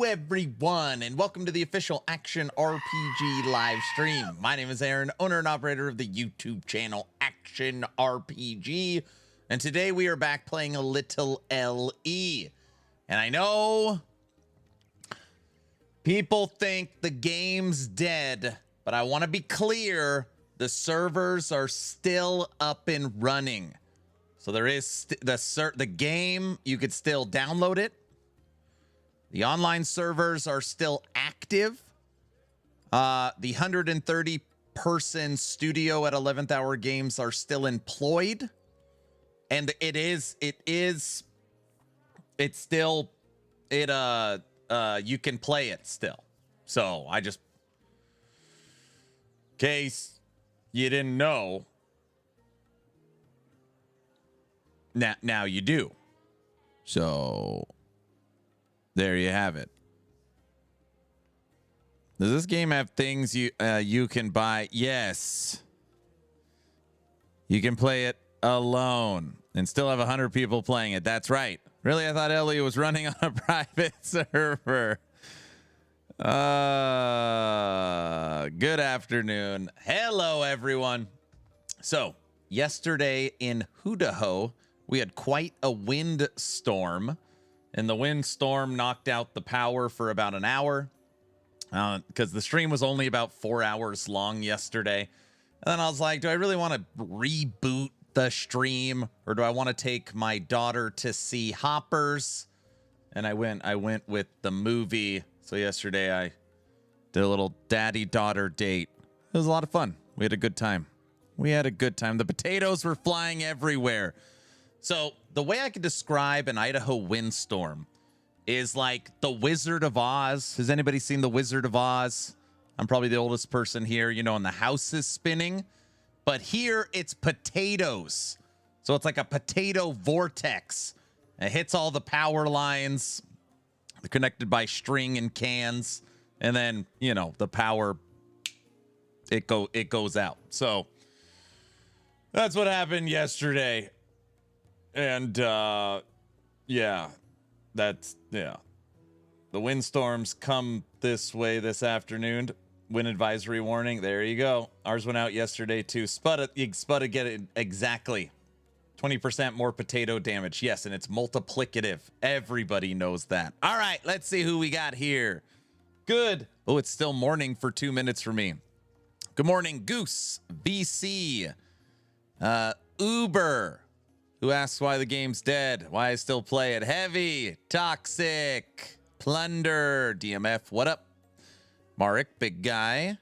Everyone, and welcome to the official Action RPG live stream. My name is Aaron, owner and operator of the YouTube channel Action RPG, and today we are back playing a little LE. And I know people think the game's dead, but I want to be clear, the servers are still up and running. So there is the game, you could still download it. The online servers are still active. The 130-person studio at 11th Hour Games are still employed. And it's still, you can play it still. So I just, in case you didn't know, now you do. So there you have it. Does this game have things you can buy? Yes. You can play it alone and still have 100 people playing it. That's right. Really, I thought Ellie was running on a private server. Good afternoon. Hello, everyone. So, yesterday in Idaho, we had quite a windstorm. And the windstorm knocked out the power for about an hour because the stream was only about 4 hours long yesterday. And then I was like, do I really want to reboot the stream, or do I want to take my daughter to see Hoppers? And I went with the movie. So yesterday I did a little daddy-daughter date. It was a lot of fun. We had a good time. The potatoes were flying everywhere. So the way I could describe an Idaho windstorm is like the Wizard of Oz. Has anybody seen the Wizard of Oz? I'm probably the oldest person here, you know, and the house is spinning. But here it's potatoes. So it's like a potato vortex. It hits all the power lines. They're connected by string and cans. And then, you know, the power, it goes out. So That's what happened yesterday. And yeah, yeah. The windstorms come this way this afternoon. Wind advisory warning. There you go. Ours went out yesterday too. Spud to get it exactly. 20% more potato damage. Yes, and it's multiplicative. Everybody knows that. All right, let's see who we got here. Good. Oh, it's still morning for 2 minutes for me. Good morning, Goose, VC, Uber, who asks why the game's dead, why I still play it. Heavy, Toxic, Plunder, DMF, what up? Marek, big guy.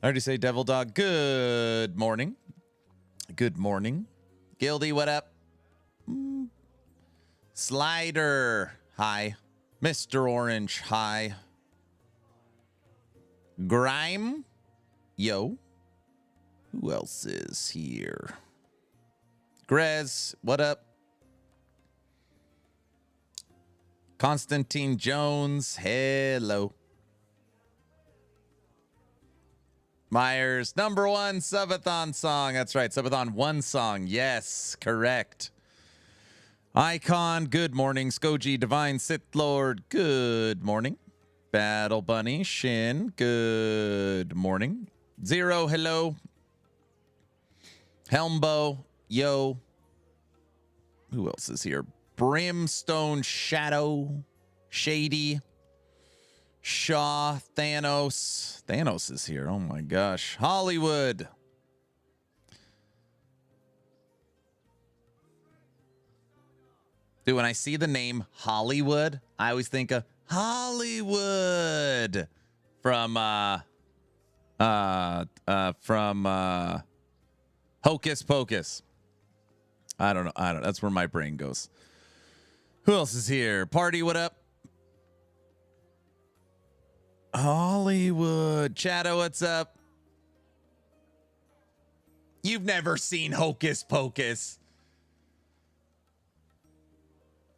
I already say Devil Dog. Good morning. Good morning. Gildy, what up? Slider, hi. Mr. Orange, hi. Grime, yo. Who else is here? Grez, what up? Constantine Jones, hello. Myers, #1 subathon song. That's right, subathon 1 song. Yes, correct. Icon, good morning. Skoji, Divine Sith Lord, good morning. Battle Bunny, Shin, good morning. Zero, hello. Helmbo, yo. Who else is here? Brimstone Shadow, Shady, Shaw, Thanos. Thanos is here. Oh my gosh. Hollywood. Dude, when I see the name Hollywood, I always think of Hollywood from Hocus Pocus. I don't know. That's where my brain goes. Who else is here? Party, what up? Hollywood. Chato, what's up? You've never seen Hocus Pocus.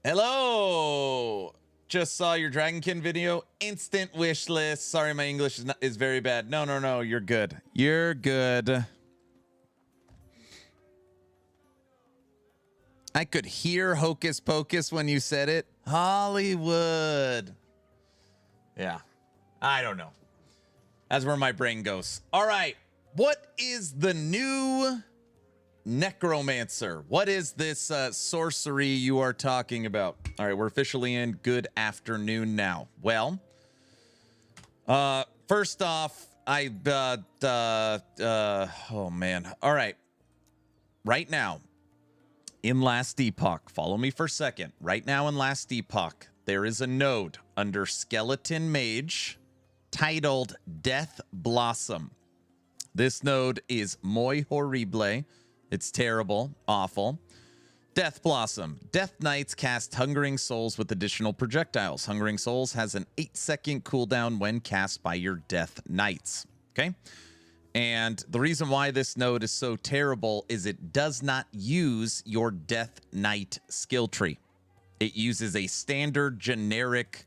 Hello. Just saw your Dragonkin video. Instant wish list. Sorry, my English is very bad. No. You're good. You're good. I could hear Hocus Pocus when you said it. Hollywood. Yeah. I don't know. That's where my brain goes. All right. What is the new Necromancer? What is this sorcery you are talking about? All right, we're officially in good afternoon now. Well, first off, oh man. All right. Right now, in Last Epoch, follow me for a second. Right now in Last Epoch, there is a node under Skeleton Mage titled Death Blossom. This node is muy horrible. It's terrible, awful. Death Blossom. Death Knights cast Hungering Souls with additional projectiles. Hungering Souls has an 8-second cooldown when cast by your Death Knights. Okay? And the reason why this node is so terrible is it does not use your Death Knight skill tree. It uses a standard generic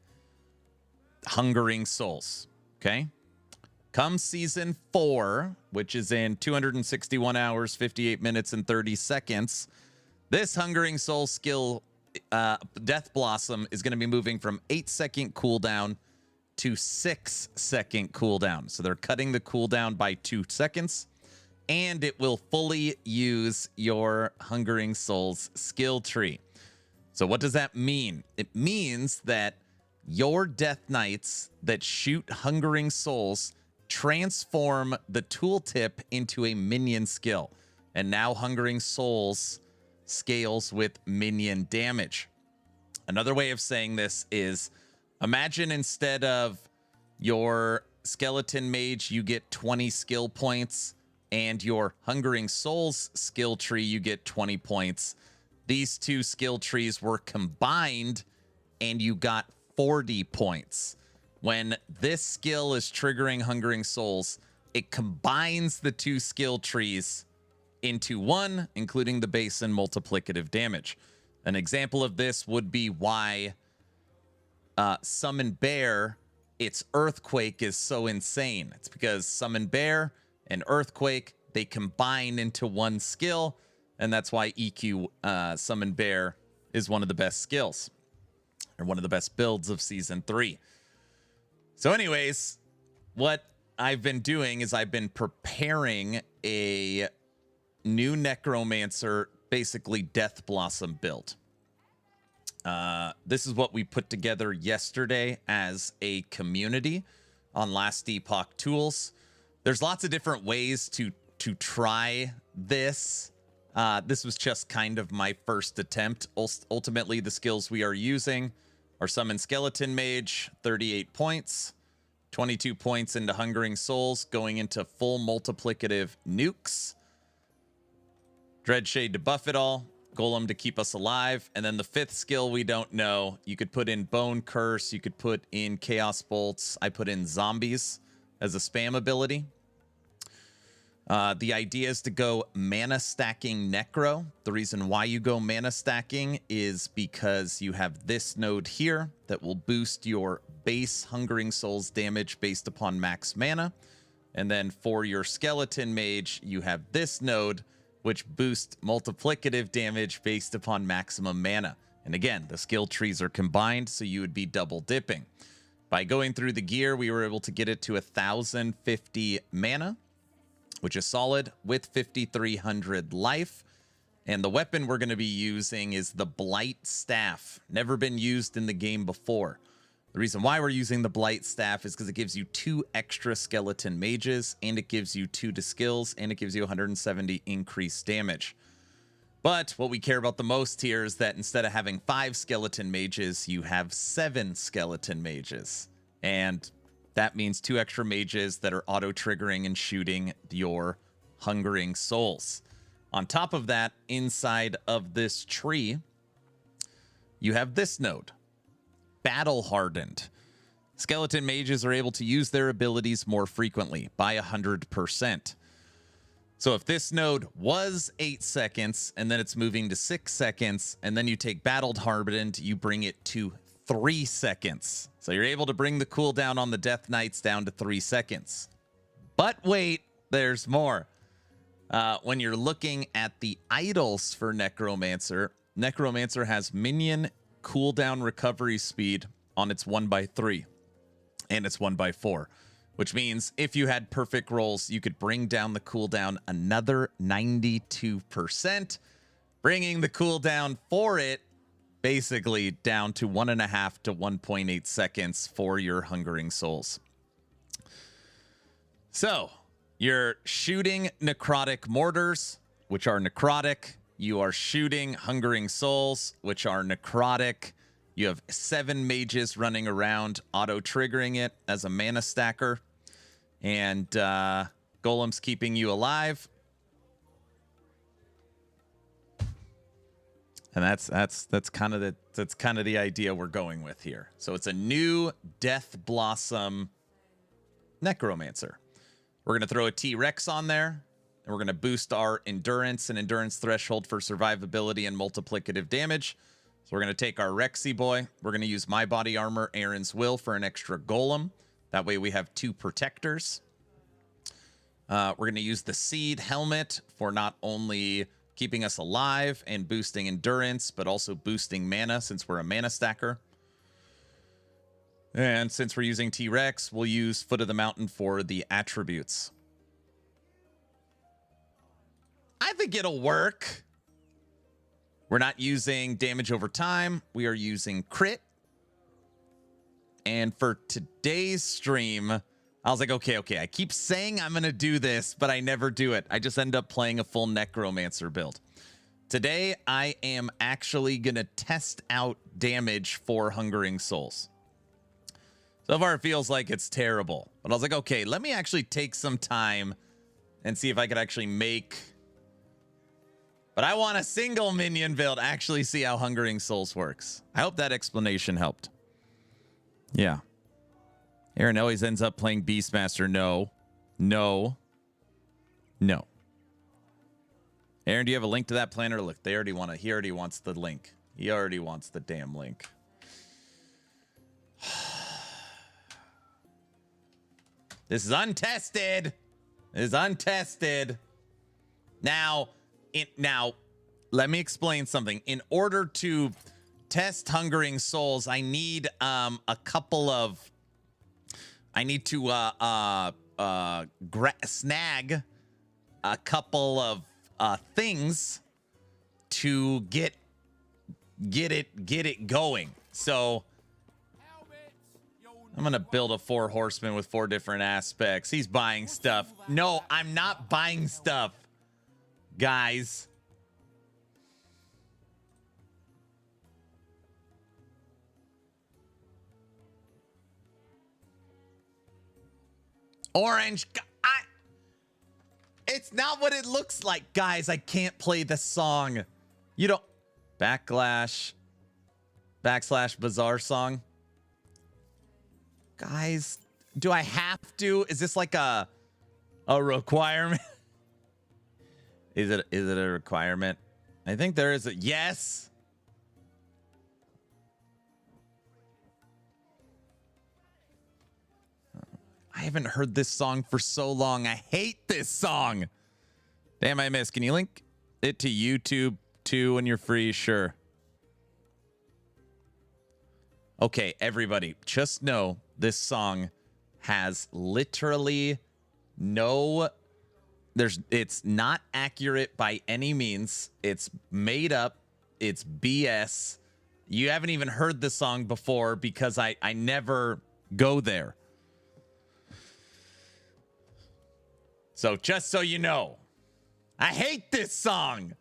Hungering Souls. Okay? Come season 4, which is in 261 hours, 58 minutes, and 30 seconds, this Hungering Soul skill, Death Blossom, is going to be moving from 8-second cooldown to 6-second cooldown. So they're cutting the cooldown by 2 seconds, and it will fully use your Hungering Souls skill tree. So what does that mean? It means that your Death Knights that shoot Hungering Souls transform the tooltip into a minion skill. And now Hungering Souls scales with minion damage. Another way of saying this is, imagine instead of your Skeleton Mage, you get 20 skill points, and your Hungering Souls skill tree, you get 20 points. These two skill trees were combined, and you got 40 points. When this skill is triggering Hungering Souls, it combines the two skill trees into one, including the base and multiplicative damage. An example of this would be why Summon Bear, its Earthquake is so insane. It's because Summon Bear and Earthquake they combine into one skill, and that's why EQ Summon Bear is one of the best skills, or one of the best builds of Season 3. So anyways, what I've been doing is I've been preparing a new Necromancer, basically Death Blossom build. This is what we put together yesterday as a community on Last Epoch Tools. There's lots of different ways to try this. This was just kind of my first attempt. Ultimately, the skills we are using are Summon Skeleton Mage, 38 points, 22 points into Hungering Souls, going into full multiplicative nukes, Dreadshade to buff it all, Golem to keep us alive, and then the fifth skill we don't know. You could put in Bone Curse, you could put in Chaos Bolts. I put in Zombies as a spam ability. The idea is to go mana stacking necro. The reason why you go mana stacking is because you have this node here that will boost your base Hungering Souls damage based upon max mana. And then for your Skeleton Mage, you have this node which boosts multiplicative damage based upon maximum mana. And again, the skill trees are combined, so you would be double dipping. By going through the gear, we were able to get it to 1,050 mana, which is solid, with 5,300 life. And the weapon we're going to be using is the Blight Staff. Never been used in the game before. The reason why we're using the Blight Staff is because it gives you 2 extra Skeleton Mages, and it gives you 2 to skills, and it gives you 170 increased damage. But what we care about the most here is that instead of having 5 Skeleton Mages, you have 7 Skeleton Mages. And that means 2 extra mages that are auto-triggering and shooting your Hungering Souls. On top of that, inside of this tree, you have this node, Battle Hardened. Skeleton mages are able to use their abilities more frequently by 100%. So if this node was 8 seconds, and then it's moving to 6 seconds, and then you take Battle Hardened, you bring it to 3 seconds. So you're able to bring the cooldown on the Death Knights down to 3 seconds. But wait, there's more. When you're looking at the idols for Necromancer, Necromancer has minion cooldown recovery speed on its 1x3 and its 1x4, which means if you had perfect rolls, you could bring down the cooldown another 92%, bringing the cooldown for it basically down to 1.5 to 1.8 seconds for your Hungering Souls. So you're shooting necrotic mortars, which are necrotic. You are shooting Hungering Souls, which are necrotic. You have 7 mages running around, auto-triggering it as a mana stacker. And Golem's keeping you alive. And that's kind of the idea we're going with here. So it's a new Death Blossom Necromancer. We're going to throw a T-Rex on there, and we're going to boost our endurance and endurance threshold for survivability and multiplicative damage. So we're going to take our Rexy boy. We're going to use My Body Armor, Aaron's Will for an extra Golem. That way we have 2 protectors. We're going to use the Seed Helmet for not only keeping us alive and boosting endurance, but also boosting mana since we're a mana stacker. And since we're using T-Rex, we'll use Foot of the Mountain for the attributes. I think it'll work. We're not using damage over time. We are using crit. And for today's stream, I was like, okay. I keep saying I'm going to do this, but I never do it. I just end up playing a full Necromancer build. Today, I am actually going to test out damage for Hungering Souls. So far, it feels like it's terrible. But I was like, okay, let me actually take some time and see if I could actually make... But I want a single minion build. Actually see how Hungering Souls works. I hope that explanation helped. Yeah. Aaron always ends up playing Beastmaster. No. Aaron, do you have a link to that planner? Look, he already wants the link. He already wants the damn link. This is untested. Now, let me explain something. In order to test Hungering Souls, I need a couple of. I need to snag a couple of things to get it going. So I'm gonna build a 4 horseman with 4 different aspects. He's buying stuff. No, I'm not buying stuff, guys. Orange. It's not what it looks like, guys. I can't play the song. You don't. // Bazaar song. Guys, do I have to? Is this like a requirement? Is it a requirement? I think there is a yes. I haven't heard this song for so long. I hate this song. Damn, I missed. Can you link it to YouTube too when you're free? Sure. Okay, everybody, just know this song has literally no... It's not accurate by any means. It's made up. It's BS. You haven't even heard the song before because I never go there. So just so you know, I hate this song.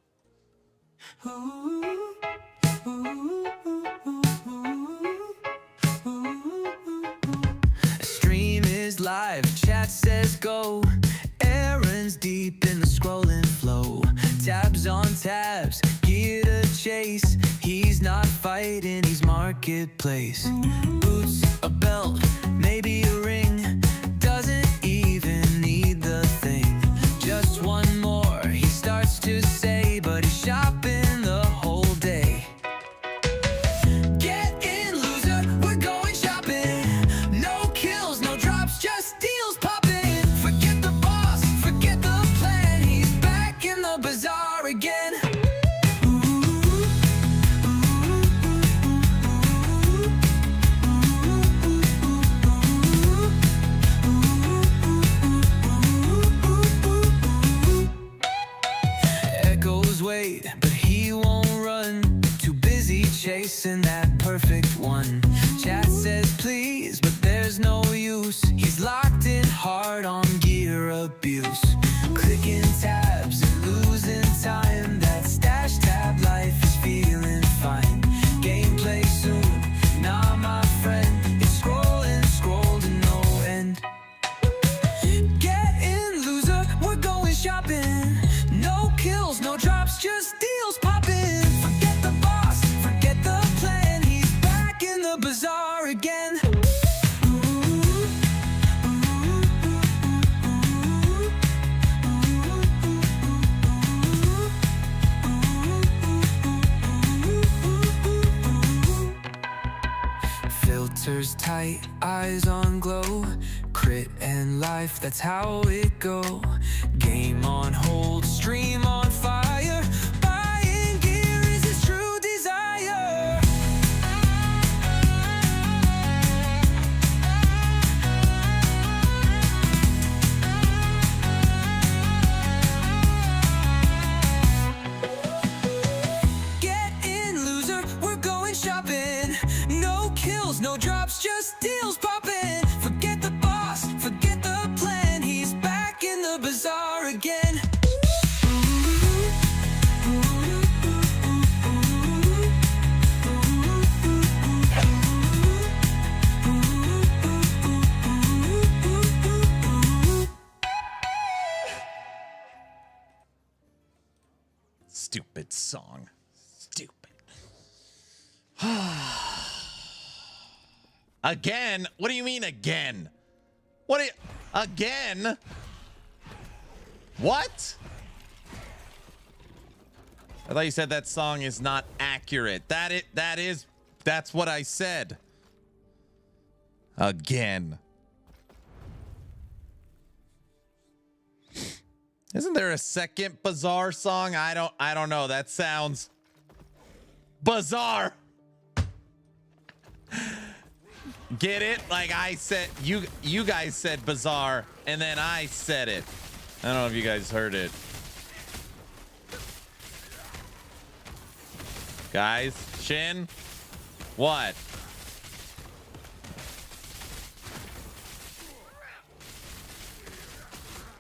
Stream is live, chat says go. Errands deep in the scrolling flow. Tabs on tabs, gear to chase. He's not fighting, he's marketplace. Boots, a belt, maybe a ring. Doesn't even need the thing. Just one more, he starts to say, but he's shopping the whole day. Get in, loser, we're going shopping. No kills, no drops, just deals popping. Forget the boss, forget the plan. He's back in the bazaar again. Wait, but he won't run. Too busy chasing that perfect one. Chat says please, but there's no use. He's locked in hard on gear abuse. Clicking tabs and losing time. That stash tab life is feeling fine. Gameplay soon, nah my friend. It's scroll to no end. Get in, loser, we're going shopping. No kills, no drops, just deals popping. Forget the boss, forget the plan. He's back in the bazaar again. Filters tight, eyes on glow. Crit and life, that's how it go. Game on hold, stream on fire. Buying gear is his true desire. Get in, loser, we're going shopping. No kills, no drops, just deals popping. Forget the boss, forget the plan. He's back in the bazaar again. Stupid song. Stupid. Again? What do you mean again? Again? What? I thought you said that song is not accurate. That's what I said. Again. Isn't there a second Bazaar song? I don't know. That sounds Bazaar. Get it? Like I said, you guys said Bazaar, and then I said it. I don't know if you guys heard it. Guys, Shin, what?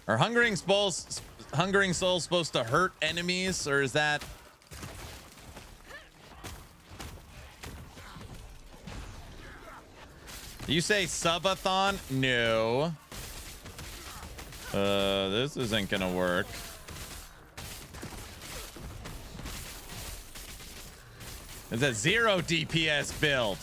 Are Hungering Souls supposed to hurt enemies, or is that? You say subathon? No. This isn't gonna work. It's a 0 DPS build.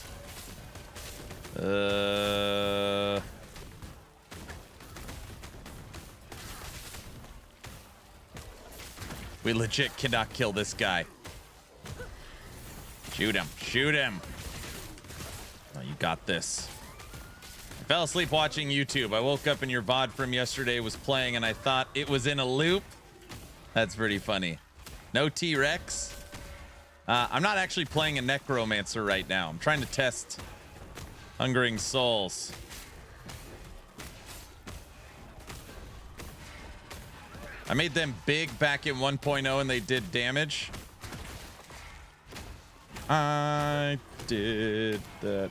We legit cannot kill this guy. Shoot him. Shoot him. Oh, you got this. I fell asleep watching YouTube. I woke up and your VOD from yesterday was playing and I thought it was in a loop. That's pretty funny. No T-Rex. I'm not actually playing a Necromancer right now. I'm trying to test Hungering Souls. I made them big back in 1.0 and they did damage. I did that.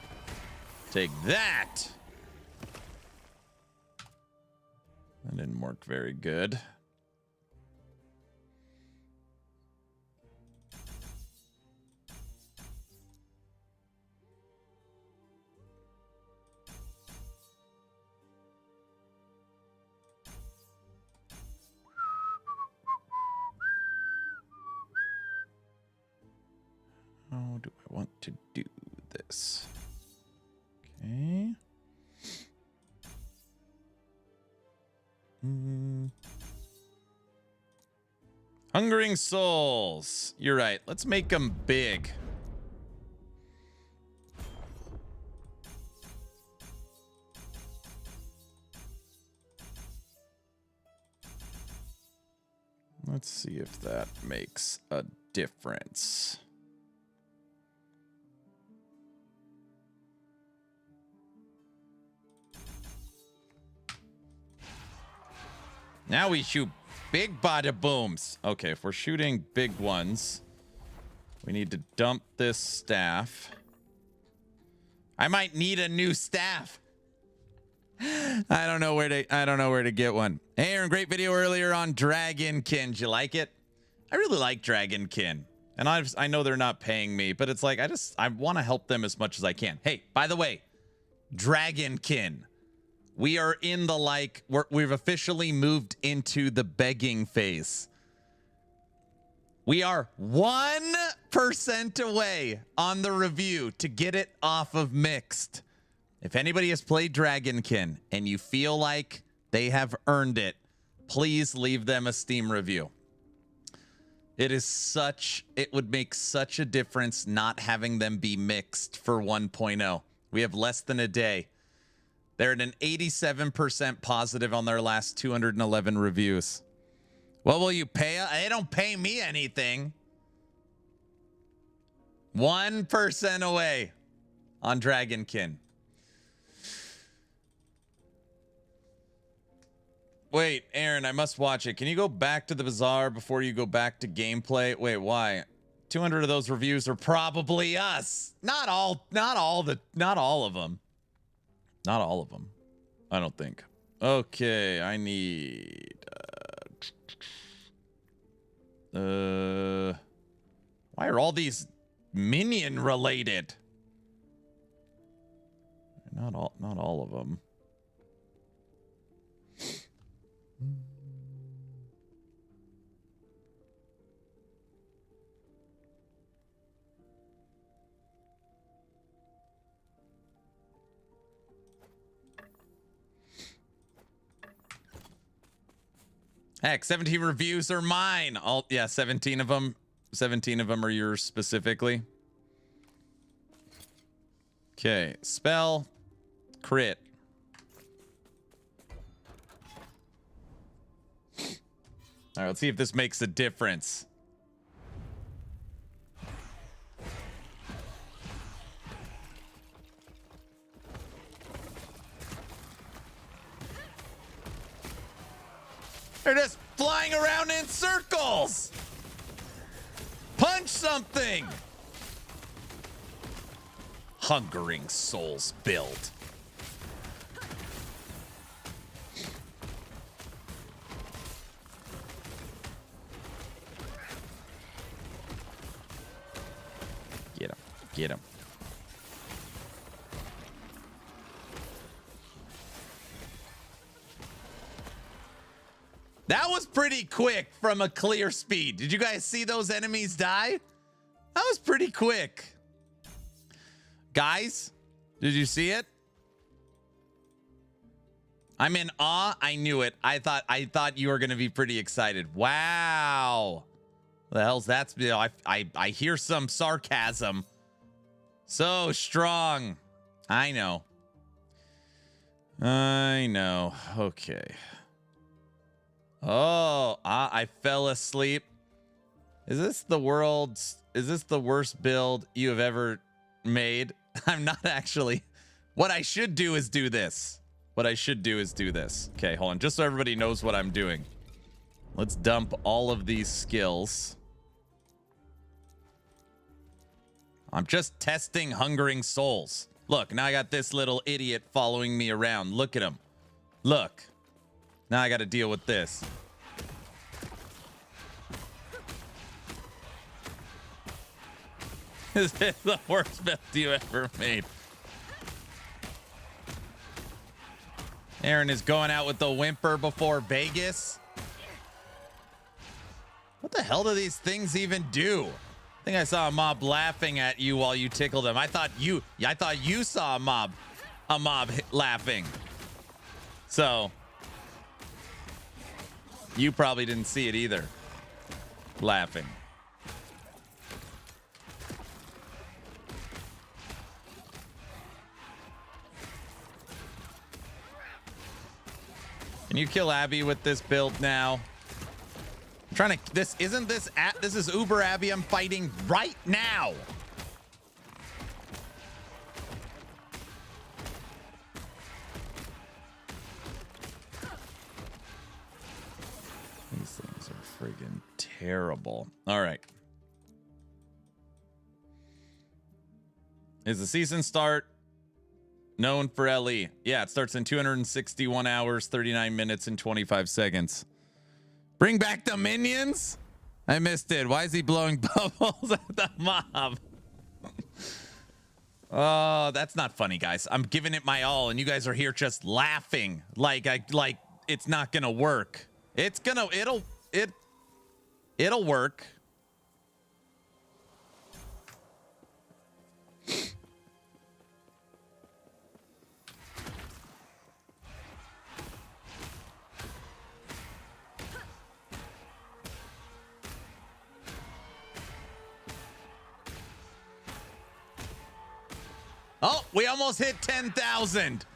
Take that. That didn't work very good. How do I want to do this? Okay. Hungering Souls. You're right. Let's make them big. Let's see if that makes a difference. Now we shoot big bada booms. Okay, if we're shooting big ones, we need to dump this staff. I might need a new staff. I don't know where to get one. Hey, Aaron, great video earlier on Dragonkin. Did you like it? I really like Dragonkin. And I know they're not paying me, but it's like I want to help them as much as I can. Hey, by the way, Dragonkin. We are in the we've officially moved into the begging phase. We are 1% away on the review to get it off of mixed. If anybody has played Dragonkin and you feel like they have earned it, please leave them a Steam review. It would make such a difference not having them be mixed for 1.0. We have less than a day. They're at an 87% positive on their last 211 reviews. What will you pay? They don't pay me anything. 1% away on Dragonkin. Wait, Aaron, I must watch it. Can you go back to the Bazaar before you go back to gameplay? Wait, why? 200 of those reviews are probably us. Not all of them. Not all of them, I don't think. Okay, I need... why are all these minion related? Not all of them. Heck, 17 reviews are mine. Yeah, 17 of them. 17 of them are yours specifically. Okay, spell, crit. All right, let's see if this makes a difference. They're just flying around in circles. Punch something. Hungering Souls build. Get him. Get him. That was pretty quick from a clear speed. Did you guys see those enemies die? That was pretty quick. Guys, did you see it? I'm in awe. I knew it. I thought you were going to be pretty excited. Wow. The hell's that? You know, I hear some sarcasm. So strong. I know. I know. Okay. Oh, I fell asleep. Is this the worst build you have ever made? I'm not actually. What I should do is do this. Okay, hold on. Just so everybody knows what I'm doing. Let's dump all of these skills. I'm just testing Hungering Souls. Look, now I got this little idiot following me around. Look at him. Look. Now I got to deal with this. This is the worst build you ever made. Aaron is going out with the whimper before Vegas. What the hell do these things even do? I think I saw a mob laughing at you while you tickled him. I thought you saw a mob laughing. So you probably didn't see it either. Laughing. Can you kill Abby with this build now? I'm trying to. This is Uber Abby. I'm fighting right now. These things are friggin' terrible. All right. Is the season start known for LE? Yeah, it starts in 261 hours, 39 minutes, and 25 seconds. Bring back the minions? I missed it. Why is he blowing bubbles at the mob? Oh, that's not funny, guys. I'm giving it my all, and you guys are here just laughing like it's not gonna work. It'll work. Oh, we almost hit 10,000.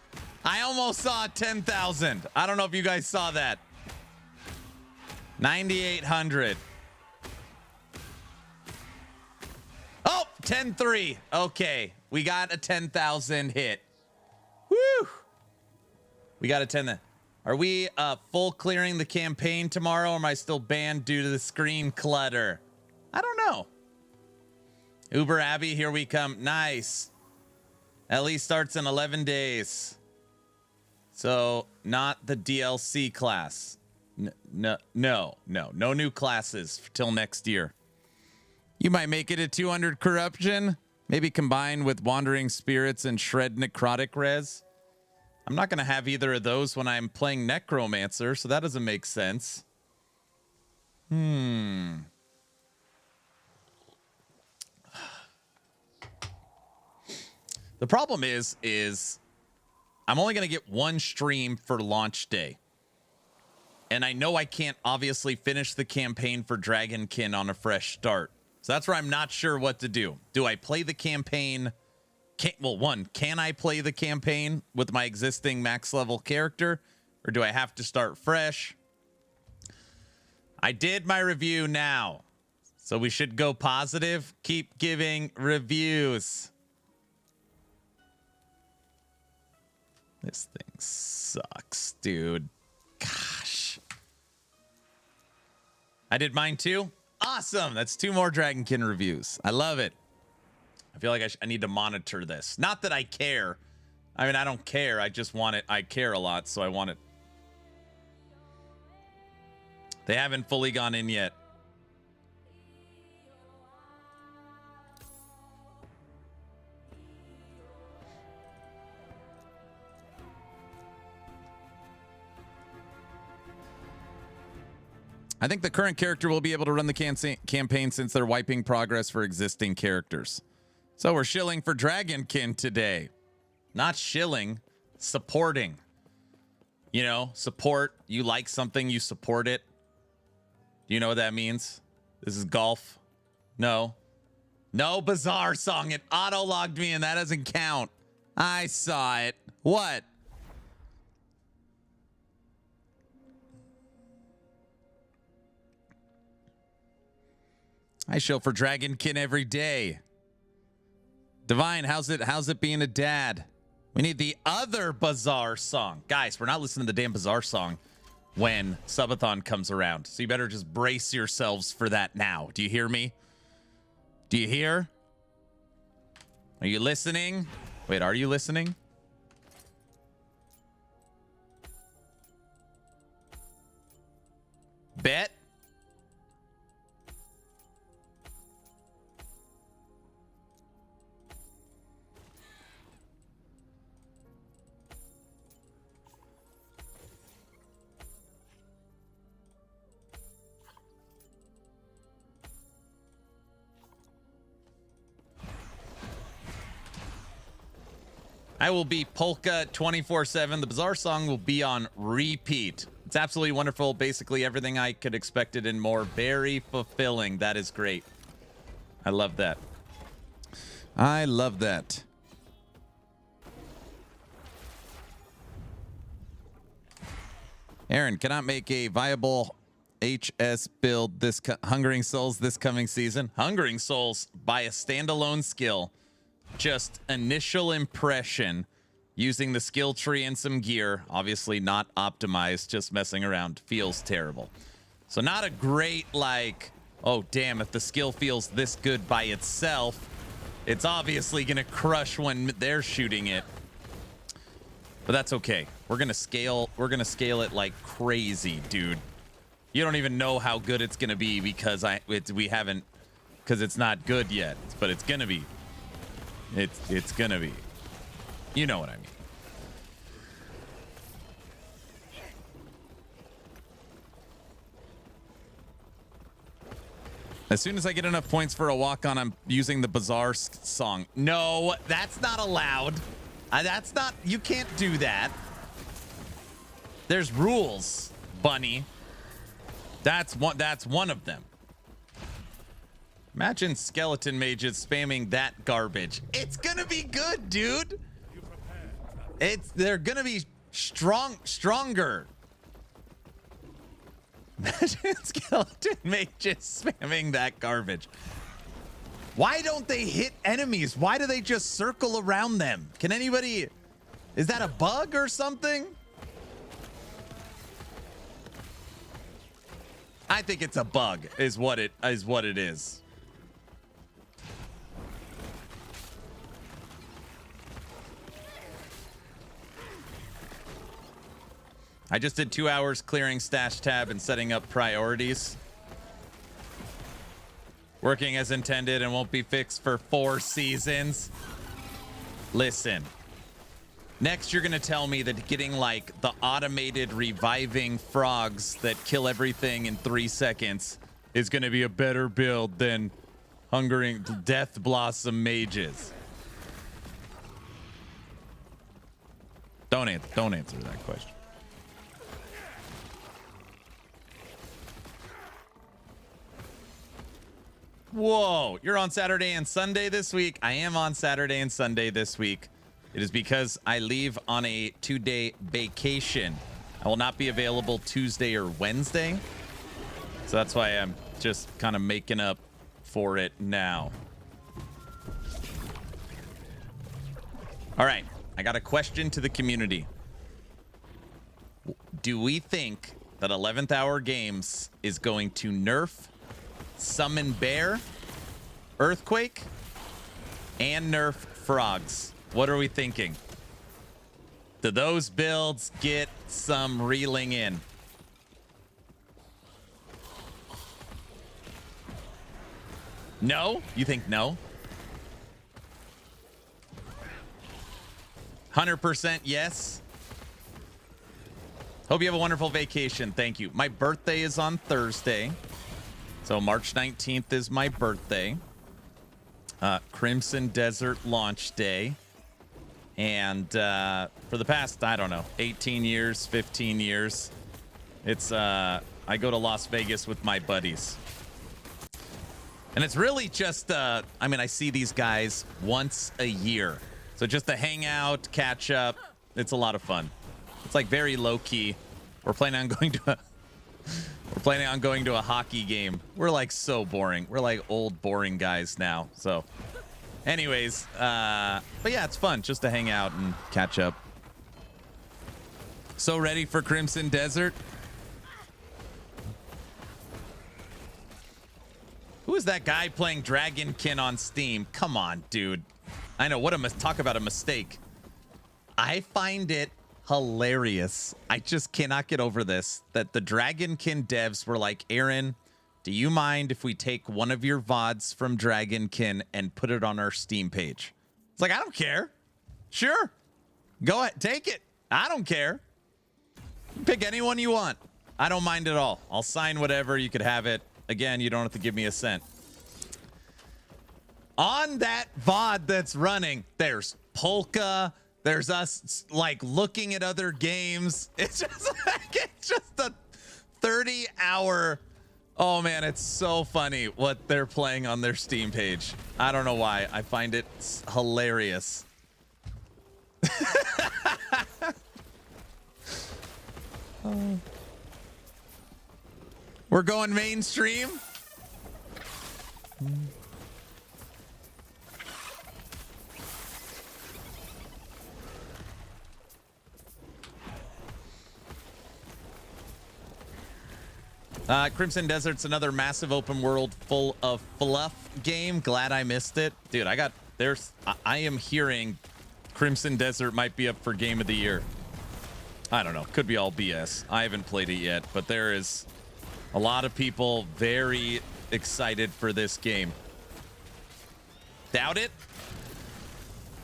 I almost saw 10,000. I don't know if you guys saw that. 9,800. Oh, 10,300. Okay, we got a 10,000 hit. Woo! We got a 10. Are we full clearing the campaign tomorrow, or am I still banned due to the screen clutter? I don't know. Uber Abby, here we come. Nice. LE starts in 11 days. So, not the DLC class. No new classes till next year. You might make it a 200 corruption. Maybe combine with Wandering Spirits and Shred Necrotic Res. I'm not going to have either of those when I'm playing Necromancer, so that doesn't make sense. The problem is I'm only going to get one stream for launch day. And I know I can't obviously finish the campaign for Dragonkin on a fresh start. So that's where I'm not sure what to do. Do I play the campaign? Can I play the campaign with my existing max level character? Or do I have to start fresh? I did my review now. So we should go positive. Keep giving reviews. This thing sucks, dude. Gosh. I did mine too. Awesome. That's 2 more Dragonkin reviews. I love it. I feel like I need to monitor this. Not that I care. I mean, I don't care. I just want it. I care a lot, so I want it. They haven't fully gone in yet. I think the current character will be able to run the campaign since they're wiping progress for existing characters. So we're shilling for Dragonkin today. Not shilling, supporting. You know, support. You like something, you support it. Do you know what that means? This is golf. No. No Bazaar song. It auto-logged me and that doesn't count. I saw it. What? I show for Dragonkin every day. Divine, how's it being a dad? We need the other Bazaar song. Guys, we're not listening to the damn Bazaar song when Subathon comes around. So you better just brace yourselves for that now. Do you hear me? Do you hear? Are you listening? Wait, are you listening? Bet? I will be polka 24/7. The Bazaar song will be on repeat. It's absolutely wonderful. Basically everything I could expect it and more. Very fulfilling. That is great. I love that. I love that. Aaron, cannot make a viable HS build this Hungering Souls this coming season. Hungering Souls by a standalone skill. Just initial impression using the skill tree and some gear, obviously not optimized, just messing around, feels terrible. So not a great, like, oh damn, if the skill feels this good by itself, it's obviously gonna crush when they're shooting it. But that's okay. We're gonna scale it like crazy, dude. You don't even know how good it's gonna be because because it's not good yet, but it's gonna be. It's gonna be. You know what I mean. As soon as I get enough points for a walk-on, I'm using the Bazaar song. No, that's not allowed. That's not. You can't do that. There's rules, bunny. That's one of them. Imagine skeleton mages spamming that garbage. It's gonna be good, dude. They're gonna be stronger. Imagine skeleton mages spamming that garbage. Why don't they hit enemies? Why do they just circle around them? Can anybody? Is that a bug or something? I think it's a bug. Is what it is. I just did 2 hours clearing stash tab and setting up priorities. Working as intended and won't be fixed for 4 seasons. Listen. Next, you're going to tell me that getting like the automated reviving frogs that kill everything in 3 seconds is going to be a better build than hungering Death Blossom mages. Don't answer that question. Whoa, you're on Saturday and Sunday this week? I am on Saturday and Sunday this week. It is because I leave on a 2-day vacation. I will not be available Tuesday or Wednesday. So that's why I'm just kind of making up for it now. All right, I got a question to the community. Do we think that 11th Hour Games is going to nerf Summon Bear, Earthquake, and nerf Frogs? What are we thinking? Do those builds get some reeling in? No? You think no? 100% yes. Hope you have a wonderful vacation. Thank you. My birthday is on Thursday. So March 19th is my birthday. Crimson Desert launch day. And for the past, I don't know, 18 years, 15 years, it's I go to Las Vegas with my buddies. And it's really just, I mean, I see these guys once a year. So just to hang out, catch up, it's a lot of fun. It's like very low key. We're planning on going to a hockey game. We're like so boring. We're like old boring guys now. So anyways, but yeah, it's fun just to hang out and catch up. So ready for Crimson Desert? Who is that guy playing Dragonkin on Steam? Come on, dude. I know, what a talk about a mistake. I find it hilarious. I just cannot get over this. That the Dragonkin devs were like, Aaron, do you mind if we take one of your VODs from Dragonkin and put it on our Steam page? It's like, I don't care. Sure. Go ahead, take it. I don't care. Pick anyone you want. I don't mind at all. I'll sign whatever. You could have it. Again, you don't have to give me a cent. On that VOD that's running, there's Polka. There's us like looking at other games. It's just like, it's just a 30-hour. Oh man, it's so funny what they're playing on their Steam page. I don't know why. I find it hilarious. We're going mainstream. Crimson Desert's another massive open world full of fluff game. Glad I missed it. Dude, I am hearing Crimson Desert might be up for Game of the Year. I don't know. Could be all BS. I haven't played it yet, but there is a lot of people very excited for this game. Doubt it?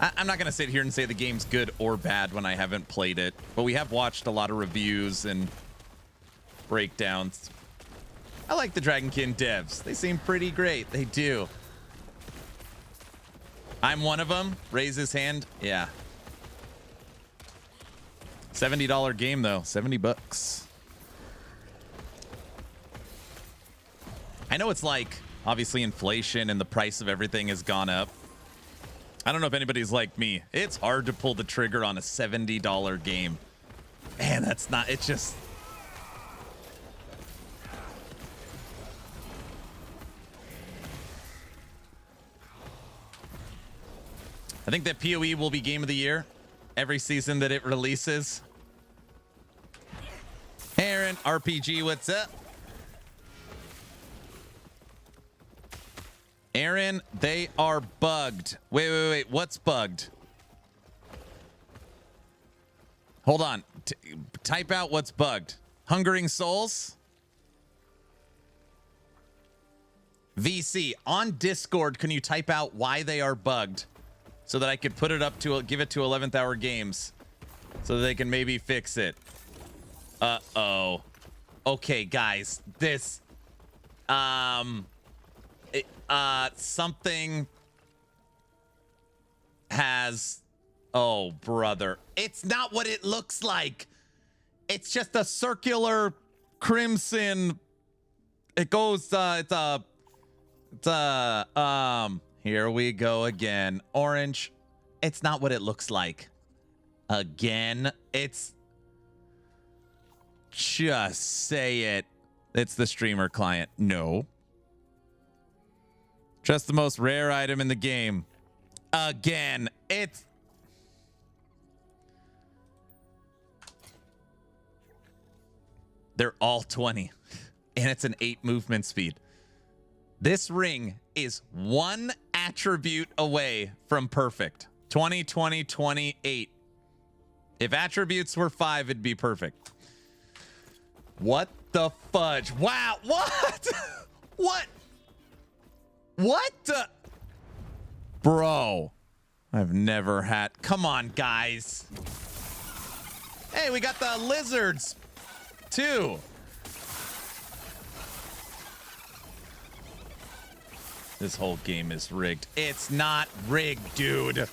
I'm not going to sit here and say the game's good or bad when I haven't played it, but we have watched a lot of reviews and breakdowns. I like the Dragonkin devs. They seem pretty great. They do. I'm one of them. Raise his hand. Yeah. $70 game though. 70 bucks. I know it's like obviously inflation and the price of everything has gone up. I don't know if anybody's like me. It's hard to pull the trigger on a $70 game. Man, that's not, it's just. I think that PoE will be Game of the Year every season that it releases. Aaron, RPG, what's up? Aaron, they are bugged. Wait. What's bugged? Hold on. Type out what's bugged. Hungering Souls? VC, on Discord, can you type out why they are bugged? So that I could put it up to, give it to 11th Hour Games. So that they can maybe fix it. Uh-oh. Okay, guys. This, something has, oh, brother. It's not what it looks like. It's just a circular crimson. It goes, here we go again. Orange. It's not what it looks like. Again. It's just say it. It's the streamer client. No. Just the most rare item in the game. Again, it's... They're all 20. And it's an 8 movement speed. This ring is 1 attribute away from perfect. 20, 20, 28. If attributes were 5, it'd be perfect. What the fudge? Wow. What? What? What the? Bro. I've never had. Come on, guys. Hey, we got the lizards, too. This whole game is rigged. It's not rigged, dude.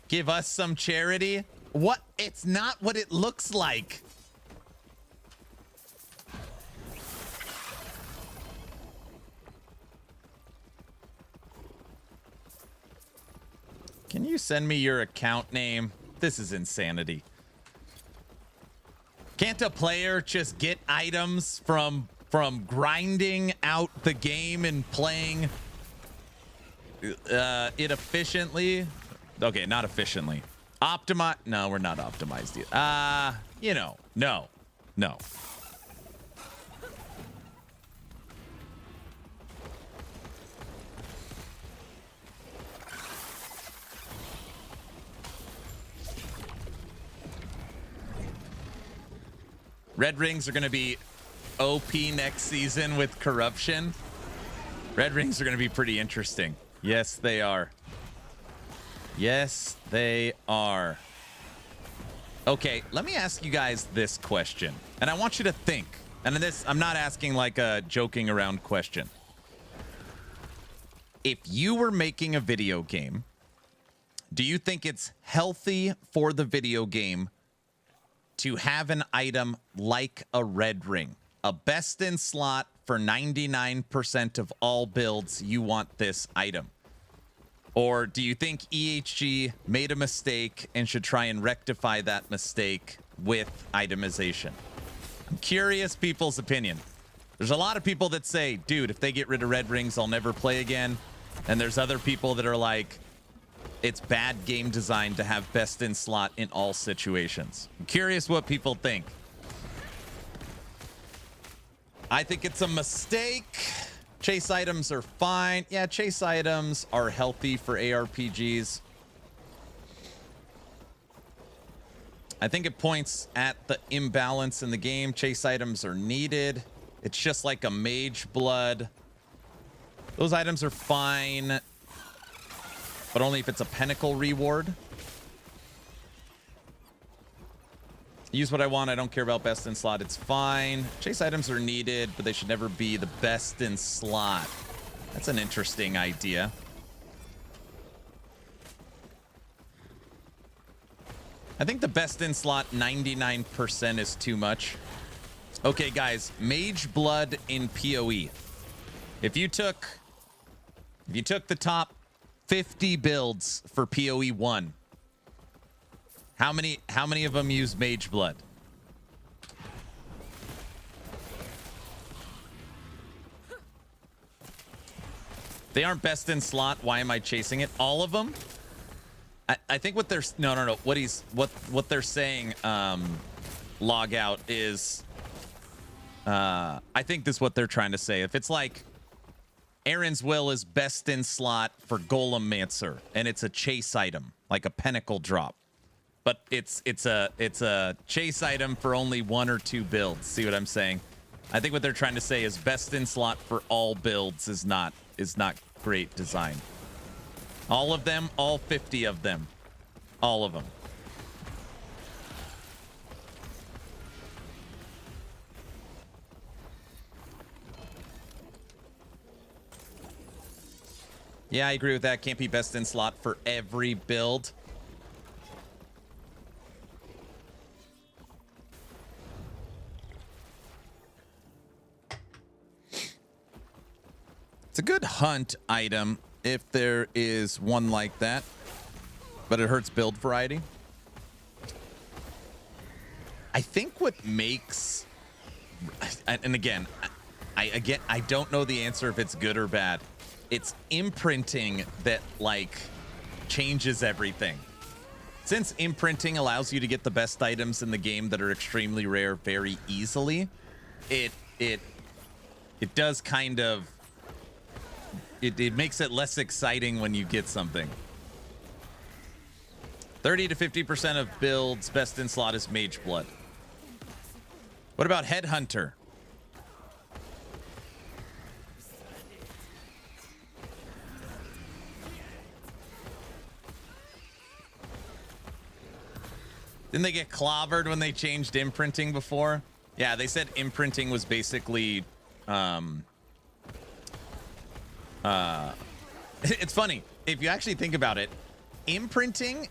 Give us some charity? What? It's not what it looks like. Can you send me your account name? This is insanity. Can't a player just get items from grinding out the game and playing it efficiently? Okay, not efficiently. Optimize? No, we're not optimized yet. You know, no. Red rings are going to be OP next season with corruption. Red rings are going to be pretty interesting. Yes, they are. Yes, they are. Okay, let me ask you guys this question. And I want you to think. And this, I'm not asking like a joking around question. If you were making a video game, do you think it's healthy for the video game to have an item like a red ring? A best in slot for 99% of all builds, you want this item? Or do you think EHG made a mistake and should try and rectify that mistake with itemization? I'm curious people's opinion. There's a lot of people that say, dude, if they get rid of red rings, I'll never play again. And there's other people that are like, it's bad game design to have best in slot in all situations. I'm curious what people think. I think it's a mistake. Chase items are fine. Yeah, chase items are healthy for ARPGs. I think it points at the imbalance in the game. Chase items are needed. It's just like a mage blood. Those items are fine, but only if it's a pinnacle reward. Use what I want. I don't care about best in slot. It's fine. Chase items are needed, but they should never be the best in slot. That's an interesting idea. I think the best in slot 99% is too much. Okay, guys, Mage Blood in PoE. If you took the top 50 builds for PoE 1, how many of them use Mage Blood? They aren't best in slot. Why am I chasing it? All of them? I think what they're no. What they're saying, log out, is I think this is what they're trying to say. If it's like Aaron's Will is best in slot for Golemmancer and it's a chase item, like a pinnacle drop. But it's a chase item for only 1 or 2 builds. See what I'm saying? I think what they're trying to say is best in slot for all builds is not great design. All of them, all 50 of them, all of them. Yeah, I agree with that. Can't be best in slot for every build. It's a good hunt item if there is one like that, but it hurts build variety. I think what makes, and again, I don't know the answer if it's good or bad. It's imprinting that like changes everything. Since imprinting allows you to get the best items in the game that are extremely rare very easily, it does kind of, it makes it less exciting when you get something. 30 to 50% of builds best in slot is Mage Blood. What about Headhunter? Didn't they get clobbered when they changed imprinting before? Yeah, they said imprinting was basically it's funny. If you actually think about it, imprinting,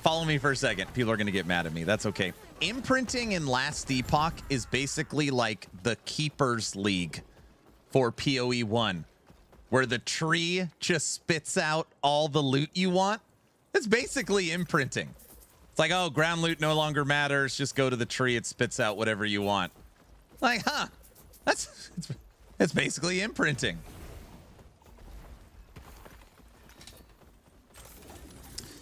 follow me for a second. People are going to get mad at me. That's okay. Imprinting in Last Epoch is basically like the Keepers League for PoE 1, where the tree just spits out all the loot you want. It's basically imprinting. It's like, oh, ground loot no longer matters. Just go to the tree. It spits out whatever you want. Like, huh? It's basically imprinting.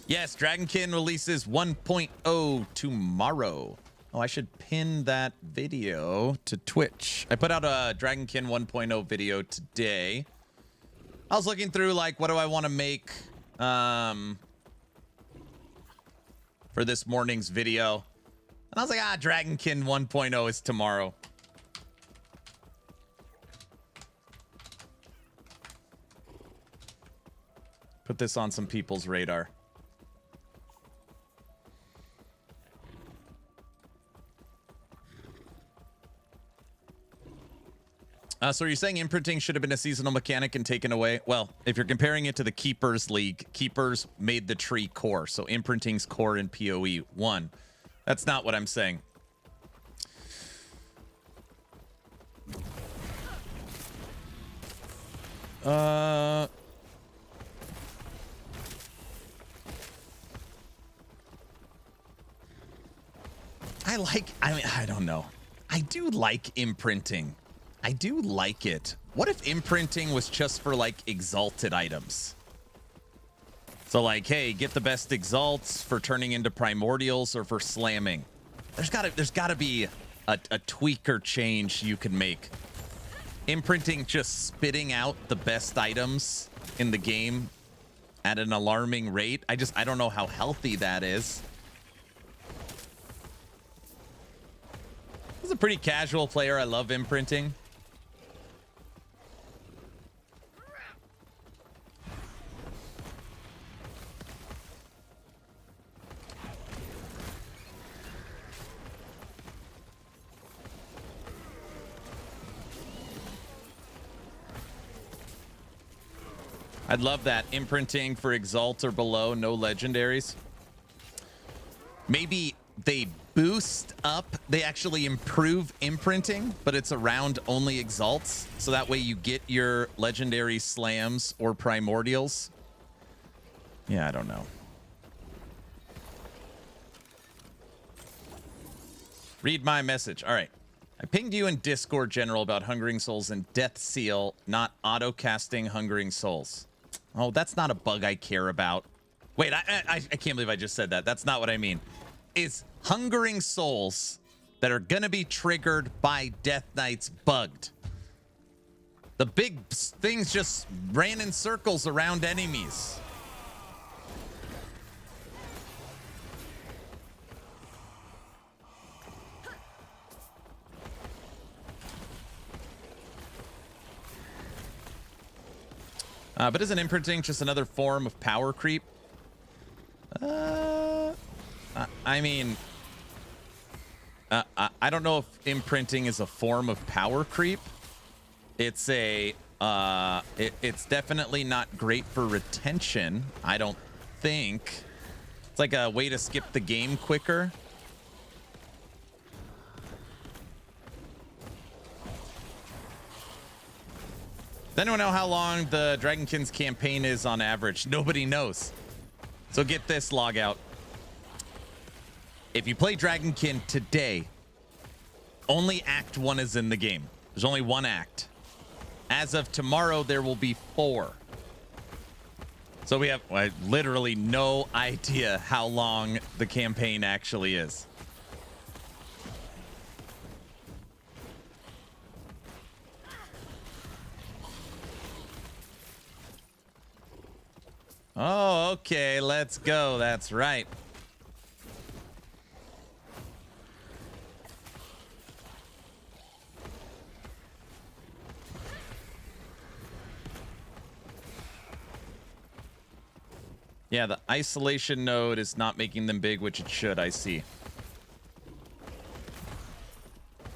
Yes, Dragonkin releases 1.0 tomorrow. Oh, I should pin that video to Twitch. I put out a Dragonkin 1.0 video today. I was looking through, like, what do I want to make for this morning's video. And I was like, Dragonkin 1.0 is tomorrow. Put this on some people's radar. So are you saying imprinting should have been a seasonal mechanic and taken away? Well, if you're comparing it to the Keepers League, Keepers made the tree core. So imprinting's core in PoE 1. That's not what I'm saying. I don't know. I do like imprinting. I do like it. What if imprinting was just for like exalted items? So like, hey, get the best exalts for turning into primordials or for slamming. There's gotta be a tweak or change you can make. Imprinting just spitting out the best items in the game at an alarming rate. I don't know how healthy that is. As a pretty casual player, I love imprinting. I'd love that. Imprinting for exalt or below, no legendaries. Maybe they boost up, they actually improve imprinting, but it's around only exalts. So that way you get your legendary slams or primordials. Yeah, I don't know. Read my message. All right. I pinged you in Discord General about Hungering Souls and Death Seal, not auto-casting Hungering Souls. Oh, that's not a bug I care about. Wait, I can't believe I just said that. That's not what I mean. Is Hungering Souls that are going to be triggered by Death Knights bugged? The big things just ran in circles around enemies. But isn't imprinting just another form of power creep? I mean, I don't know if imprinting is a form of power creep. It's a, it's definitely not great for retention, I don't think. It's like a way to skip the game quicker. Does anyone know how long the Dragonkin's campaign is on average? Nobody knows. So get this log out. If you play Dragonkin today, only Act 1 is in the game. There's only one act. As of tomorrow, there will be 4. So we have literally no idea how long the campaign actually is. Oh, okay, let's go. That's right. Yeah, the isolation node is not making them big, which it should, I see.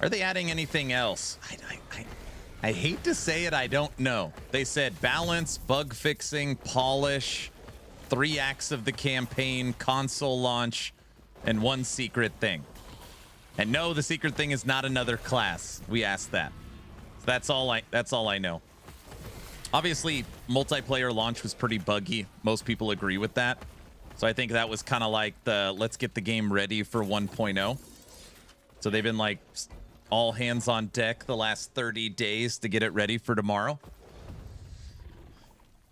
Are they adding anything else? I hate to say it, I don't know. They said balance, bug fixing, polish, 3 acts of the campaign, console launch, and 1 secret thing. And no, the secret thing is not another class. We asked that. So that's all I know. Obviously, multiplayer launch was pretty buggy. Most people agree with that. So I think that was kind of like the let's get the game ready for 1.0. So they've been like all hands on deck the last 30 days to get it ready for tomorrow.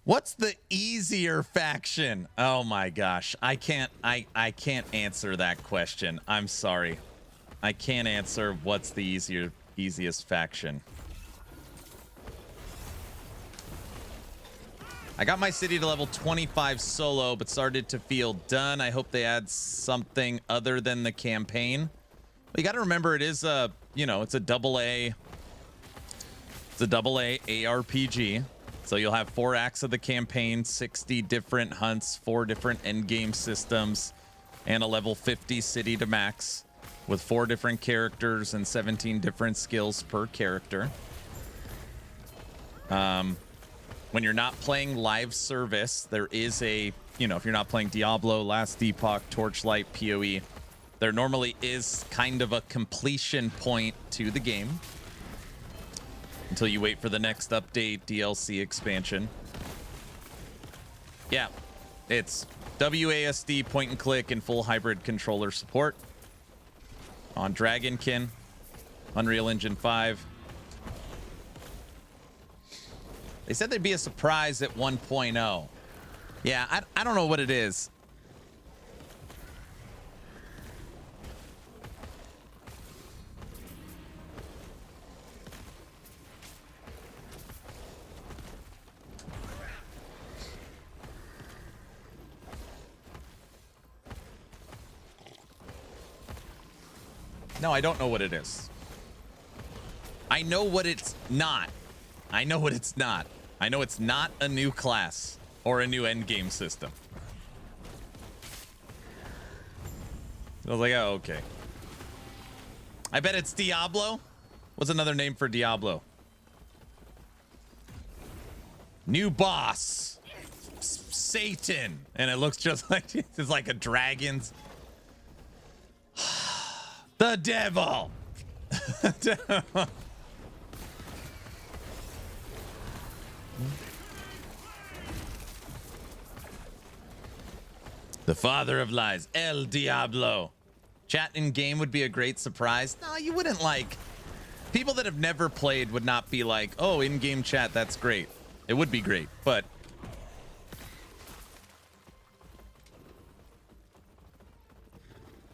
What's the easier faction? Oh my gosh. I can't answer that question. I'm sorry. I can't answer what's the easiest faction. I got my city to level 25 solo, but started to feel done. I hope they add something other than the campaign. But you got to remember, it is a, you know, it's a double A. It's a double A ARPG. So you'll have 4 acts of the campaign, 60 different hunts, 4 different endgame systems, and a level 50 city to max with 4 different characters and 17 different skills per character. When you're not playing live service, there is a, you know, if you're not playing Diablo, Last Epoch, Torchlight, PoE, there normally is kind of a completion point to the game until you wait for the next update, DLC expansion. Yeah, it's WASD, point and click, and full hybrid controller support on Dragonkin, Unreal Engine 5. They said there'd be a surprise at 1.0. Yeah, I don't know what it is. No, I don't know what it is. I know what it's not. I know what it's not. I know it's not a new class or a new endgame system. I was like, oh, okay. I bet it's Diablo. What's another name for Diablo? New boss. Satan. And it looks just like it's like a dragon's. The devil. The father of lies, El Diablo. Chat in game would be a great surprise. No, you wouldn't like. People that have never played would not be like, oh, in-game chat, that's great. It would be great, but.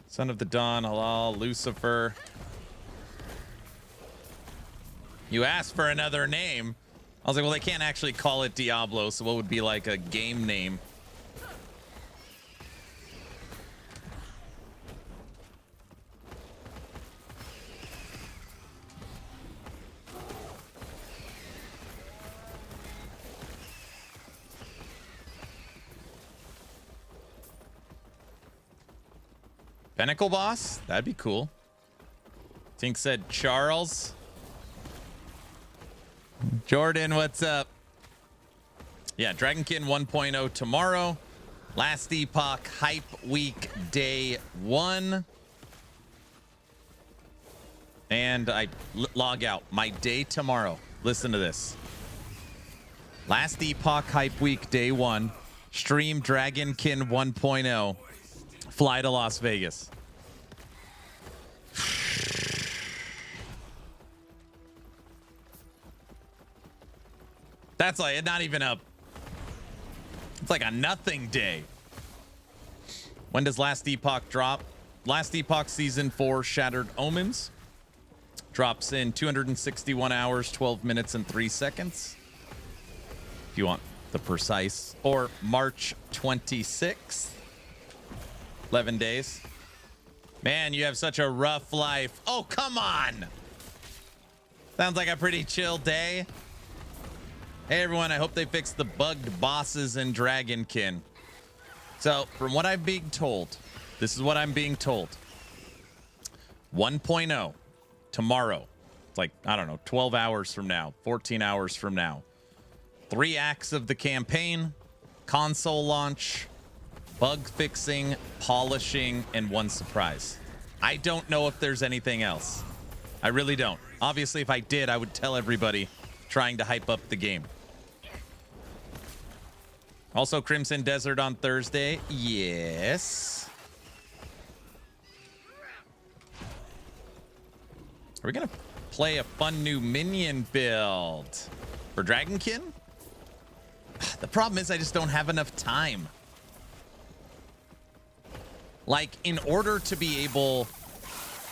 Son of the Dawn, Halal, Lucifer. You asked for another name. I was like, well, they can't actually call it Diablo, so what would be like a game name? Pinnacle boss? That'd be cool. Tink said Charles. Jordan, what's up? Yeah, Dragonkin 1.0 tomorrow. Last Epoch Hype Week Day 1. And I log out. My day tomorrow. Listen to this. Last Epoch Hype Week Day 1. Stream Dragonkin 1.0. Fly to Las Vegas. That's like not even a... It's like a nothing day. When does Last Epoch drop? Last Epoch Season 4 Shattered Omens drops in 261 hours, 12 minutes, and 3 seconds. If you want the precise. Or March 26th. 11 days. Man, you have such a rough life. Oh, come on. Sounds like a pretty chill day. Hey, everyone. I hope they fix the bugged bosses in Dragonkin. So, from what I'm being told, this is what I'm being told. 1.0 tomorrow. It's like, I don't know, 12 hours from now, 14 hours from now. 3 acts of the campaign, console launch, bug fixing, polishing, and 1 surprise. I don't know if there's anything else. I really don't. Obviously, if I did, I would tell everybody trying to hype up the game. Also, Crimson Desert on Thursday. Yes. Are we going to play a fun new minion build for Dragonkin? The problem is I just don't have enough time. Like, in order to be able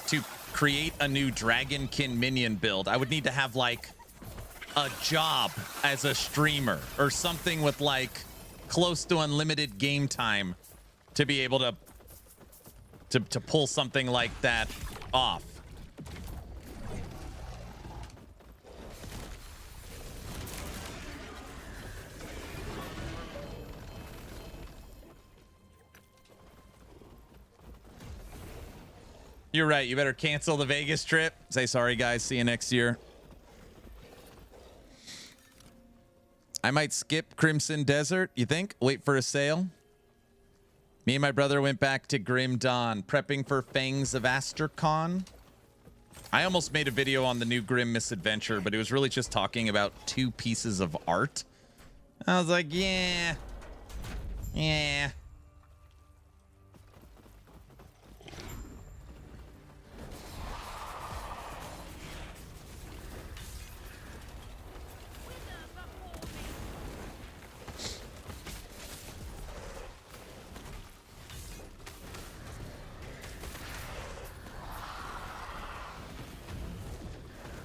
to create a new Dragonkin minion build, I would need to have, like, a job as a streamer or something with, like, close to unlimited game time to be able to pull something like that off. You're right. You better cancel the Vegas trip. Say sorry, guys. See you next year. I might skip Crimson Desert, you think? Wait for a sale? Me and my brother went back to Grim Dawn, prepping for Fangs of Astercon. I almost made a video on the new Grim Misadventure, but it was really just talking about 2 pieces of art. I was like, yeah.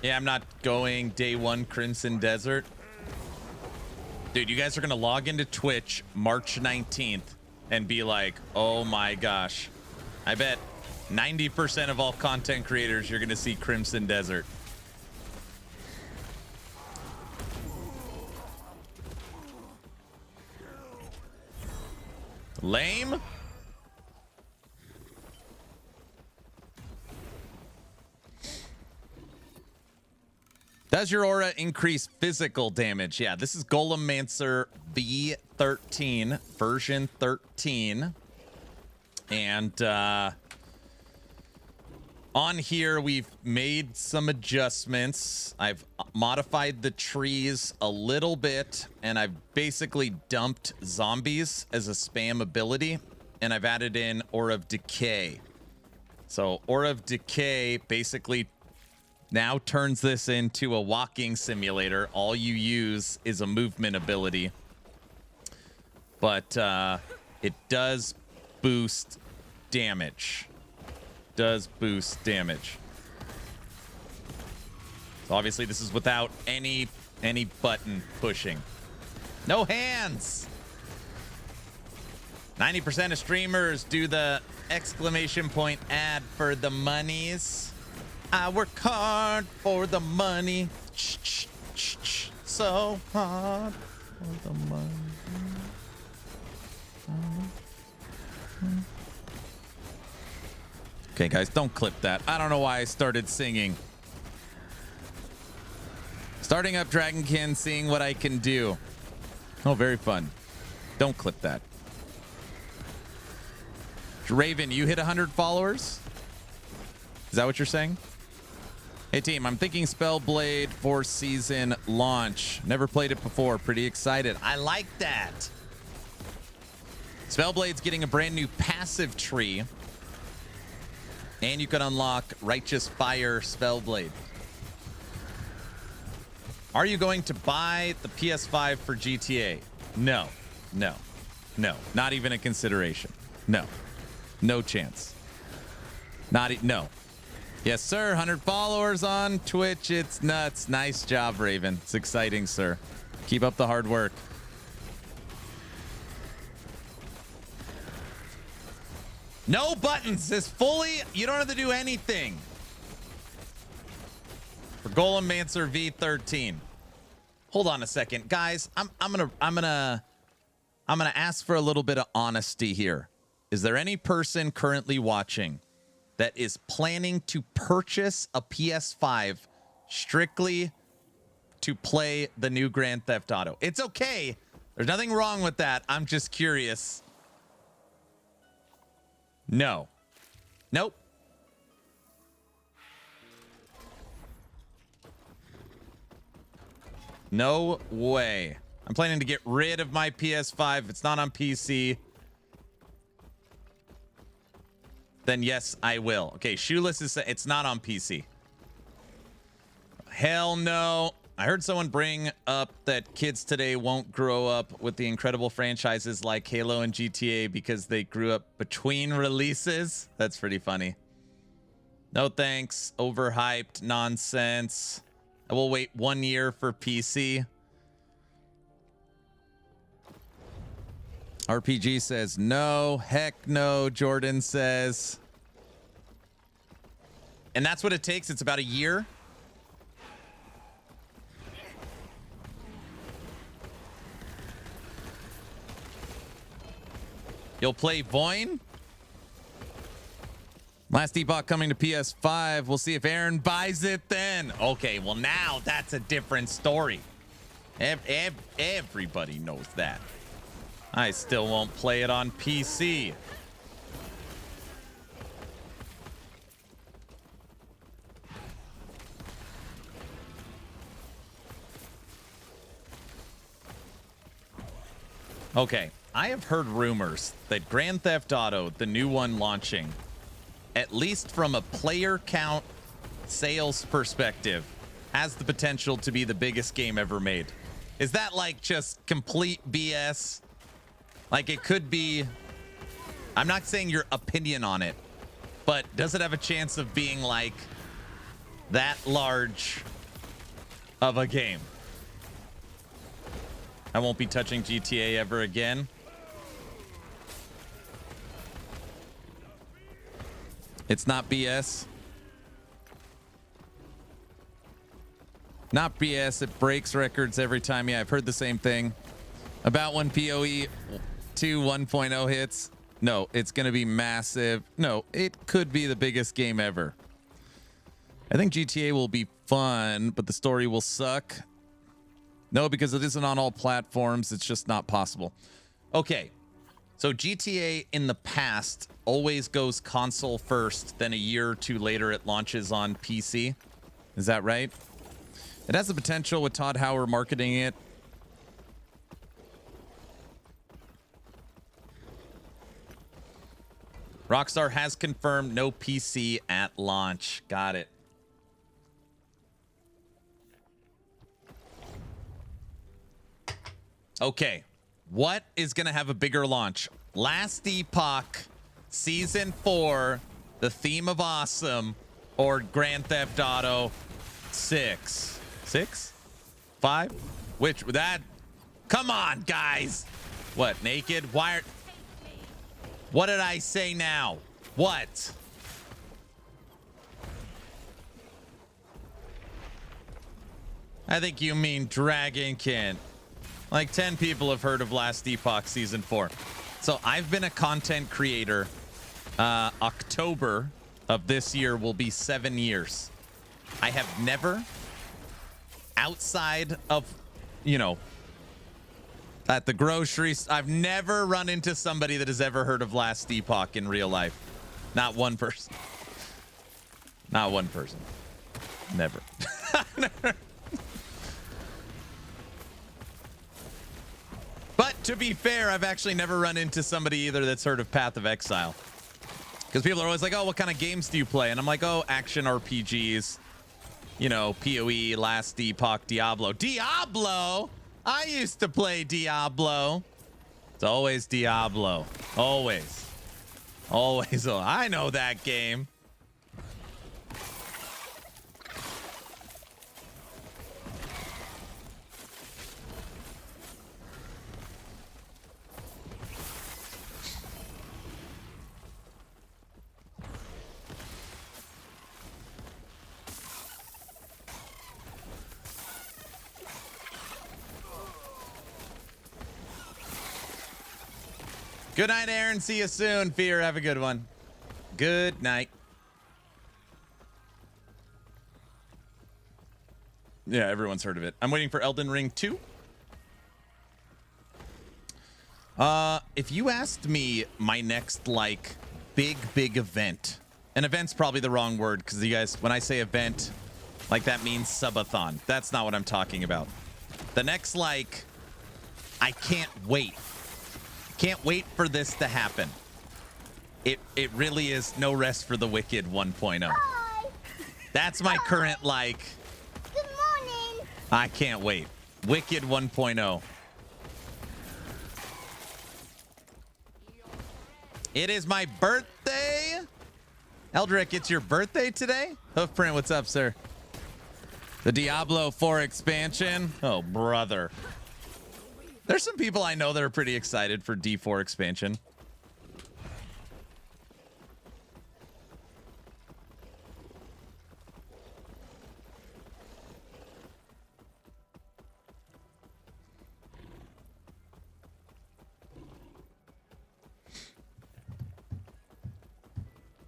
Yeah, I'm not going day 1 Crimson Desert. Dude, you guys are going to log into Twitch March 19th and be like, oh my gosh. I bet 90% of all content creators, you're going to see Crimson Desert. Lame? Does your aura increase physical damage? Yeah, this is Golemancer V13, version 13. And on here, we've made some adjustments. I've modified the trees a little bit, and I've basically dumped zombies as a spam ability, and I've added in Aura of Decay. So Aura of Decay basically now turns this into a walking simulator. All you use is a movement ability. But it does boost damage. So obviously this is without any button pushing. No hands. 90% of streamers do the exclamation point ad for the monies. I work hard for the money. So hard for the money. Okay, guys, don't clip that. I don't know why I started singing. Starting up Dragonkin, seeing what I can do. Oh, very fun. Don't clip that. Raven, you hit 100 followers? Is that what you're saying? Hey team, I'm thinking Spellblade 4th season launch. Never played it before. Pretty excited. I like that. Spellblade's getting a brand new passive tree. And you can unlock Righteous Fire Spellblade. Are you going to buy the PS5 for GTA? No, no, no. Not even a consideration. No, no chance. No. Yes, sir. 100 followers on Twitch. It's nuts. Nice job, Raven. It's exciting, sir. Keep up the hard work. No buttons. It's fully. You don't have to do anything. For Golemancer V13. Hold on a second, guys. I'm gonna ask for a little bit of honesty here. Is there any person currently watching that is planning to purchase a PS5 strictly to play the new Grand Theft Auto? It's okay. There's nothing wrong with that. I'm just curious. No. Nope. No way. I'm planning to get rid of my PS5. It's not on PC. Then yes, I will. Okay, Shoeless is it's not on PC. Hell no. I heard someone bring up that kids today won't grow up with the incredible franchises like Halo and GTA because they grew up between releases. That's pretty funny. No thanks. Overhyped nonsense. I will wait 1 year for PC. RPG says no. Heck no, Jordan says. And that's what it takes. It's about a year. You'll play Voin? Last Epoch coming to PS5. We'll see if Aaron buys it then. Okay, well now that's a different story. Everybody knows that. I still won't play it on PC. Okay, I have heard rumors that Grand Theft Auto, the new one launching, at least from a player count sales perspective, has the potential to be the biggest game ever made. Is that like just complete BS? Like it could be. I'm not saying your opinion on it, but does it have a chance of being like that large of a game? I won't be touching GTA ever again. It's not BS. Not BS. It breaks records every time. Yeah, I've heard the same thing. About when PoE 2 1.0 hits. No, it's going to be massive. No, it could be the biggest game ever. I think GTA will be fun, but the story will suck. No, because it isn't on all platforms. It's just not possible. Okay. So GTA in the past always goes console first, then a year or two later it launches on PC. Is that right? It has the potential with Todd Howard marketing it. Rockstar has confirmed no PC at launch. Got it. Okay. What is going to have a bigger launch? Last Epoch, Season 4, The Theme of Awesome, or Grand Theft Auto 6? 6? 5? Which, that? Come on, guys. What, naked? Why are... What did I say now? What? I think you mean Dragonkin. Like 10 people have heard of Last Epoch Season 4. So I've been a content creator. October of this year will be 7 years. I have never, outside of, you know, at the groceries, I've never run into somebody that has ever heard of Last Epoch in real life. Not one person. Not one person. Never. But to be fair, I've actually never run into somebody either that's heard of Path of Exile. Because people are always like, oh, what kind of games do you play? And I'm like, oh, action RPGs. you know, PoE, Last Epoch, Diablo. Diablo? I used to play Diablo. It's always Diablo. Always. Always. Oh, I know that game. Good night, Aaron. See you soon. Fear, have a good one. Good night. Yeah, everyone's heard of it. I'm waiting for Elden Ring 2. If you asked me my next, like, big event, and event's probably the wrong word, because you guys, when I say event, like, that means subathon. That's not what I'm talking about. The next, like, I can't wait. Can't wait for this to happen. It really is no rest for the wicked 1.0. Hi. That's my current, like, Good morning. I can't wait. Wicked 1.0. It is my birthday. Eldrick, it's your birthday today? Hoofprint, what's up, sir? The Diablo 4 expansion. Oh, brother. There's some people I know that are pretty excited for D4 expansion.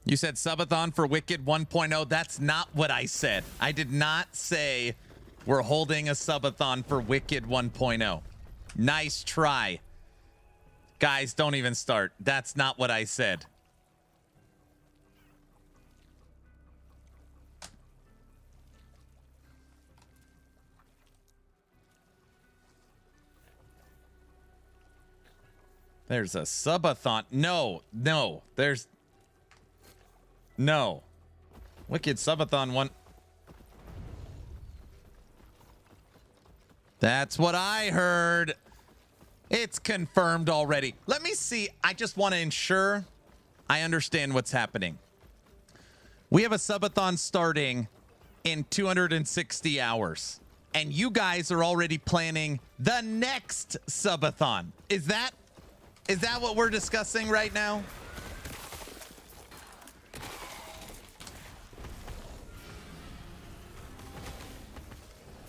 You said subathon for Wicked 1.0. That's not what I said. I did not say we're holding a subathon for Wicked 1.0. Nice try. Guys, don't even start. That's not what I said. There's a subathon. No. There's... No. Wicked subathon one... That's what I heard. It's confirmed already. Let me see. I just want to ensure I understand what's happening. We have a subathon starting in 260 hours. And you guys are already planning the next subathon. Is that what we're discussing right now?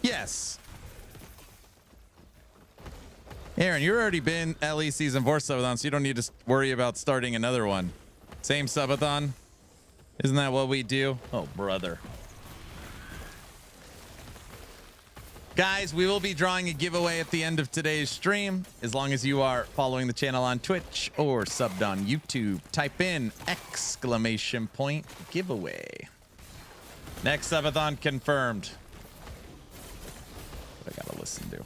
Yes. Aaron, you've already been LE Season 4 subathon, so you don't need to worry about starting another one. Same subathon? Isn't that what we do? Oh, brother. Guys, we will be drawing a giveaway at the end of today's stream. As long as you are following the channel on Twitch or subbed on YouTube, type in ! giveaway. Next subathon confirmed. What I gotta listen to.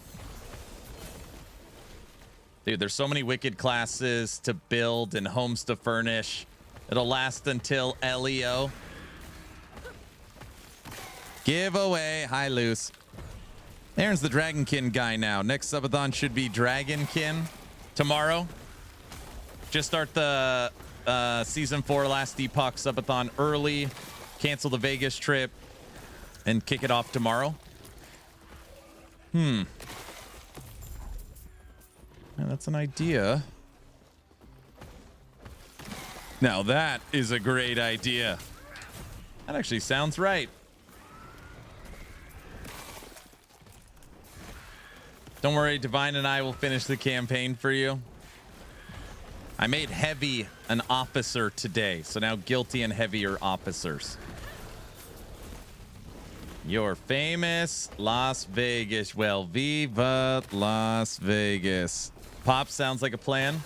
Dude, there's so many wicked classes to build and homes to furnish. It'll last until LEO. Giveaway. Hi, Luce. Aaron's the Dragonkin guy now. Next subathon should be Dragonkin tomorrow. Just start the Season 4 Last Epoch subathon early. Cancel the Vegas trip. And kick it off tomorrow. Yeah, that's an idea. Now that is a great idea. That actually sounds right. Don't worry, Divine and I will finish the campaign for you. I made Heavy an officer today, so now Guilty and Heavy are officers. You're famous Las Vegas. Well, viva Las Vegas. Pop sounds like a plan.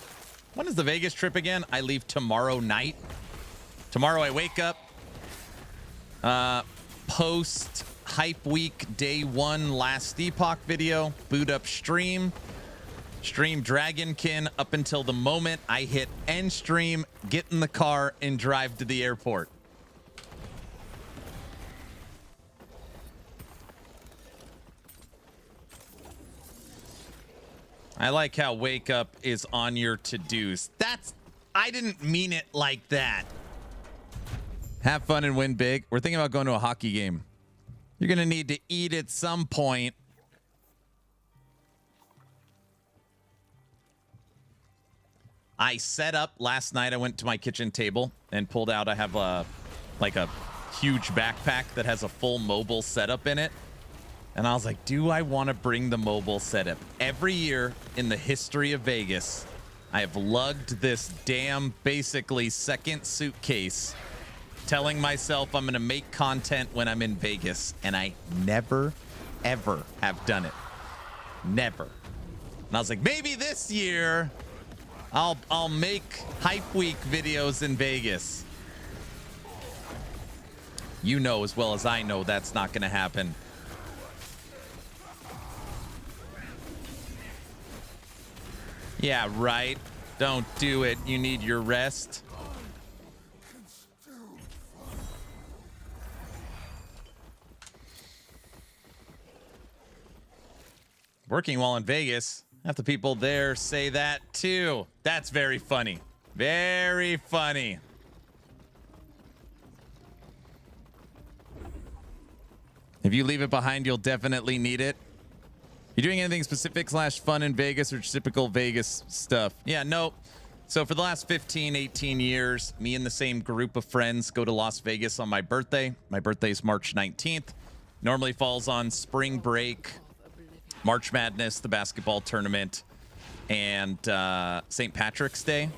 When is the Vegas trip again? I leave tomorrow night. Tomorrow I wake up. Post Hype Week Day 1 Last Epoch video. Boot up stream. Stream Dragonkin up until the moment I hit end stream, get in the car, and drive to the airport. I like how wake up is on your to-dos. I didn't mean it like that. Have fun and win big. We're thinking about going to a hockey game. You're going to need to eat at some point. I set up last night. I went to my kitchen table and pulled out. I have like a huge backpack that has a full mobile setup in it. And I was like, do I want to bring the mobile setup? Every year in the history of Vegas, I have lugged this damn basically second suitcase, telling myself I'm going to make content when I'm in Vegas. And I never, ever have done it. Never. And I was like, maybe this year I'll make Hype Week videos in Vegas. You know as well as I know that's not going to happen. Yeah, right. Don't do it. You need your rest. Working while in Vegas. Half the people there say that too. That's very funny. Very funny. If you leave it behind, you'll definitely need it. You doing anything specific / fun in Vegas or typical Vegas stuff? Yeah, no. So for the last 15, 18 years, me and the same group of friends go to Las Vegas on my birthday. My birthday is March 19th. Normally falls on spring break, March Madness, the basketball tournament, and St. Patrick's Day.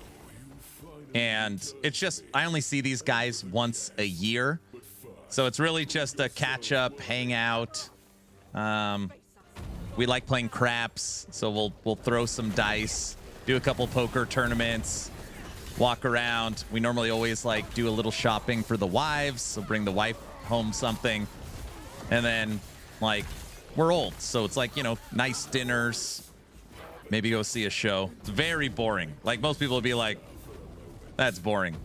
And it's just, I only see these guys once a year. So it's really just a catch up, hang out. We like playing craps, so we'll throw some dice, do a couple poker tournaments, walk around. We normally always like do a little shopping for the wives, so bring the wife home something. And then like we're old, so it's like, you know, nice dinners, maybe go see a show. It's very boring. Like most people would be like, that's boring.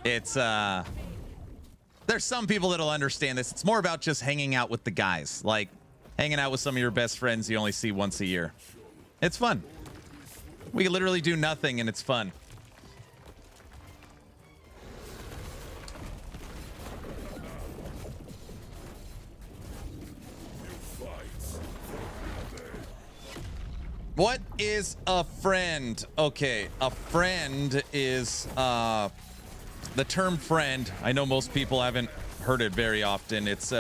It's there's some people that'll understand this. It's more about just hanging out with the guys, like hanging out with some of your best friends you only see once a year. It's fun. We can literally do nothing and it's fun. What is a friend? Okay, a friend is the term friend. I know most people haven't heard it very often. It's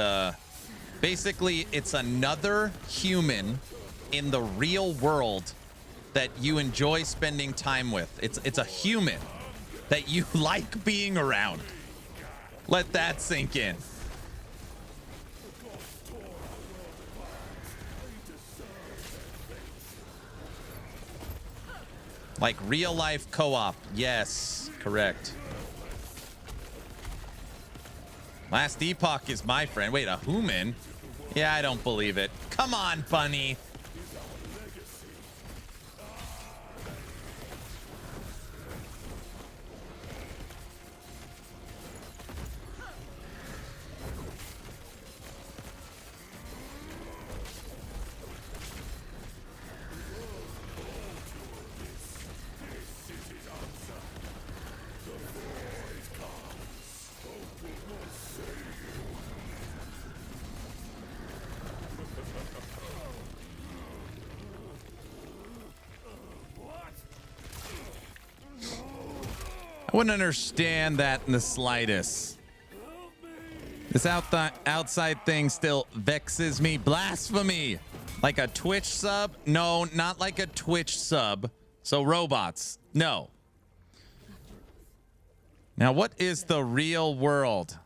basically, it's another human in the real world that you enjoy spending time with. It's a human that you like being around. Let that sink in. Like real life co-op. Yes, correct. Last Epoch is my friend. Wait, a human? Yeah, I don't believe it. Come on, bunny. I wouldn't understand that in the slightest. This outside thing still vexes me. Blasphemy. Like a Twitch sub? No, not like a Twitch sub. So robots. No. Now, what is the real world?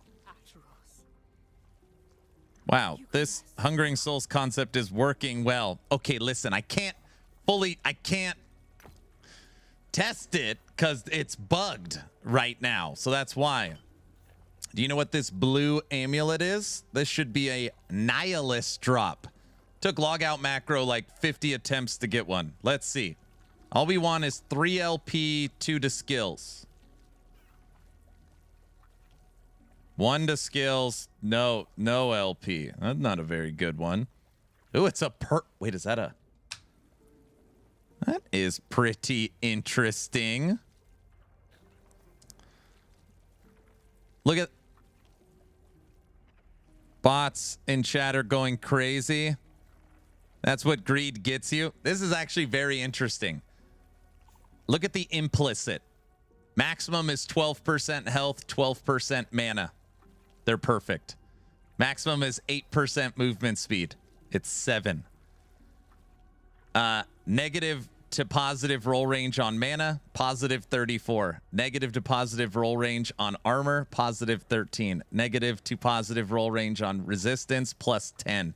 Wow, this Hungering Souls concept is working well. Okay, listen, I can't test it because it's bugged right now. So that's why. Do you know what this blue amulet is? This should be a nihilist drop. Took logout macro like 50 attempts to get one. Let's see. All we want is 3 LP, 2 to skills. 1 to skills, no LP. That's not a very good one. Ooh, it's a wait, is that a... That is pretty interesting. Look at bots in chat are going crazy. That's what greed gets you. This is actually very interesting. Look at the implicit. Maximum is 12% health, 12% mana. They're perfect. Maximum is 8% movement speed. It's 7. Negative to positive roll range on mana, positive 34. Negative to positive roll range on armor, positive 13. Negative to positive roll range on resistance, plus 10.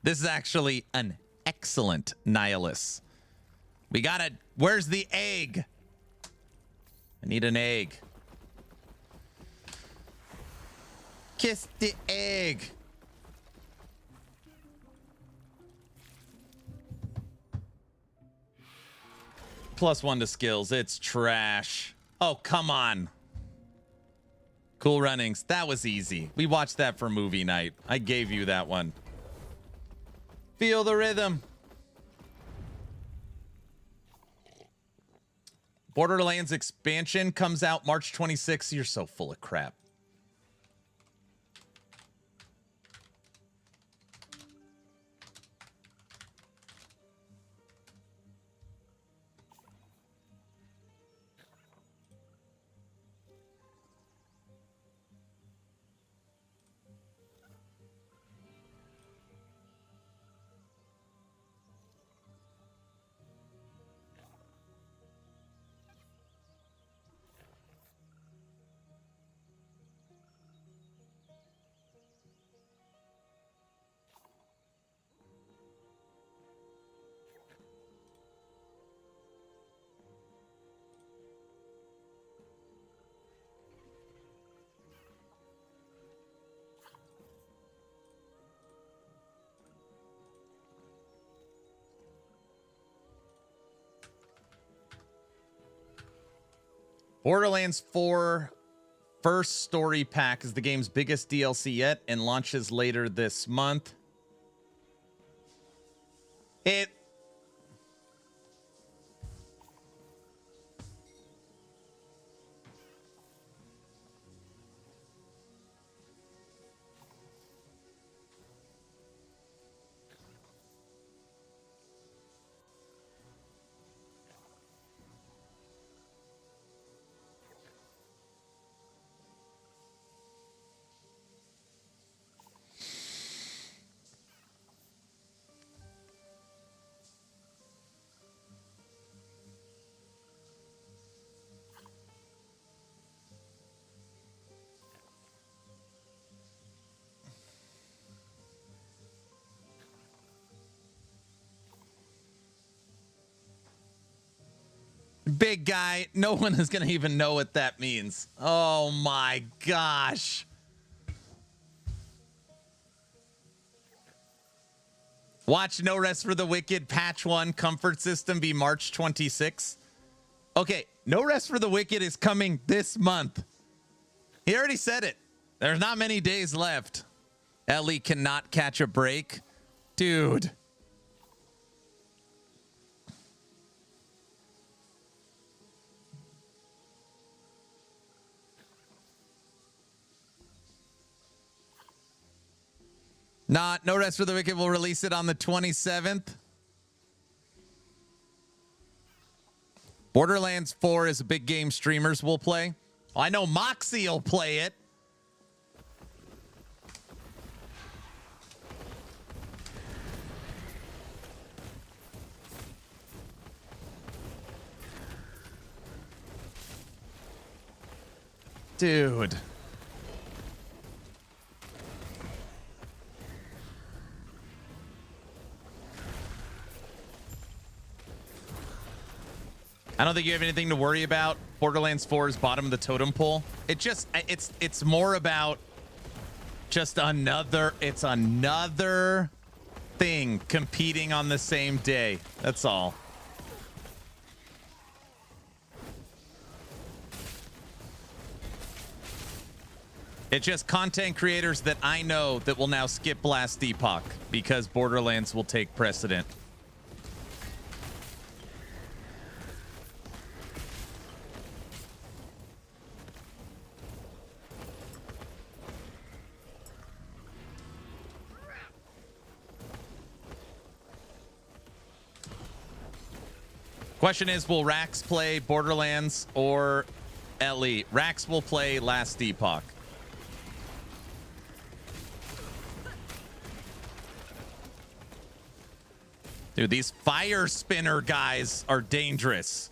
This is actually an excellent Nihilus. We got it. Where's the egg? I need an egg. Kiss the egg. +1 to skills. It's trash. Oh, come on. Cool runnings. That was easy. We watched that for movie night. I gave you that one. Feel the rhythm. Borderlands expansion comes out March 26th. You're so full of crap. Borderlands 4 first story pack is the game's biggest DLC yet and launches later this month. Big guy, no one is going to even know what that means. Oh my gosh. Watch No Rest for the Wicked patch 1 comfort system be March 26th. Okay, No Rest for the Wicked is coming this month. He already said it. There's not many days left. Ellie cannot catch a break. Dude. No Rest for the Wicked will release it on the 27th. Borderlands 4 is a big game streamers will play. I know Moxie will play it. Dude. I don't think you have anything to worry about. Borderlands 4 is bottom of the totem pole. It's more about just another thing competing on the same day. That's all. It's just content creators that I know that will now skip Last Epoch because Borderlands will take precedent. Question is, will Rax play Borderlands or LE? Rax will play Last Epoch. Dude, these fire spinner guys are dangerous.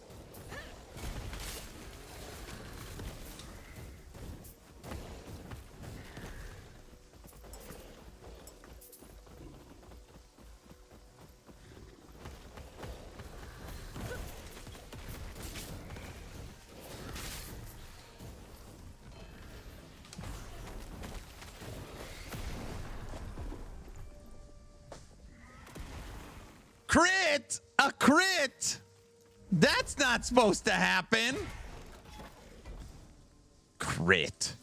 Crit! A crit! That's not supposed to happen. Crit.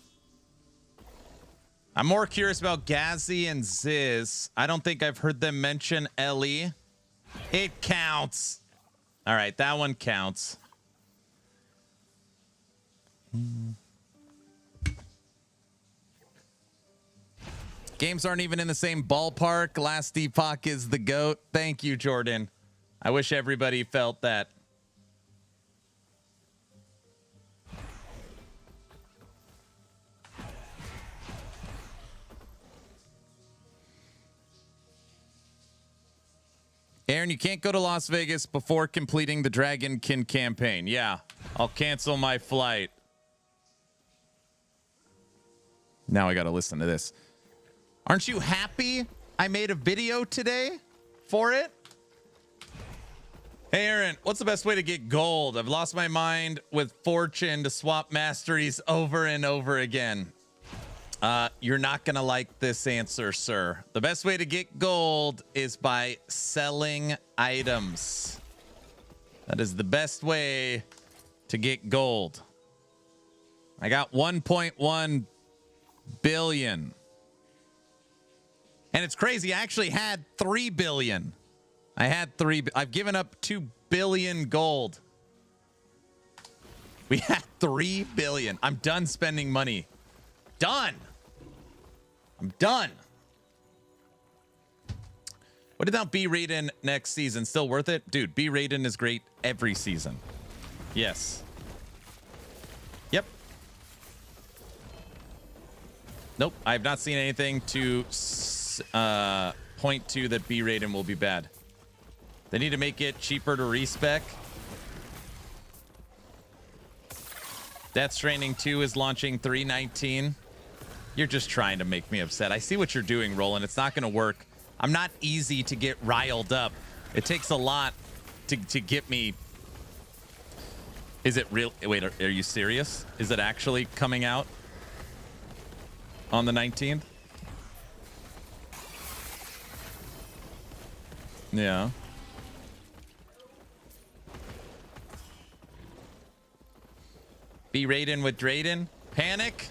I'm more curious about Gazzy and Ziz. I don't think I've heard them mention Ellie. It counts. All right, that one counts. Games aren't even in the same ballpark. Last Epoch is the GOAT. Thank you, Jordan. I wish everybody felt that. Aaron, you can't go to Las Vegas before completing the Dragonkin campaign. Yeah, I'll cancel my flight. Now I got to listen to this. Aren't you happy I made a video today for it? Hey, Aaron, what's the best way to get gold? I've lost my mind with Fortune to swap masteries over and over again. You're not going to like this answer, sir. The best way to get gold is by selling items. That is the best way to get gold. I got 1.1 billion. And it's crazy. I actually had 3 billion. I've given up 2 billion gold. We had 3 billion. I'm done spending money. Done. I'm done. What about B Raiden next season? Still worth it? Dude, B Raiden is great every season. Yes. Yep. Nope. I have not seen anything to point to that B Raiden will be bad. They need to make it cheaper to respec. Death Stranding 2 is launching 3/19. You're just trying to make me upset. I see what you're doing, Roland. It's not going to work. I'm not easy to get riled up. It takes a lot to get me. Is it real? Wait, are you serious? Is it actually coming out on the 19th? Yeah. Be Raiden with Drayden. Panic.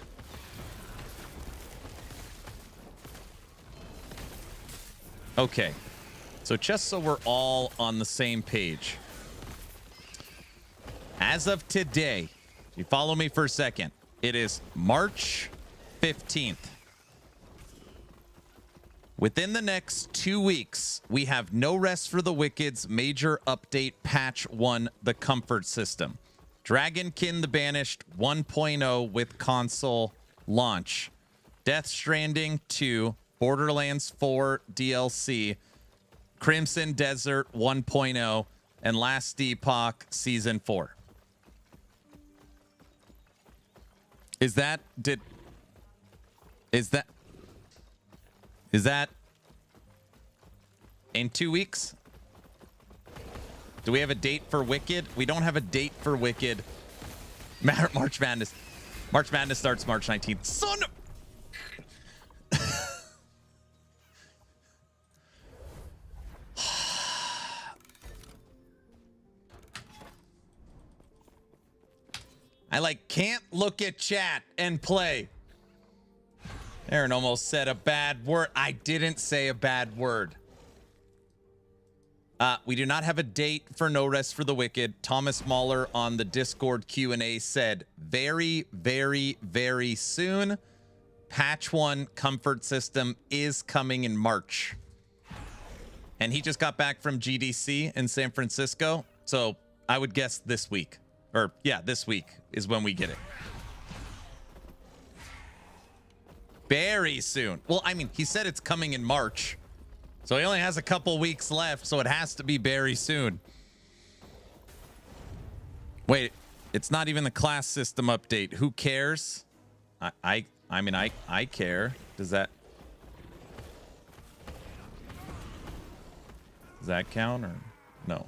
Okay. So just so we're all on the same page. As of today, if you follow me for a second, it is March 15th. Within the next 2 weeks, we have No Rest for the Wicked's major update patch 1, the comfort system. Dragonkin the Banished 1.0 with console launch. Death Stranding 2, Borderlands 4 DLC, Crimson Desert 1.0, and Last Epoch Season 4. Is that in 2 weeks? Do we have a date for Wicked? We don't have a date for Wicked. March Madness. March Madness starts March 19th. Son of... I can't look at chat and play. Aaron almost said a bad word. I didn't say a bad word. We do not have a date for No Rest for the Wicked. Thomas Mahler on the Discord Q&A said very, very, very soon. Patch 1 comfort system is coming in March. And he just got back from GDC in San Francisco. So I would guess this week. Or, yeah, this week is when we get it. Very soon. Well, I mean, he said it's coming in March. So he only has a couple weeks left, so it has to be very soon. Wait, it's not even the class system update. Who cares? I mean, I care. Does that count or no?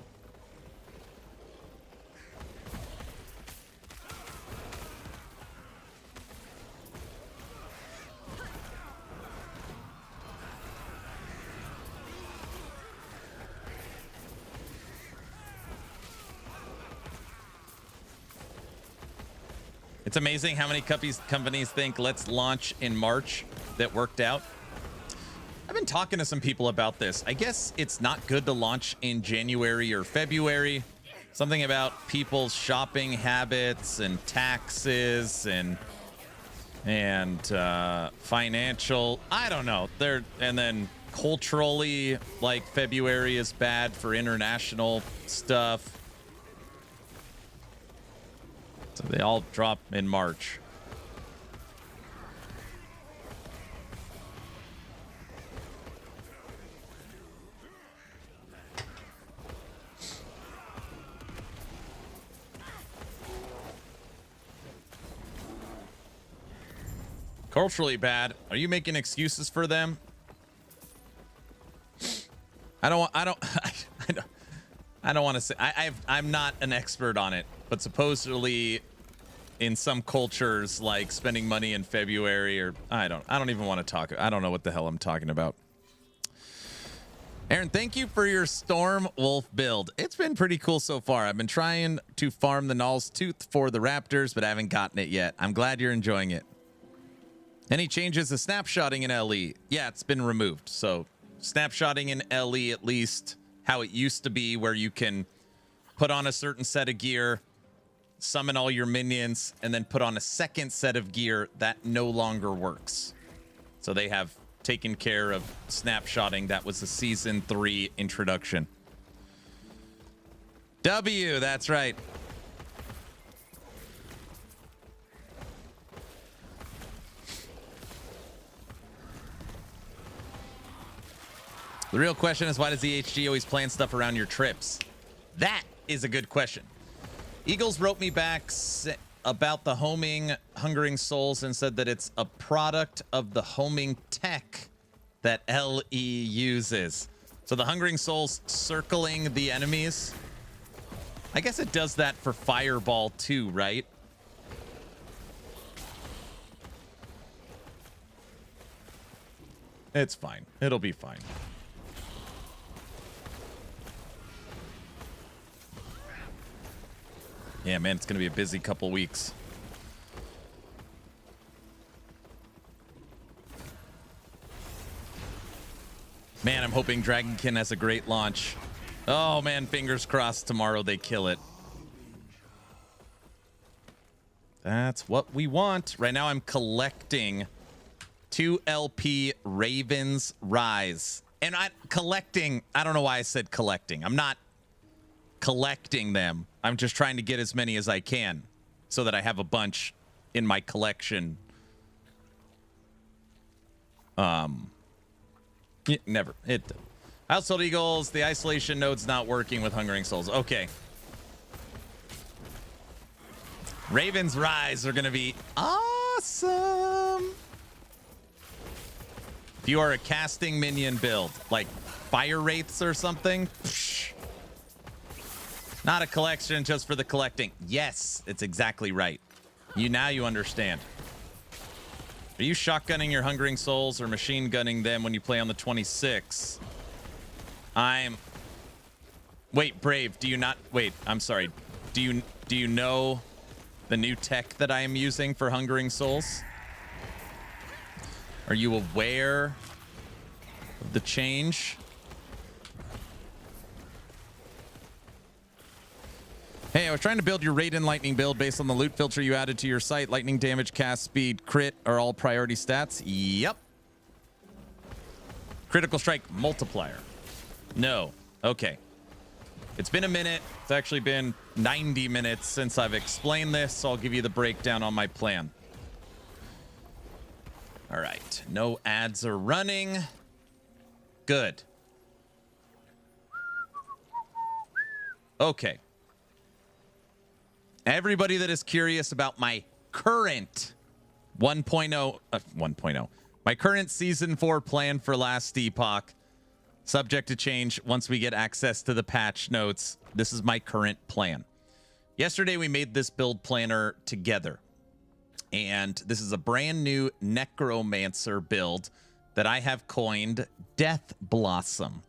It's amazing how many companies think let's launch in March that worked out. I've been talking to some people about this. I guess it's not good to launch in January or February. Something about people's shopping habits and taxes and financial. I don't know. And then culturally, like February is bad for international stuff. So they all drop in March. Culturally bad. Are you making excuses for them? I don't want to say. I'm not an expert on it, but supposedly in some cultures, like spending money in February, or I don't even want to talk. I don't know what the hell I'm talking about. Aaron, thank you for your Storm Wolf build. It's been pretty cool so far. I've been trying to farm the Null's Tooth for the Raptors, but I haven't gotten it yet. I'm glad you're enjoying it. Any changes to snapshotting in LE? Yeah, it's been removed. So snapshotting in LE, at least how it used to be, where you can put on a certain set of gear, summon all your minions, and then put on a second set of gear, that no longer works. So they have taken care of snapshotting. That was the season 3 introduction. W, that's right. The real question is, why does the HG always plan stuff around your trips? That is a good question. Eagles wrote me back about the homing Hungering Souls and said that it's a product of the homing tech that LE uses. So the Hungering Souls circling the enemies, I guess it does that for Fireball too, right? It's fine. It'll be fine. Yeah, man, it's going to be a busy couple weeks. Man, I'm hoping Dragonkin has a great launch. Oh, man, fingers crossed tomorrow they kill it. That's what we want. Right now I'm collecting 2 LP Raven's Rise. And I don't know why I said collecting. I'm not collecting them. I'm just trying to get as many as I can so that I have a bunch in my collection. Household Eagles, the isolation node's not working with Hungering Souls. Okay. Raven's Rise are going to be awesome. If you are a casting minion build, like Fire Wraiths or something, psh, not a collection just for the collecting. Yes, it's exactly right. Now you understand. Are you shotgunning your Hungering Souls or machine gunning them when you play on the 26? Wait, Brave, do you not... Wait, I'm sorry. Do you know the new tech that I am using for Hungering Souls? Are you aware of the change? Hey, I was trying to build your Raiden Lightning build based on the loot filter you added to your site. Lightning damage, cast speed, crit are all priority stats. Yep. Critical strike multiplier. No. Okay. It's been a minute. It's actually been 90 minutes since I've explained this, so I'll give you the breakdown on my plan. All right. No ads are running. Good. Okay. Everybody that is curious about my current 1.0, my current Season 4 plan for Last Epoch, subject to change once we get access to the patch notes. This is my current plan. Yesterday, we made this build planner together. And this is a brand new Necromancer build that I have coined Death Blossom.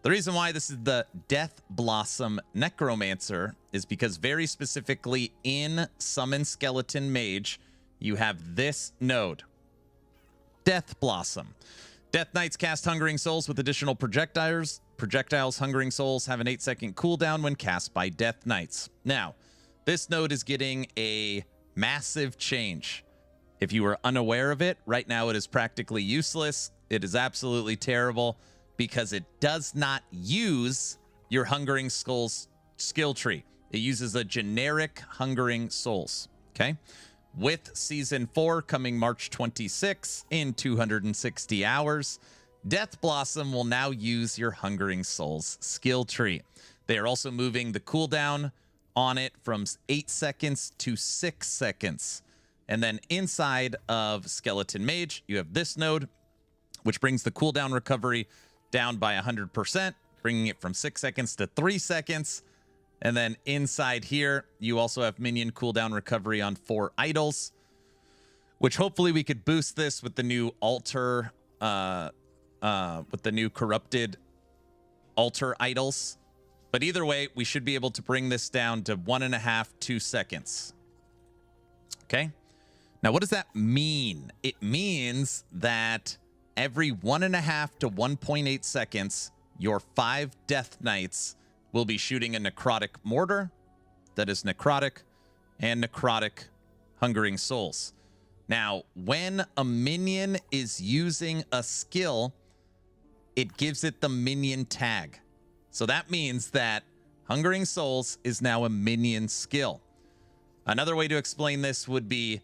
The reason why this is the Death Blossom Necromancer is because very specifically in Summon Skeleton Mage, you have this node, Death Blossom. Death Knights cast Hungering Souls with additional projectiles. Hungering Souls have an 8-second cooldown when cast by Death Knights. Now, this node is getting a massive change. If you were unaware of it, right now it is practically useless. It is absolutely terrible because it does not use your Hungering Souls skill tree. It uses a generic Hungering Souls, okay? With Season 4 coming March 26 in 260 hours, Death Blossom will now use your Hungering Souls skill tree. They are also moving the cooldown on it from 8 seconds to 6 seconds. And then inside of Skeleton Mage, you have this node, which brings the cooldown recovery down by 100%, bringing it from 6 seconds to 3 seconds. And then inside here, you also have minion cooldown recovery on 4 idols, which hopefully we could boost this with the new altar, with the new corrupted altar idols. But either way, we should be able to bring this down to 1.5, 2 seconds. Okay. Now, what does that mean? It means that every 1.5 to 1.8 seconds, your 5 Death Knights will be shooting a necrotic mortar that is necrotic and necrotic Hungering Souls. Now, when a minion is using a skill, it gives it the minion tag. So that means that Hungering Souls is now a minion skill. Another way to explain this would be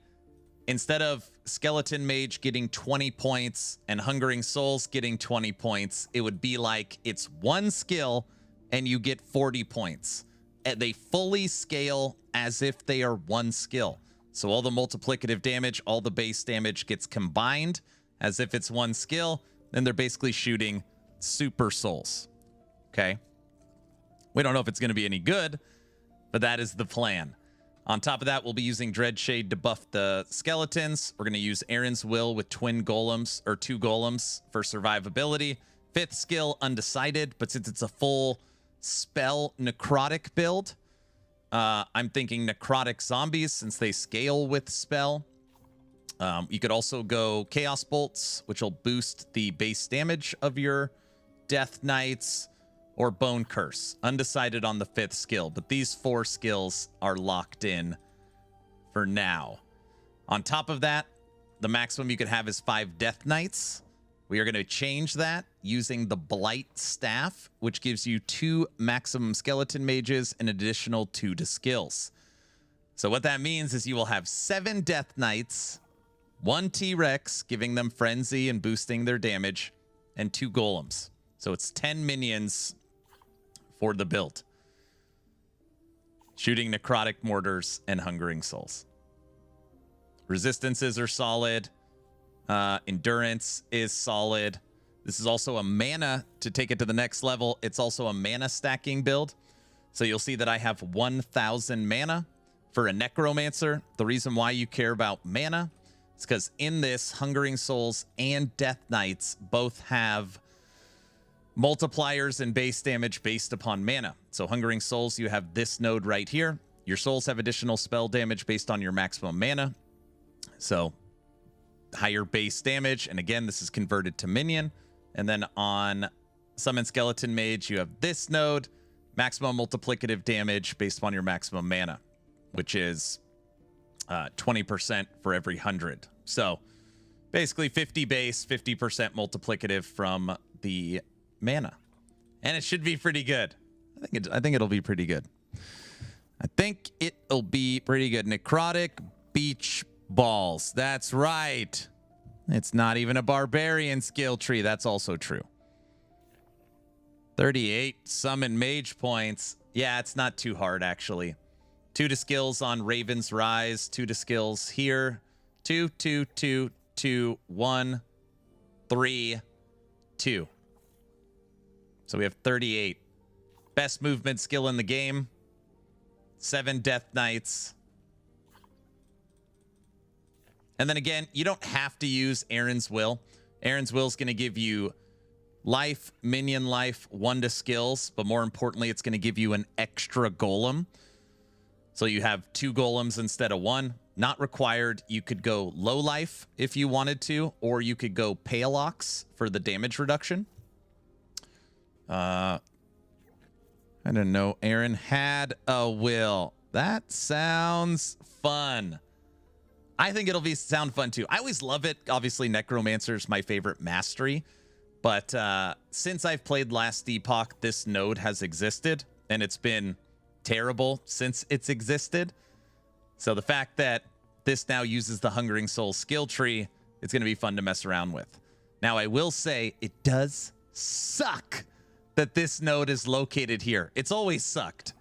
instead of Skeleton Mage getting 20 points and Hungering Souls getting 20 points, it would be like it's one skill and you get 40 points. And they fully scale as if they are one skill. So all the multiplicative damage, all the base damage gets combined as if it's one skill. Then they're basically shooting super souls. Okay? We don't know if it's going to be any good, but that is the plan. On top of that, we'll be using Dreadshade to buff the skeletons. We're going to use Aaron's Will with twin golems, or 2 golems for survivability. 5th skill, undecided, but since it's a full spell necrotic build, I'm thinking necrotic zombies since they scale with spell. You could also go Chaos Bolts, which will boost the base damage of your Death Knights, or Bone Curse. Undecided on the 5th skill, but these 4 skills are locked in for now. On top of that, the maximum you could have is 5 Death Knights. We are going to change that using the Blight Staff, which gives you 2 maximum Skeleton Mages and additional 2 to skills. So what that means is you will have 7 Death Knights, 1 T-Rex, giving them Frenzy and boosting their damage, and 2 Golems. So it's 10 minions for the build. Shooting necrotic mortars and Hungering Souls. Resistances are solid. Endurance is solid. This is also a mana to take it to the next level. It's also a mana stacking build. So you'll see that I have 1,000 mana for a Necromancer. The reason why you care about mana is because in this, Hungering Souls and Death Knights both have multipliers and base damage based upon mana. So Hungering Souls, you have this node right here. Your souls have additional spell damage based on your maximum mana. So higher base damage. And again, this is converted to minion. And then on Summon Skeleton Mage, you have this node, maximum multiplicative damage based upon your maximum mana, which is 20% for every 100. So basically 50 base, 50% multiplicative from the mana. And it should be pretty good. I think it'll be pretty good. I think it'll be pretty good. Necrotic beach balls. That's right. It's not even a barbarian skill tree. That's also true. 38 summon mage points. Yeah, it's not too hard, actually. 2 to skills on Raven's Rise. 2 to skills here. 2, 2, 2, 2, 1, 3, 2. So we have 38. Best movement skill in the game. 7 Death Knights. And then again, you don't have to use Aaron's Will. Aaron's Will is going to give you life, minion life, 1 to skills. But more importantly, it's going to give you an extra golem. So you have 2 golems instead of 1. Not required. You could go low life if you wanted to, or you could go Pale Ox for the damage reduction. I didn't know Aaron had a will. That sounds fun. I think it'll sound fun too. I always love it. Obviously, Necromancer is my favorite mastery. But since I've played last Epoch, this node has existed, and it's been terrible since it's existed. So the fact that this now uses the Hungering Soul skill tree, it's going to be fun to mess around with. Now, I will say it does suck that this node is located here. It's always sucked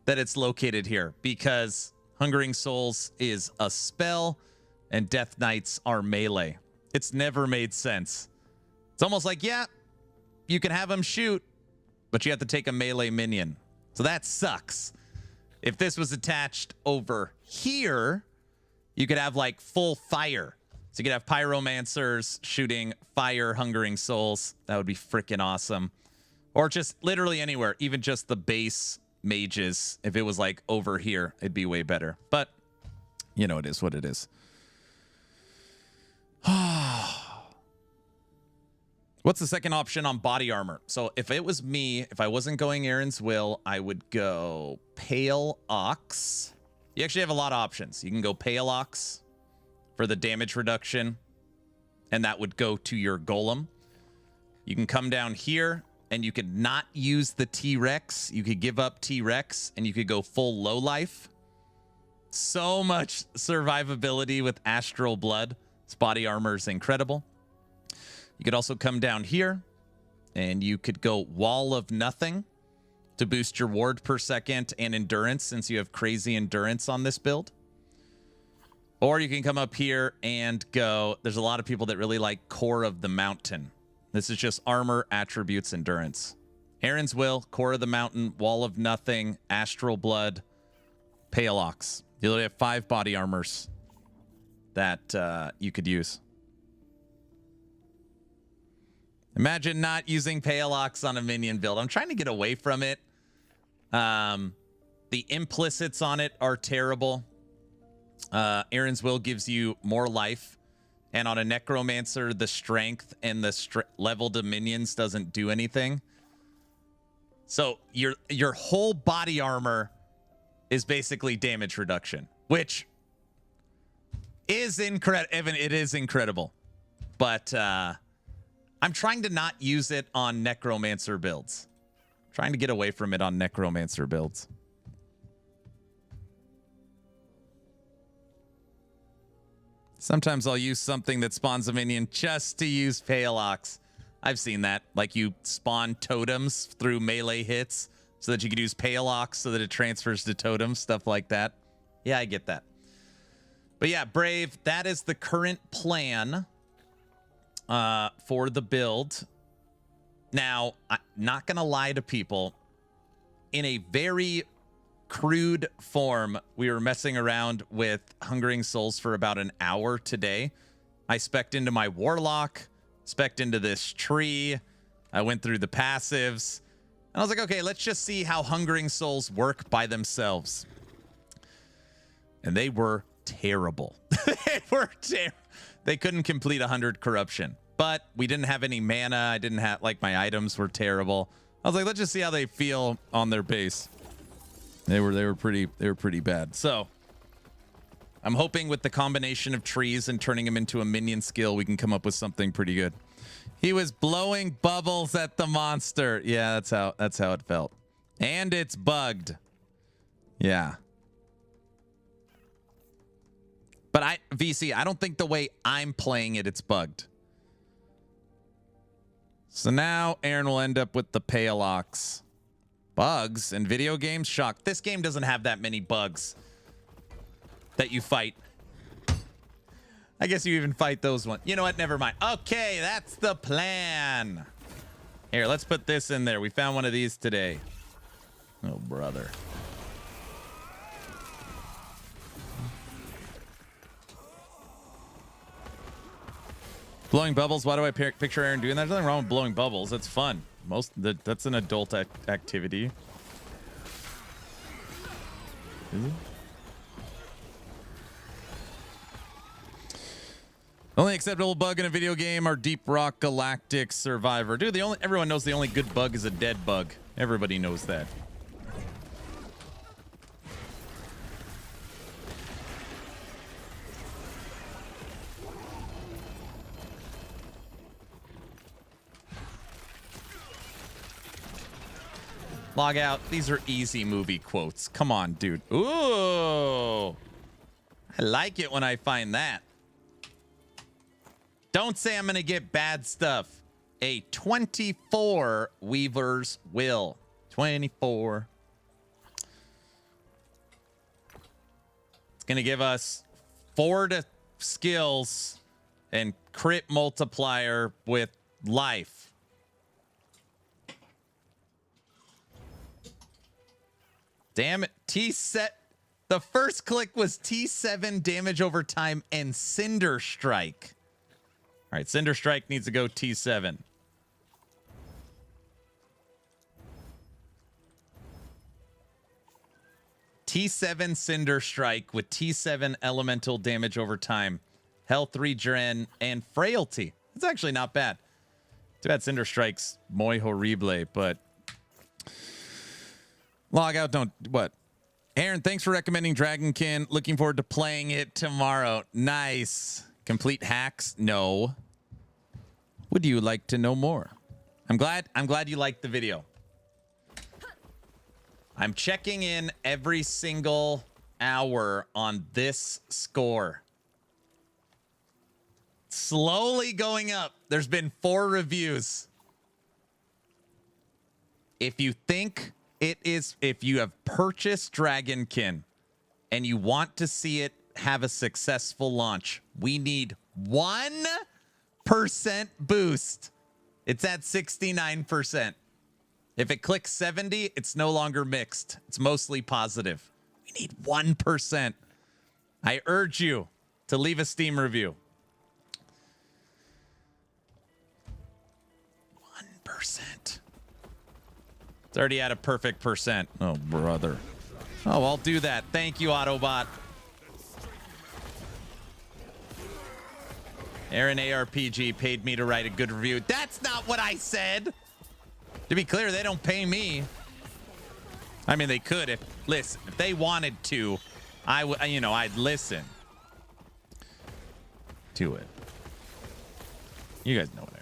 that it's located here because Hungering Souls is a spell and Death Knights are melee. It's never made sense. It's almost like, yeah, you can have them shoot, but you have to take a melee minion. So that sucks. If this was attached over here, you could have like full fire. So you could have pyromancers shooting fire Hungering Souls. That would be freaking awesome. Or just literally anywhere, even just the base mages. If it was like over here, it'd be way better. But, you know, it is what it is. What's the second option on body armor? So if it was me, if I wasn't going Aaron's Will, I would go Pale Ox. You actually have a lot of options. You can go Pale Ox for the damage reduction, and that would go to your golem. You can come down here, and you could not use the T-Rex. You could give up T-Rex, and you could go full low life. So much survivability with Astral Blood. This body armor is incredible. You could also come down here, and you could go Wall of Nothing to boost your ward per second and endurance, since you have crazy endurance on this build. Or you can come up here and go, there's a lot of people that really like Core of the Mountain. This is just armor, attributes, endurance. Aaron's Will, Core of the Mountain, Wall of Nothing, Astral Blood, Pale Ox. You literally have 5 body armors that you could use. Imagine not using Pale Ox on a minion build. I'm trying to get away from it. The implicits on it are terrible. Aaron's Will gives you more life. And on a Necromancer, the strength and the level to minions doesn't do anything. So your whole body armor is basically damage reduction, which is incredible. It is incredible. But I'm trying to not use it on Necromancer builds. Trying to get away from it on Necromancer builds. Sometimes I'll use something that spawns a minion just to use Pale Ox. I've seen that. Like you spawn totems through melee hits so that you could use Pale Ox so that it transfers to totems, stuff like that. Yeah, I get that. But yeah, Brave, that is the current plan for the build. Now, I'm not going to lie to people. In a very crude form, we were messing around with Hungering Souls for about an hour today. I spec'd into my Warlock, spec'd into this tree. I went through the passives. And I was like, okay, let's just see how Hungering Souls work by themselves. And they were terrible. They couldn't complete 100 corruption. But we didn't have any mana. I didn't have, like, my items were terrible. I was like, let's just see how they feel on their base. They were pretty bad. So I'm hoping with the combination of trees and turning them into a minion skill, we can come up with something pretty good. He was blowing bubbles at the monster. Yeah, that's how it felt. And it's bugged. Yeah. But VC, I don't think the way I'm playing it, it's bugged. So now Aaron will end up with the Pale Ox. Bugs in video games? Shock. This game doesn't have that many bugs that you fight. I guess you even fight those ones. You know what? Never mind. Okay, that's the plan. Here, let's put this in there. We found one of these today. Oh, brother. Blowing bubbles. Why do I picture Aaron doing that? There's nothing wrong with blowing bubbles. That's fun. That's an adult activity. Is it? Only acceptable bug in a video game are Deep Rock Galactic Survivor. Dude, everyone knows the only good bug is a dead bug. Everybody knows that. Log out. These are easy movie quotes. Come on, dude. Ooh. I like it when I find that. Don't say I'm going to get bad stuff. A 24 Weaver's Will. 24. It's going to give us 4 to skills and crit multiplier with life. Damn it. T-set. The first click was T7 damage over time and Cinder Strike. All right, Cinder Strike needs to go T7. T7 Cinder Strike with T7 elemental damage over time. Health regen and frailty. It's actually not bad. Too bad Cinder Strike's muy horrible, but log out, don't what? Aaron, thanks for recommending Dragonkin. Looking forward to playing it tomorrow. Nice. Complete hacks? No. Would you like to know more? I'm glad you liked the video. I'm checking in every single hour on this score. Slowly going up. There's been 4 reviews. If you think if you have purchased Dragonkin and you want to see it have a successful launch, we need 1% boost. It's at 69%. If it clicks 70, it's no longer mixed. It's mostly positive. We need 1%. I urge you to leave a Steam review. 1%. It's already at a perfect percent. Oh, brother. Oh, I'll do that. Thank you, Autobot. Aaron ARPG paid me to write a good review. That's not what I said. To be clear, they don't pay me. I mean, they could if they wanted to. I'd listen to it. You guys know what I mean.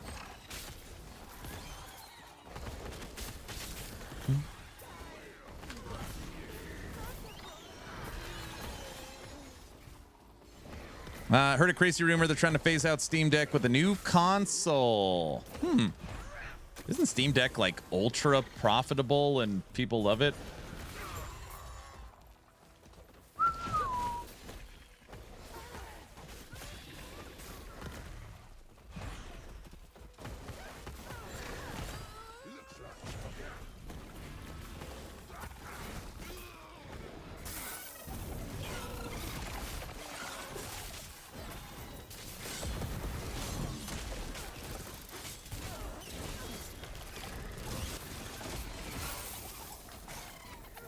Heard a crazy rumor they're trying to phase out Steam Deck with a new console. Isn't Steam Deck like ultra profitable and people love it?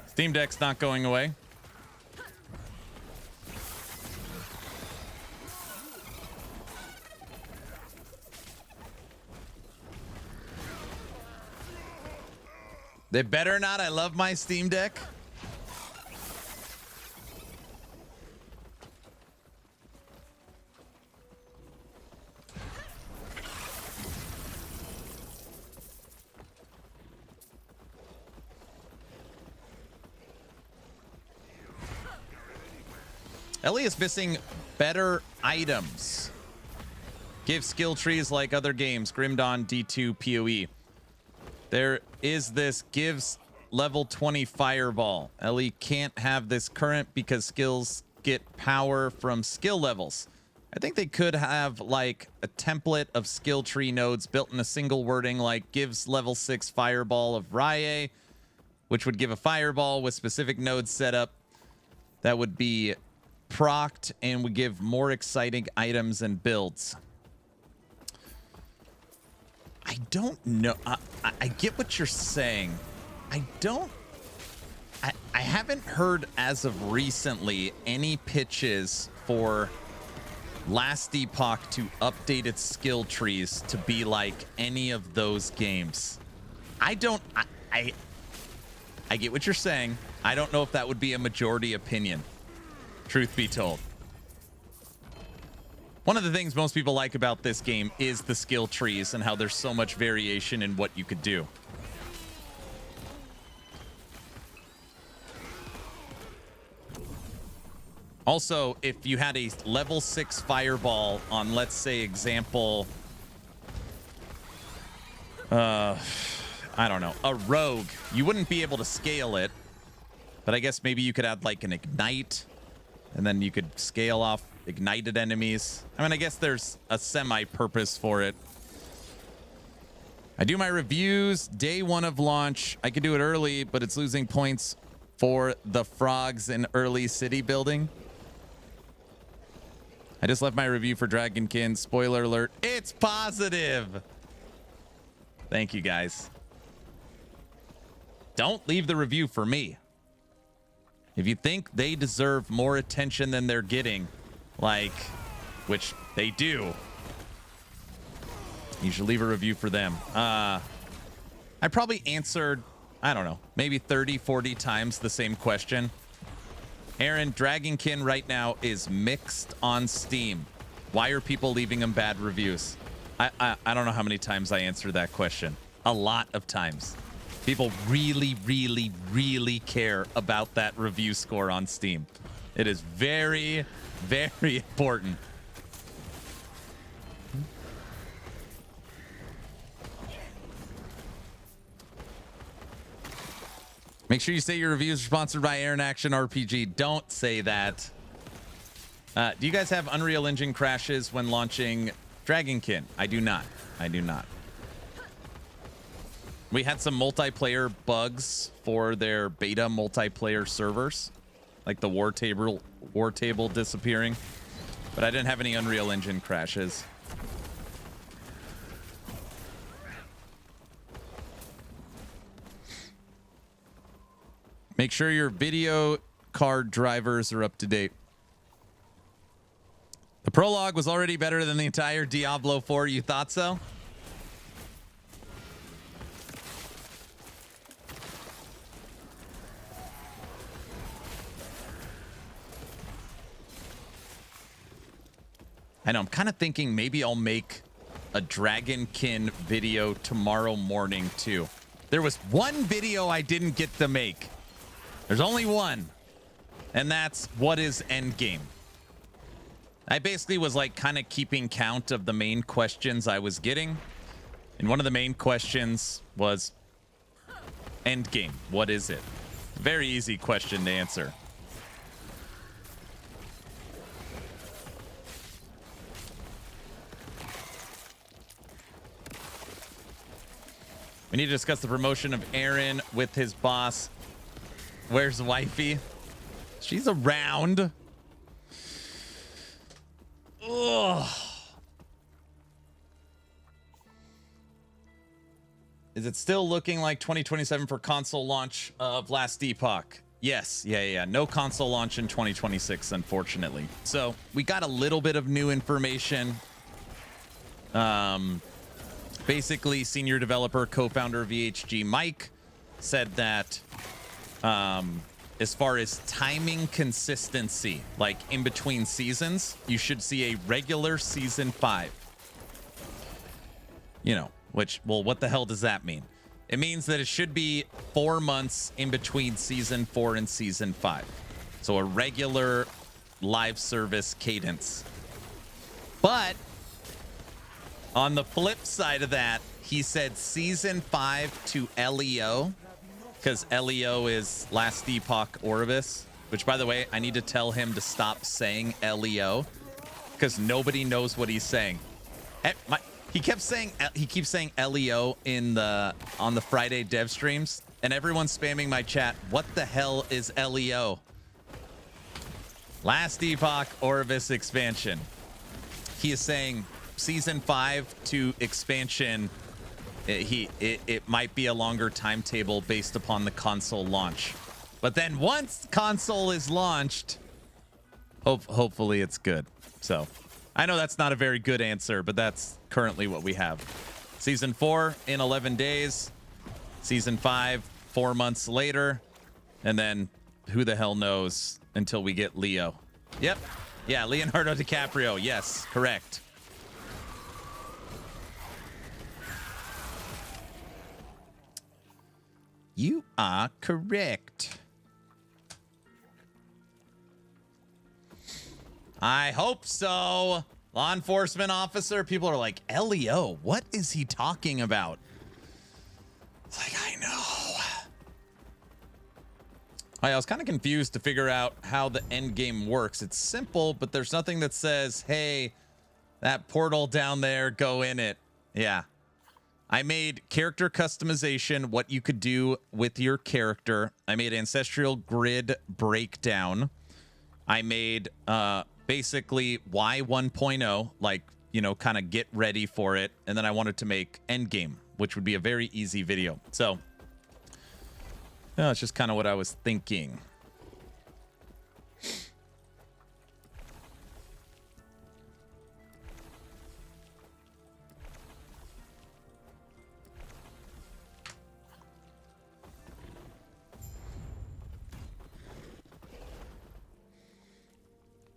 Steam Deck's not going away. They better not. I love my Steam Deck. Ellie is missing better items. Give skill trees like other games. Grim Dawn, D2, PoE. There is this gives level 20 fireball. Ellie can't have this current because skills get power from skill levels. I think they could have like a template of skill tree nodes built in a single wording like gives level 6 fireball of Rye, which would give a fireball with specific nodes set up that would be procced and would give more exciting items and builds. I don't know. I get what you're saying. I haven't heard as of recently any pitches for Last Epoch to update its skill trees to be like any of those games. I get what you're saying. I don't know if that would be a majority opinion, truth be told. One of the things most people like about this game is the skill trees and how there's so much variation in what you could do. Also, if you had a level 6 fireball on, let's say, example, I don't know, a rogue, you wouldn't be able to scale it, but I guess maybe you could add like an ignite, and then you could scale off ignited enemies. I mean, I guess there's a semi-purpose for it. I do my reviews day 1 of launch. I could do it early, but it's losing points for the frogs in early city building. I just left my review for Dragonkin. Spoiler alert, it's positive. Thank you, guys. Don't leave the review for me. If you think they deserve more attention than they're getting, like, which they do, you should leave a review for them. I probably answered, I don't know, maybe 30, 40 times the same question. Aaron, Dragonkin right now is mixed on Steam. Why are people leaving him bad reviews? I don't know how many times I answered that question. A lot of times. People really, really, really care about that review score on Steam. It is very, very important. Make sure you say your reviews are sponsored by Aaron Action RPG. Don't say that. Do you guys have Unreal Engine crashes when launching Dragonkin? I do not. I do not. We had some multiplayer bugs for their beta multiplayer servers, like the war table disappearing, but I didn't have any Unreal Engine crashes. Make sure your video card drivers are up to date. The prologue was already better than the entire Diablo 4. You thought so? I know, I'm kind of thinking maybe I'll make a Dragonkin video tomorrow morning too. There was one video I didn't get to make. There's only one, and that's what is endgame. I basically was like kind of keeping count of the main questions I was getting, and one of the main questions was endgame. What is it? Very easy question to answer. We need to discuss the promotion of Aaron with his boss. Where's wifey? She's around. Ugh. Is it still looking like 2027 for console launch of Last Epoch? Yes. Yeah. No console launch in 2026, unfortunately. So we got a little bit of new information. Basically, senior developer, co-founder of VHG, Mike, said that as far as timing consistency, like in between seasons, you should see a regular season 5. You know, which, well, what the hell does that mean? It means that it should be 4 months in between season 4 and season 5. So a regular live service cadence. But on the flip side of that, he said season 5 to LEO, because LEO is Last Epoch Oribus, which, by the way, I need to tell him to stop saying LEO because nobody knows what he's saying. He keeps saying LEO on the Friday dev streams, and everyone's spamming my chat. What the hell is LEO? Last Epoch Oribus expansion. He is saying season 5 to expansion. It might be a longer timetable based upon the console launch, but then once console is launched, hopefully it's good. So I know that's not a very good answer, but that's currently what we have. Season 4 in 11 days, season 5 4 months later, and then who the hell knows until we get Leo. Yep. Yeah, Leonardo DiCaprio. Yes, correct. You are correct. I hope so. Law enforcement officer. People are like, LEO, what is he talking about? It's like, I know. I was kind of confused to figure out how the end game works. It's simple, but there's nothing that says, hey, that portal down there, go in it. Yeah. I made character customization, what you could do with your character. I made ancestral grid breakdown. I made basically Y 1.0, like, you know, kind of get ready for it. And then I wanted to make endgame, which would be a very easy video. So it's just kind of what I was thinking.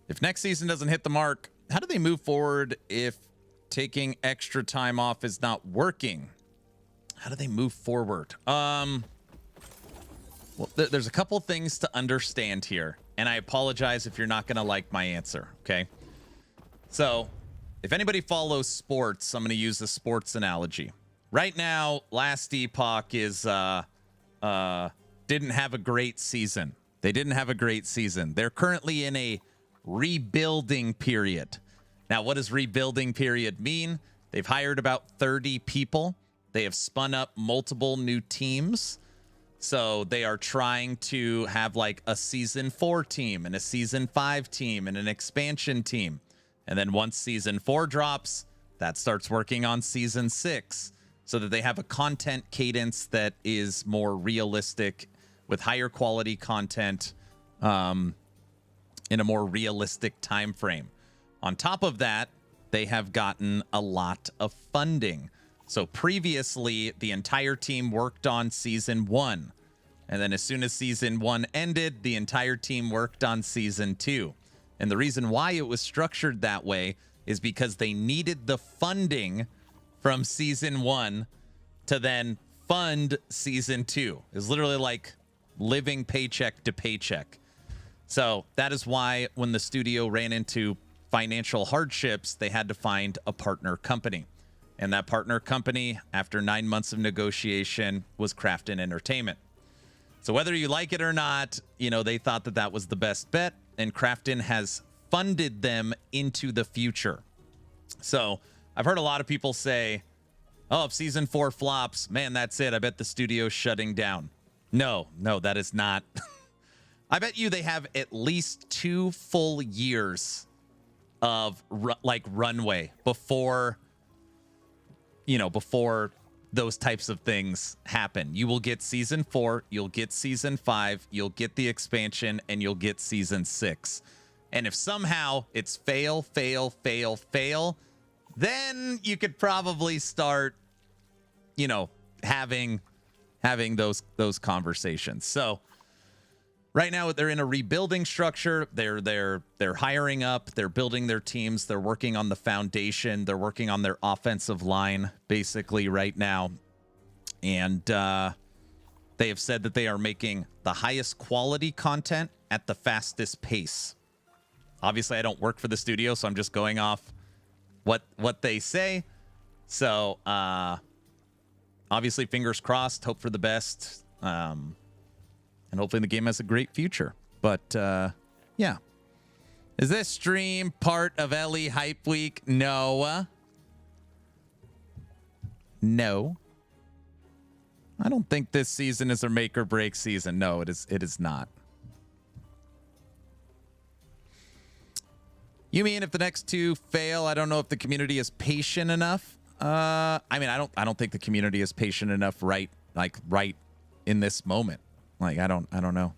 If next season doesn't hit the mark, how do they move forward if taking extra time off is not working? How do they move forward? Well, there's a couple things to understand here, and I apologize if you're not going to like my answer, okay? So, if anybody follows sports, I'm going to use the sports analogy. Right now, Last Epoch is didn't have a great season. They didn't have a great season. They're currently in a rebuilding period. Now, what does rebuilding period mean? They've hired about 30 people. They have spun up multiple new teams. So they are trying to have like a season 4 team and a season 5 team and an expansion team. And then once season 4 drops, that starts working on season 6 so that they have a content cadence that is more realistic with higher quality content in a more realistic time frame. On top of that, they have gotten a lot of funding. So previously, the entire team worked on season 1. And then as soon as season 1 ended, the entire team worked on season 2. And the reason why it was structured that way is because they needed the funding from season 1 to then fund season 2. It's literally like living paycheck to paycheck. So that is why when the studio ran into financial hardships, they had to find a partner company. And that partner company, after 9 months of negotiation, was Krafton Entertainment. So whether you like it or not, you know, they thought that that was the best bet, and Krafton has funded them into the future. So I've heard a lot of people say, oh, if season 4 flops, man, that's it. I bet the studio's shutting down. No, that is not. I bet you they have at least 2 full years of runway before, you know, before those types of things happen. You will get season 4, you'll get season 5, you'll get the expansion, and you'll get season 6. And if somehow it's fail, then you could probably start, you know, having those conversations. So right now they're in a rebuilding structure. They're hiring up, they're building their teams, they're working on the foundation, they're working on their offensive line basically right now. And they have said that they are making the highest quality content at the fastest pace. Obviously, I don't work for the studio, so I'm just going off what they say. So, obviously, fingers crossed. Hope for the best. And hopefully the game has a great future. But, yeah. Is this stream part of LE Hype Week? No. No. I don't think this season is a make or break season. No, it is not. You mean if the next two fail, I don't know if the community is patient enough? I mean, I don't think the community is patient enough right in this moment. Like, I don't know.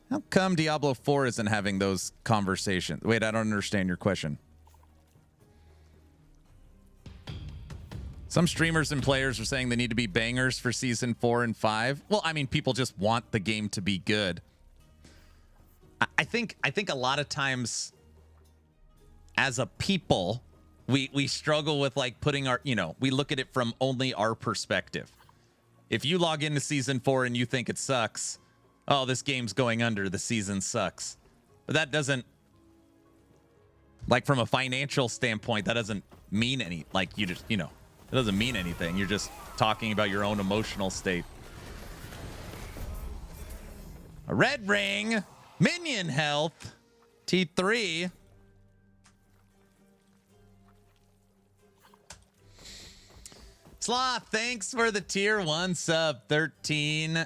How come Diablo 4 isn't having those conversations? Wait, I don't understand your question. Some streamers and players are saying they need to be bangers for season 4 and 5. Well, I mean, people just want the game to be good. I think a lot of times as a people, we struggle with like putting our, we look at it from only our perspective. If you log into season 4 and you think it sucks, oh, this game's going under, the season sucks. But that doesn't, like from a financial standpoint, that doesn't mean any, like you just, it doesn't mean anything. You're just talking about your own emotional state. A red ring, minion health, T3. Sloth, thanks for the tier 1 sub, 13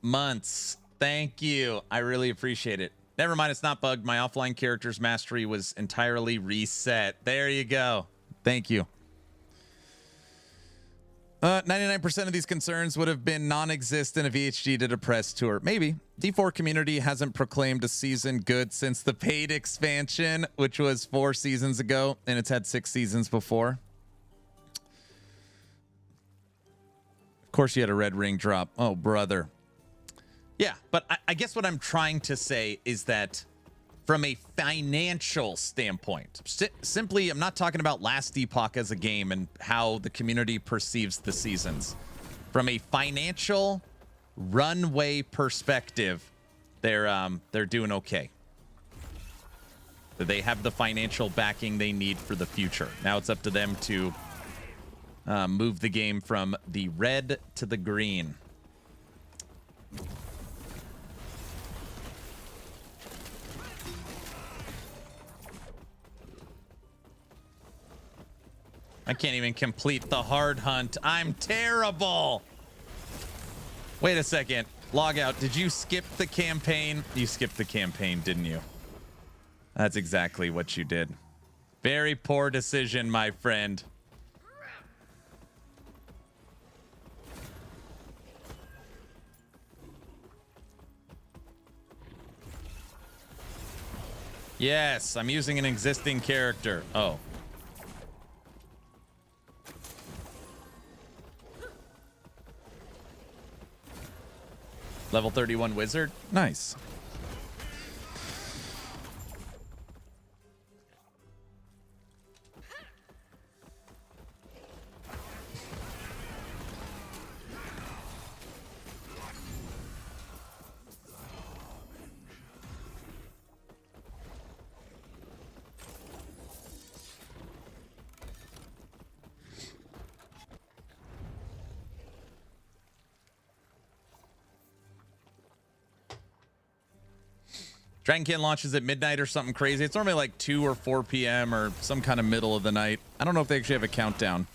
months. Thank you. I really appreciate it. Never mind, it's not bugged. My offline character's mastery was entirely reset. There you go. Thank you. 99% of these concerns would have been non-existent if EHG did a press tour. Maybe. D4 community hasn't proclaimed a season good since the paid expansion, which was 4 seasons ago, and it's had 6 seasons before. Of course you had a red ring drop. Oh, brother. Yeah, but I guess what I'm trying to say is that from a financial standpoint, simply, I'm not talking about last Epoch as a game and how the community perceives the seasons. From a financial runway perspective, they're doing okay. They have the financial backing they need for the future. Now it's up to them to move the game from the red to the green. I can't even complete the hard hunt. I'm terrible. Wait a second. Log out. Did you skip the campaign? You skipped the campaign, didn't you? That's exactly what you did. Very poor decision, my friend. Yes, I'm using an existing character. Oh. Level 31 wizard. Nice. Dragonkin launches at midnight or something crazy. It's normally like 2 or 4 p.m. or some kind of middle of the night. I don't know if they actually have a countdown.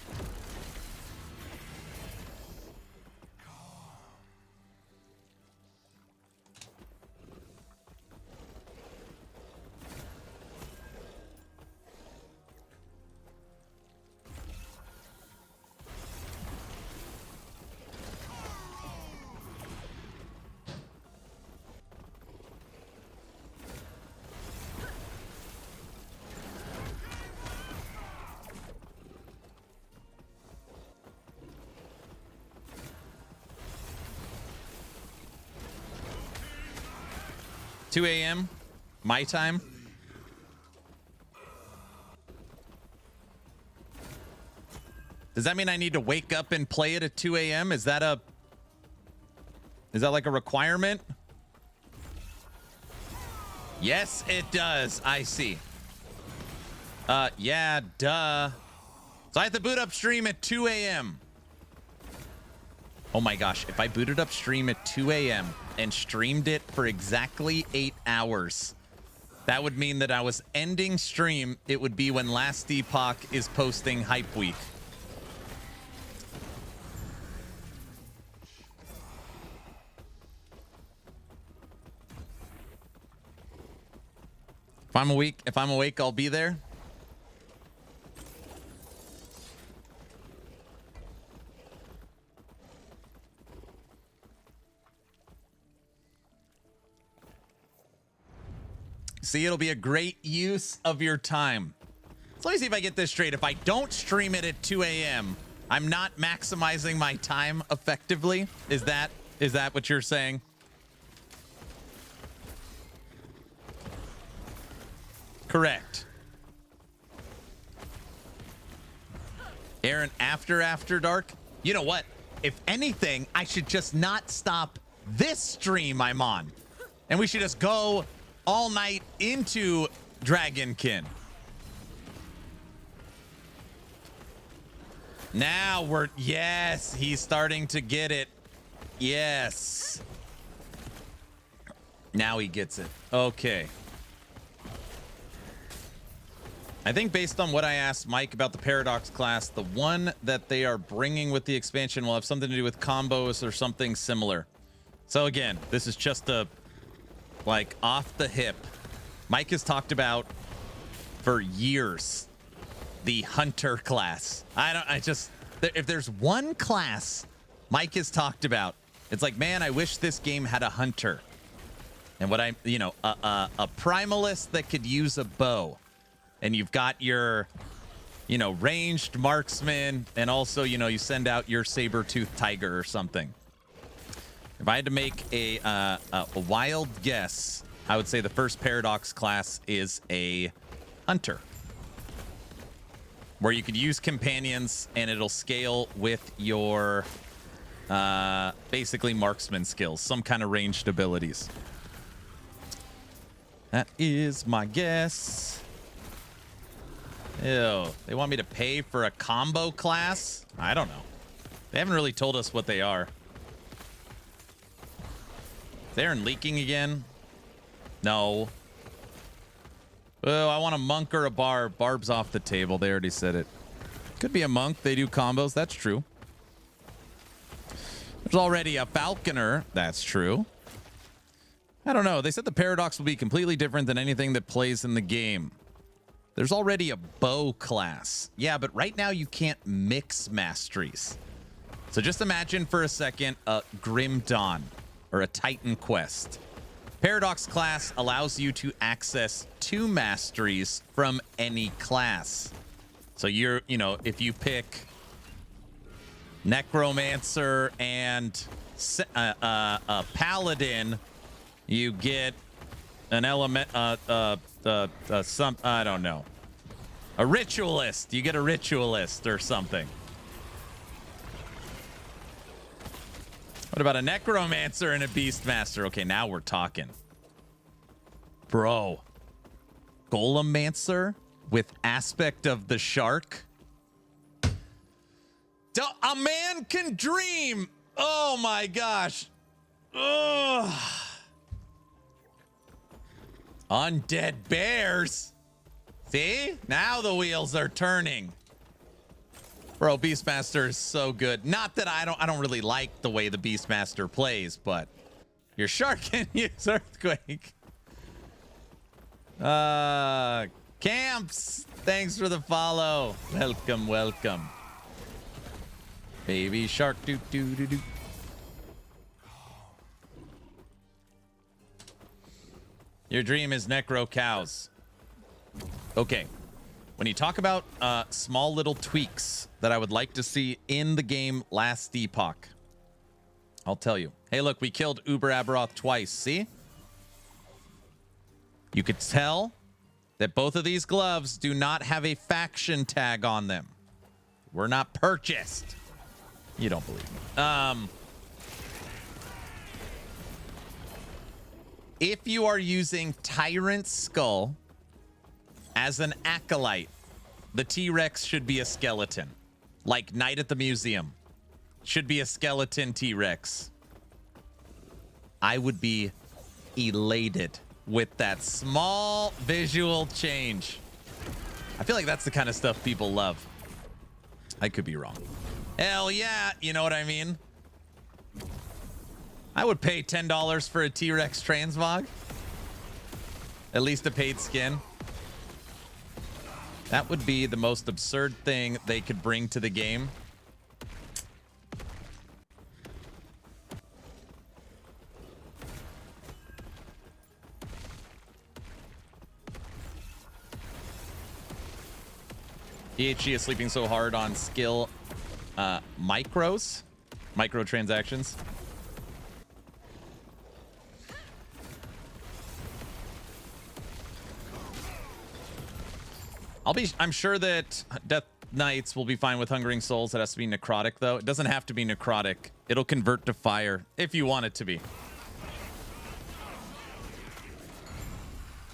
$2 a.m. my time. Does that mean I need to wake up and play it at 2 a.m.? Is that like a requirement? Yes, it does. I see. Yeah, duh. So I have to boot up stream at 2 a.m. Oh my gosh, if I booted up stream at 2 a.m. and streamed it for exactly 8 hours, that would mean that I was ending stream. It would be when Last Epoch is posting Hype Week. If I'm awake, I'll be there. See, it'll be a great use of your time. So let me see if I get this straight. If I don't stream it at 2 a.m., I'm not maximizing my time effectively. Is that what you're saying? Correct. Aaron, after dark? You know what? If anything, I should just not stop this stream I'm on. And we should just go all night into Dragonkin. Now we're... Yes, he's starting to get it. Yes. Now he gets it. Okay. I think based on what I asked Mike about the Paradox class, the one that they are bringing with the expansion will have something to do with combos or something similar. So again, this is just a, like, off the hip. Mike has talked about for years the Hunter class. If there's one class Mike has talked about, it's like, man, I wish this game had a Hunter. And what a Primalist that could use a bow. And you've got your, ranged marksman, and also, you send out your saber-toothed tiger or something. If I had to make a wild guess, I would say the first Paradox class is a hunter, where you could use companions, and it'll scale with your basically marksman skills, some kind of ranged abilities. That is my guess. Ew, they want me to pay for a combo class? I don't know. They haven't really told us what they are. Is Aaron leaking again? No. Oh, I want a monk or a barb. Barb's off the table. They already said it. Could be a monk. They do combos. That's true. There's already a falconer. That's true. I don't know. They said the Paradox will be completely different than anything that plays in the game. There's already a bow class. Yeah, but right now you can't mix masteries. So just imagine for a second a Grim Dawn or a Titan Quest. Paradox class allows you to access 2 masteries from any class. So if you pick Necromancer and a Paladin, you get an element, I don't know. A Ritualist. You get a Ritualist or something. What about a Necromancer and a Beastmaster? Okay, now we're talking. Bro. Golemmancer with aspect of the shark? A man can dream! Oh my gosh. Ugh. Undead bears. See? Now the wheels are turning. Bro, Beastmaster is so good. Not that I don't really like the way the Beastmaster plays, but your shark can use Earthquake. Camps, thanks for the follow. Welcome, welcome. Baby shark, do do do do. Your dream is necro cows. Okay. When you talk about small little tweaks that I would like to see in the game Last Epoch, I'll tell you. Hey, look, we killed Uber Aberoth twice. See? You could tell that both of these gloves do not have a faction tag on them. Were not purchased. You don't believe me. If you are using Tyrant Skull as an Acolyte, the T-Rex should be a skeleton. Like Night at the Museum. Should be a skeleton T-Rex. I would be elated with that small visual change. I feel like that's the kind of stuff people love. I could be wrong. Hell yeah, you know what I mean? I would pay $10 for a T-Rex transmog. At least a paid skin. That would be the most absurd thing they could bring to the game. EHG is sleeping so hard on skill microtransactions. I'm sure that Death Knights will be fine with Hungering Souls. It has to be necrotic, though. It doesn't have to be necrotic. It'll convert to fire if you want it to be.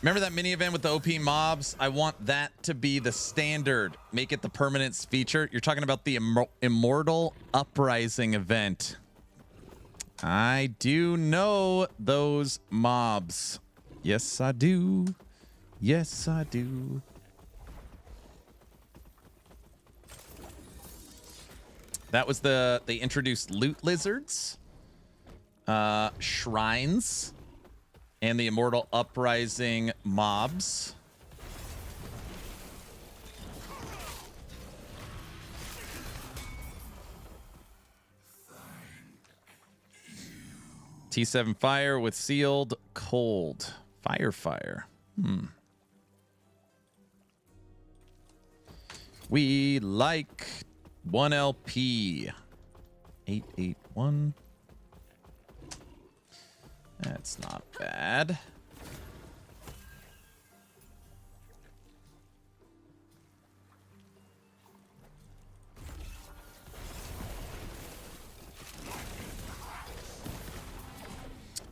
Remember that mini event with the OP mobs? I want that to be the standard. Make it the permanence feature. You're talking about the Immortal Uprising event. I do know those mobs. Yes, I do. Yes, I do. That was they introduced loot lizards, shrines, and the Immortal Uprising mobs. T7 fire with sealed cold. Fire. We like 1 LP. 881. That's not bad.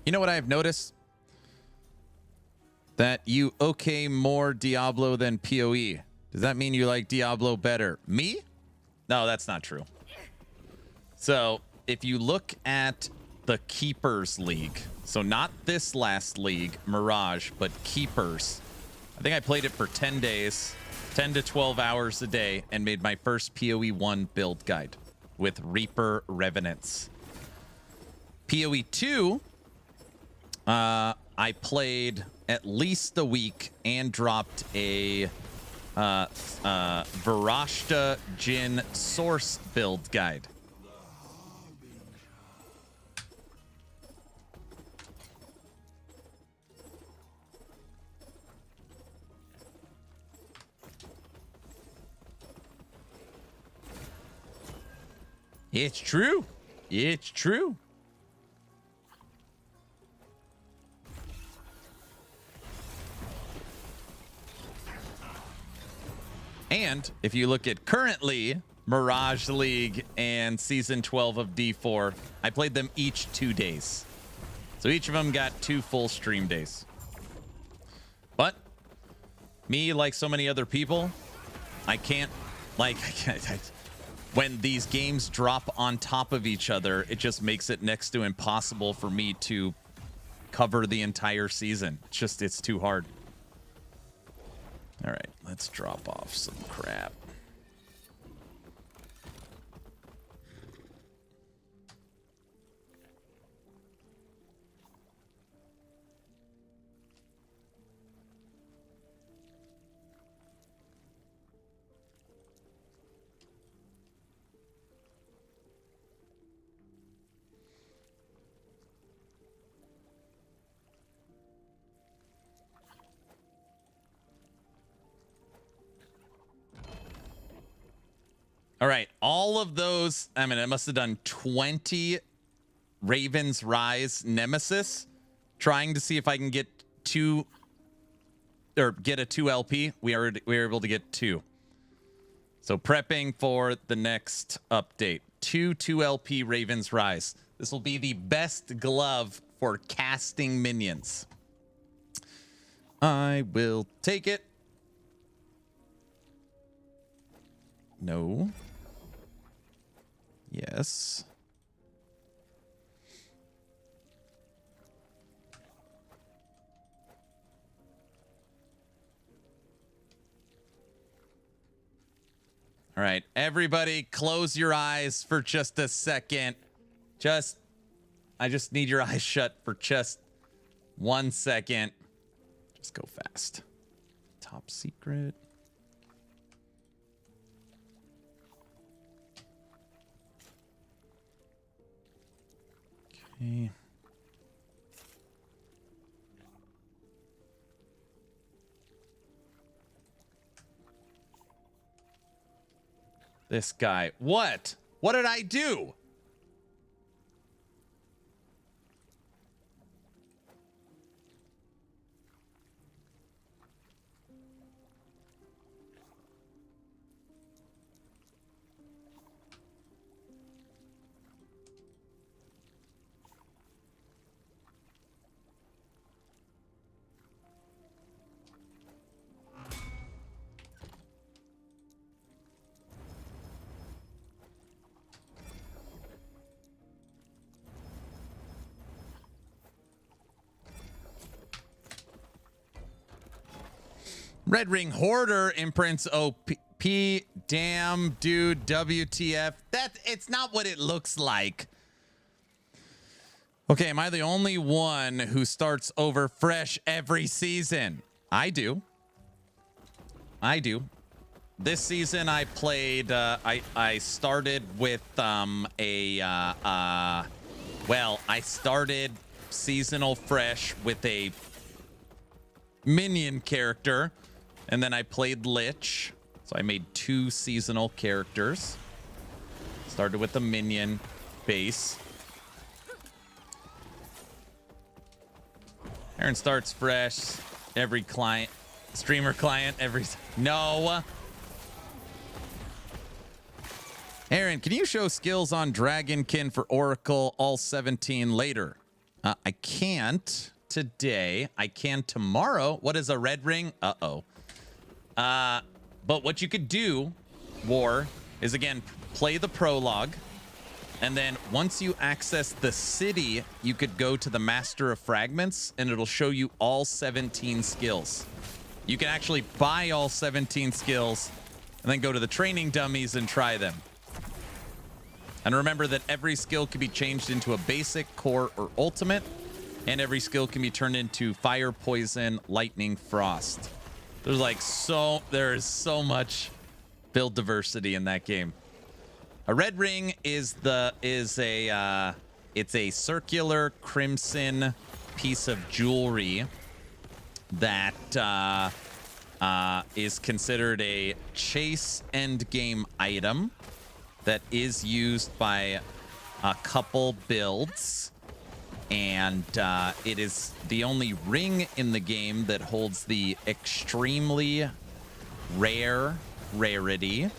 You know what I've noticed? That you okay more Diablo than PoE. Does that mean you like Diablo better? Me? No, that's not true. So if you look at the Keepers League, so not this last league, Mirage, but Keepers. I think I played it for 10 days, 10 to 12 hours a day, and made my first PoE 1 build guide with Reaper Revenants. PoE 2, I played at least a week and dropped a Varashta Jin source build guide. It's true. It's true. And if you look at currently Mirage League and Season 12 of D4, I played them each 2 days. So each of them got 2 full stream days. But me, like so many other people, I can't, when these games drop on top of each other, it just makes it next to impossible for me to cover the entire season. It's too hard. All right, let's drop off some crap. All right, all of those, I mean, I must have done 20 Raven's Rise Nemesis, trying to see if I can get a 2 LP. We were able to get 2. So prepping for the next update. 2 LP Raven's Rise. This will be the best glove for casting minions. I will take it. No. Yes. All right, everybody close your eyes for just a second. I just need your eyes shut for just 1 second. Just go fast. Top secret. Okay. This guy. What? What did I do? Red Ring Hoarder imprints OP. Damn, dude, WTF. It's not what it looks like. Okay, am I the only one who starts over fresh every season? I do. This season I played, I started with I started seasonal fresh with a minion character. And then I played Lich. So I made 2 seasonal characters. Started with the minion base. Aaron starts fresh. Every client, streamer client, no. Aaron, can you show skills on Dragonkin for Oracle all 17 later? I can't today. I can tomorrow. What is a red ring? Uh-oh. But what you could do, War, is again, play the prologue. And then once you access the city, you could go to the Master of Fragments and it'll show you all 17 skills. You can actually buy all 17 skills and then go to the training dummies and try them. And remember that every skill can be changed into a basic, core, or ultimate. And every skill can be turned into fire, poison, lightning, frost. There is so much build diversity in that game. A red ring is a circular crimson piece of jewelry that is considered a chase end game item that is used by a couple builds. And it is the only ring in the game that holds the extremely rare rarity.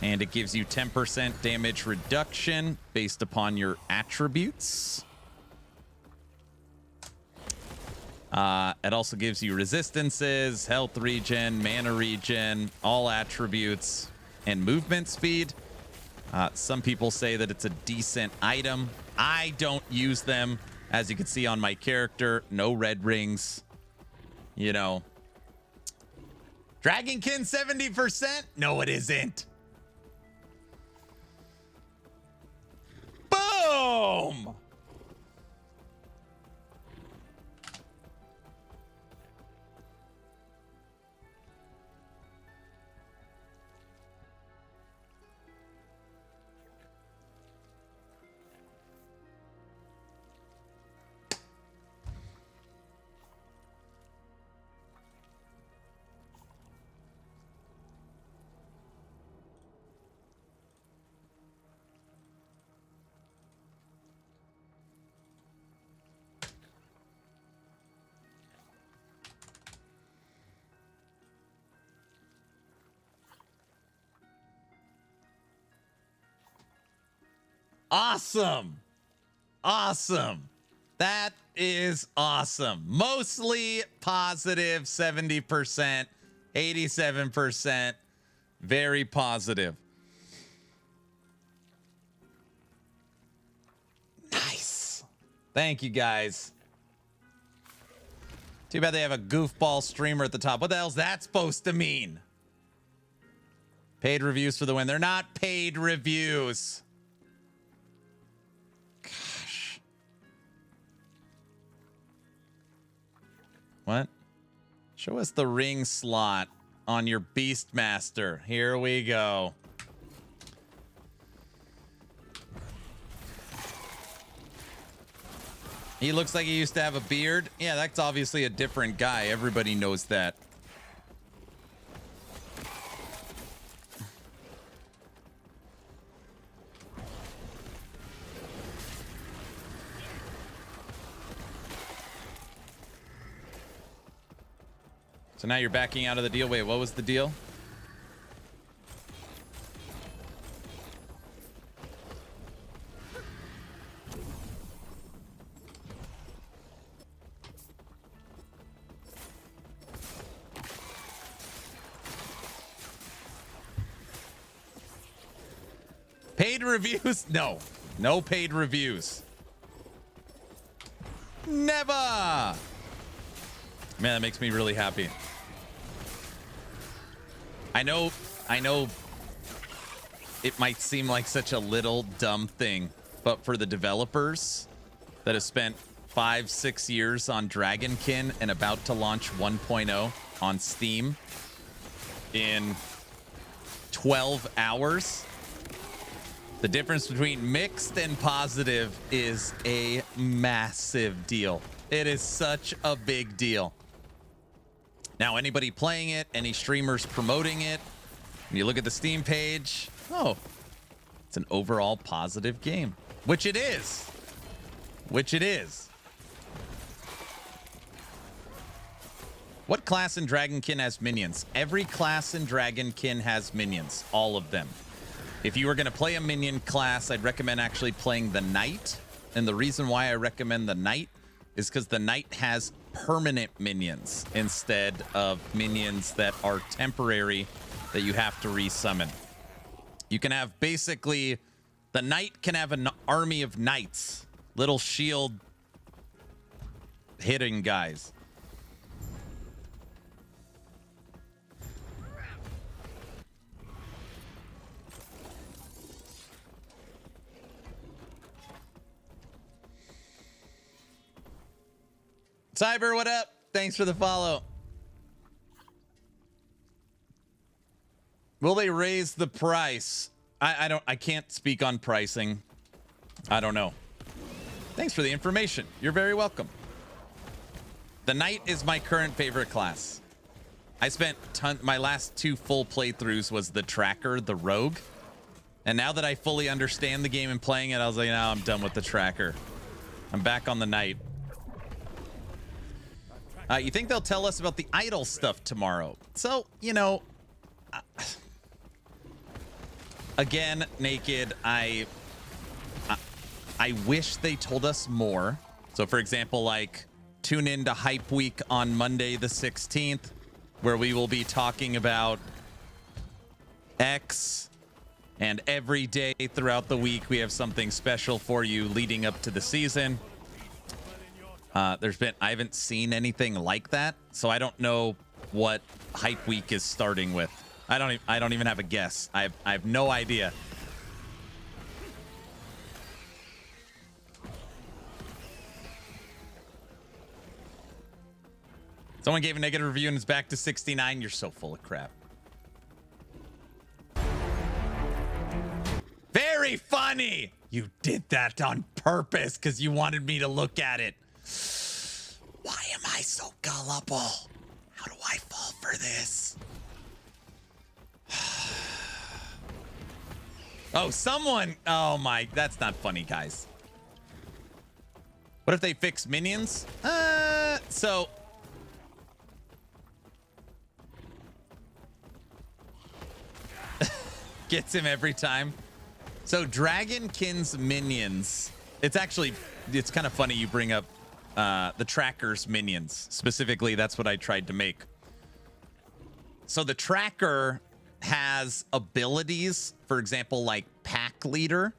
And it gives you 10% damage reduction based upon your attributes. It also gives you resistances, health regen, mana regen, all attributes, and movement speed. Some people say that it's a decent item. I don't use them. As you can see on my character, no red rings. You know. Dragonkin 70%? No, it isn't. Boom! Awesome. Awesome. That is awesome. Mostly positive 70%, 87%. Very positive. Nice. Thank you, guys. Too bad they have a goofball streamer at the top. What the hell's that supposed to mean? Paid reviews for the win. They're not paid reviews. Gosh. What? Show us the ring slot on your Beastmaster. Here we go. He looks like he used to have a beard. Yeah, that's obviously a different guy. Everybody knows that. So now you're backing out of the deal. Wait, what was the deal? Paid reviews? No. No paid reviews. Never. Man, that makes me really happy. I know it might seem like such a little dumb thing, but for the developers that have spent 5-6 years on Dragonkin and about to launch 1.0 on Steam in 12 hours, the difference between mixed and positive is a massive deal. It is such a big deal. Now, anybody playing it, any streamers promoting it, and you look at the Steam page, oh, it's an overall positive game, which it is. Which it is. What class in Dragonkin has minions? Every class in Dragonkin has minions, all of them. If you were going to play a minion class, I'd recommend actually playing the Knight. And the reason why I recommend the Knight is because the Knight has permanent minions instead of minions that are temporary that you have to resummon. You can have basically, the Knight can have an army of knights, little shield hitting guys. Cyber, what up? Thanks for the follow. Will they raise the price? I can't speak on pricing. I don't know. Thanks for the information. You're very welcome. The Knight is my current favorite class. I spent my last 2 full playthroughs was the Tracker, the Rogue. And now that I fully understand the game and playing it, I was like, no, I'm done with the Tracker. I'm back on the Knight. You think they'll tell us about the idol stuff tomorrow? So, you know, again, Naked, I wish they told us more. So, for example, like, tune in to Hype Week on Monday the 16th, where we will be talking about X, and every day throughout the week, we have something special for you leading up to the season. I haven't seen anything like that, so I don't know what Hype Week is starting with. I don't even have a guess. I have no idea. Someone gave a negative review and it's back to 69. You're so full of crap. Very funny. You did that on purpose because you wanted me to look at it. Why am I so gullible? How do I fall for this? Oh, someone. Oh my, that's not funny, guys. What if they fix minions? So. Gets him every time. So Dragonkin's minions, it's actually it's kind of funny you bring up the tracker's minions. Specifically, that's what I tried to make. So the tracker has abilities, for example, like Pack Leader,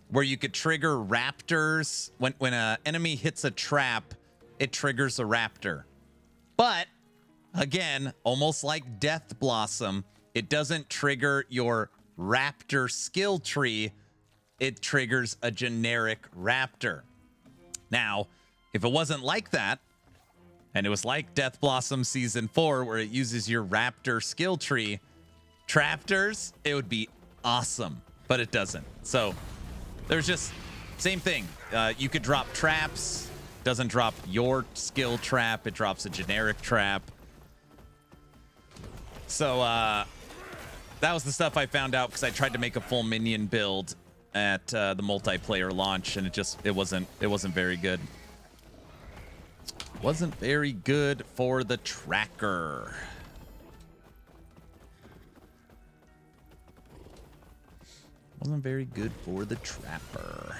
where you could trigger raptors. When an enemy hits a trap, it triggers a raptor. But again, almost like Death Blossom, it doesn't trigger your raptor skill tree. It triggers a generic raptor. Now, if it wasn't like that, and it was like Death Blossom Season 4, where it uses your raptor skill tree, Traptors, it would be awesome, but it doesn't. So there's just same thing. You could drop traps, doesn't drop your skill trap, it drops a generic trap. So that was the stuff I found out because I tried to make a full minion build at the multiplayer launch, and it wasn't very good. Wasn't very good for the tracker. Wasn't very good for the trapper.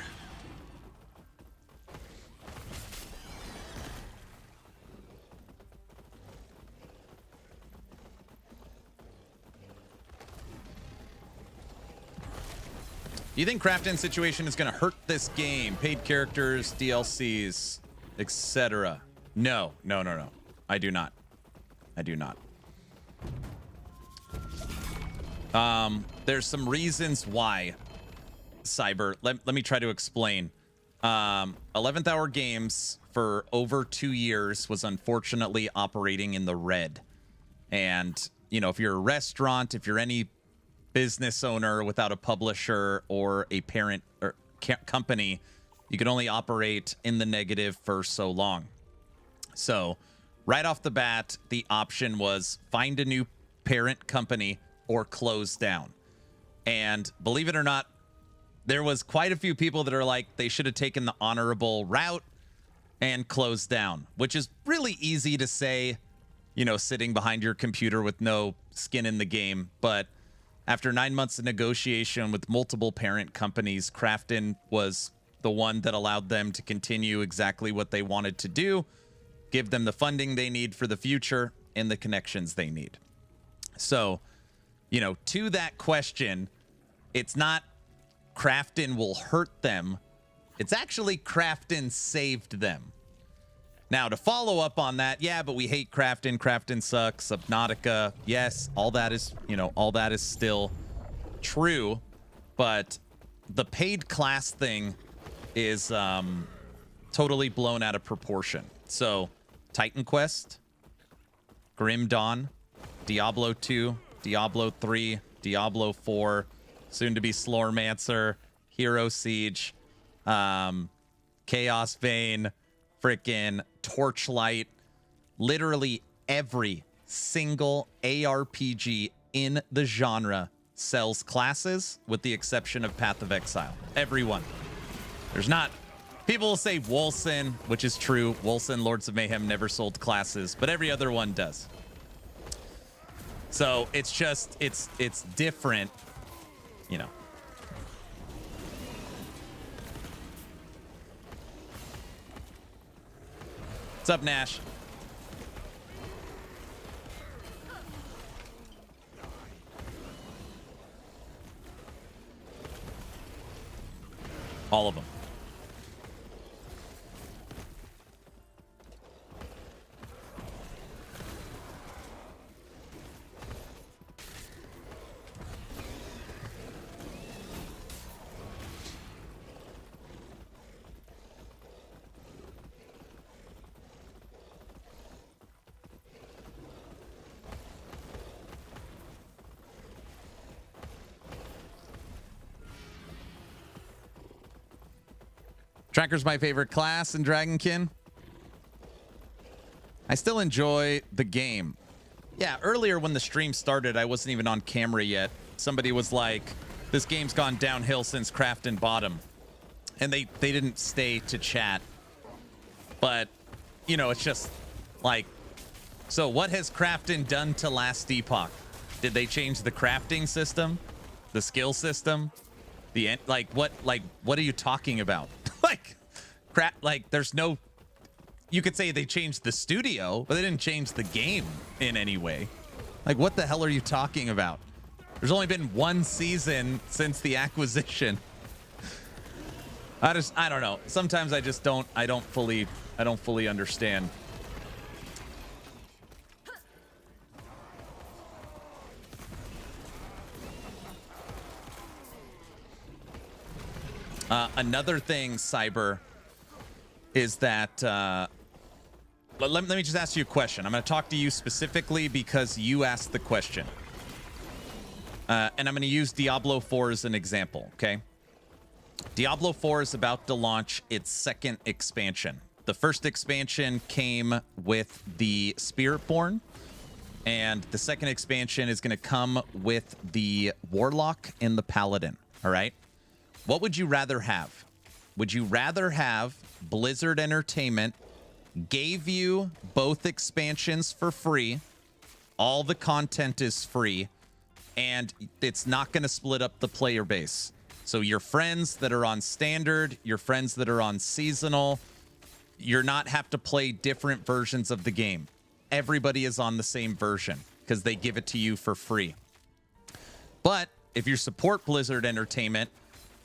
Do you think crafting situation is going to hurt this game? Paid characters, DLCs, etc. No. I do not. There's some reasons why, Cyber. Let me try to explain. 11th Hour Games for over 2 years was unfortunately operating in the red. And, you know, if you're a restaurant, if you're any business owner without a publisher or a parent or company, you can only operate in the negative for so long. So right off the bat, the option was find a new parent company or close down. And believe it or not, there was quite a few people that are like, they should have taken the honorable route and closed down, which is really easy to say, you know, sitting behind your computer with no skin in the game. But after 9 months of negotiation with multiple parent companies, Krafton was the one that allowed them to continue exactly what they wanted to do, give them the funding they need for the future and the connections they need. So, you know, to that question, it's not Krafton will hurt them. It's actually Krafton saved them. Now, to follow up on that, yeah, but we hate Krafton. Krafton sucks. Subnautica, yes, all that is, you know, all that is still true. But the paid class thing is totally blown out of proportion. So, Titan Quest, Grim Dawn, Diablo 2, Diablo 3, Diablo 4, soon to be Slormancer, Hero Siege, Chaos Vein, frickin' Torchlight, literally every single ARPG in the genre sells classes with the exception of Path of Exile. Everyone. There's not... People will say Wolcen, which is true. Wolcen, Lords of Mayhem never sold classes, but every other one does. So it's just, it's different, you know. What's up, Nash? All of them. Tracker's my favorite class in Dragonkin. I still enjoy the game. Yeah, earlier when the stream started, I wasn't even on camera yet. Somebody was like, this game's gone downhill since Krafton bottom. And they didn't stay to chat. But, you know, it's just like, so what has Krafton done to last Epoch? Did they change the crafting system? The skill system? What are you talking about? Like, crap. Like, there's no. You could say they changed the studio, but they didn't change the game in any way. Like, what the hell are you talking about? There's only been one season since the acquisition. I don't know. Sometimes I don't fully understand. Another thing, Cyber, is that let me just ask you a question. I'm going to talk to you specifically because you asked the question. And I'm going to use Diablo 4 as an example, okay? Diablo 4 is about to launch its second expansion. The first expansion came with the Spiritborn, and the second expansion is going to come with the Warlock and the Paladin, all right? What would you rather have? Would you rather have Blizzard Entertainment gave you both expansions for free, all the content is free, and it's not going to split up the player base? So your friends that are on standard, your friends that are on seasonal, you're not have to play different versions of the game. Everybody is on the same version because they give it to you for free. But if you support Blizzard Entertainment,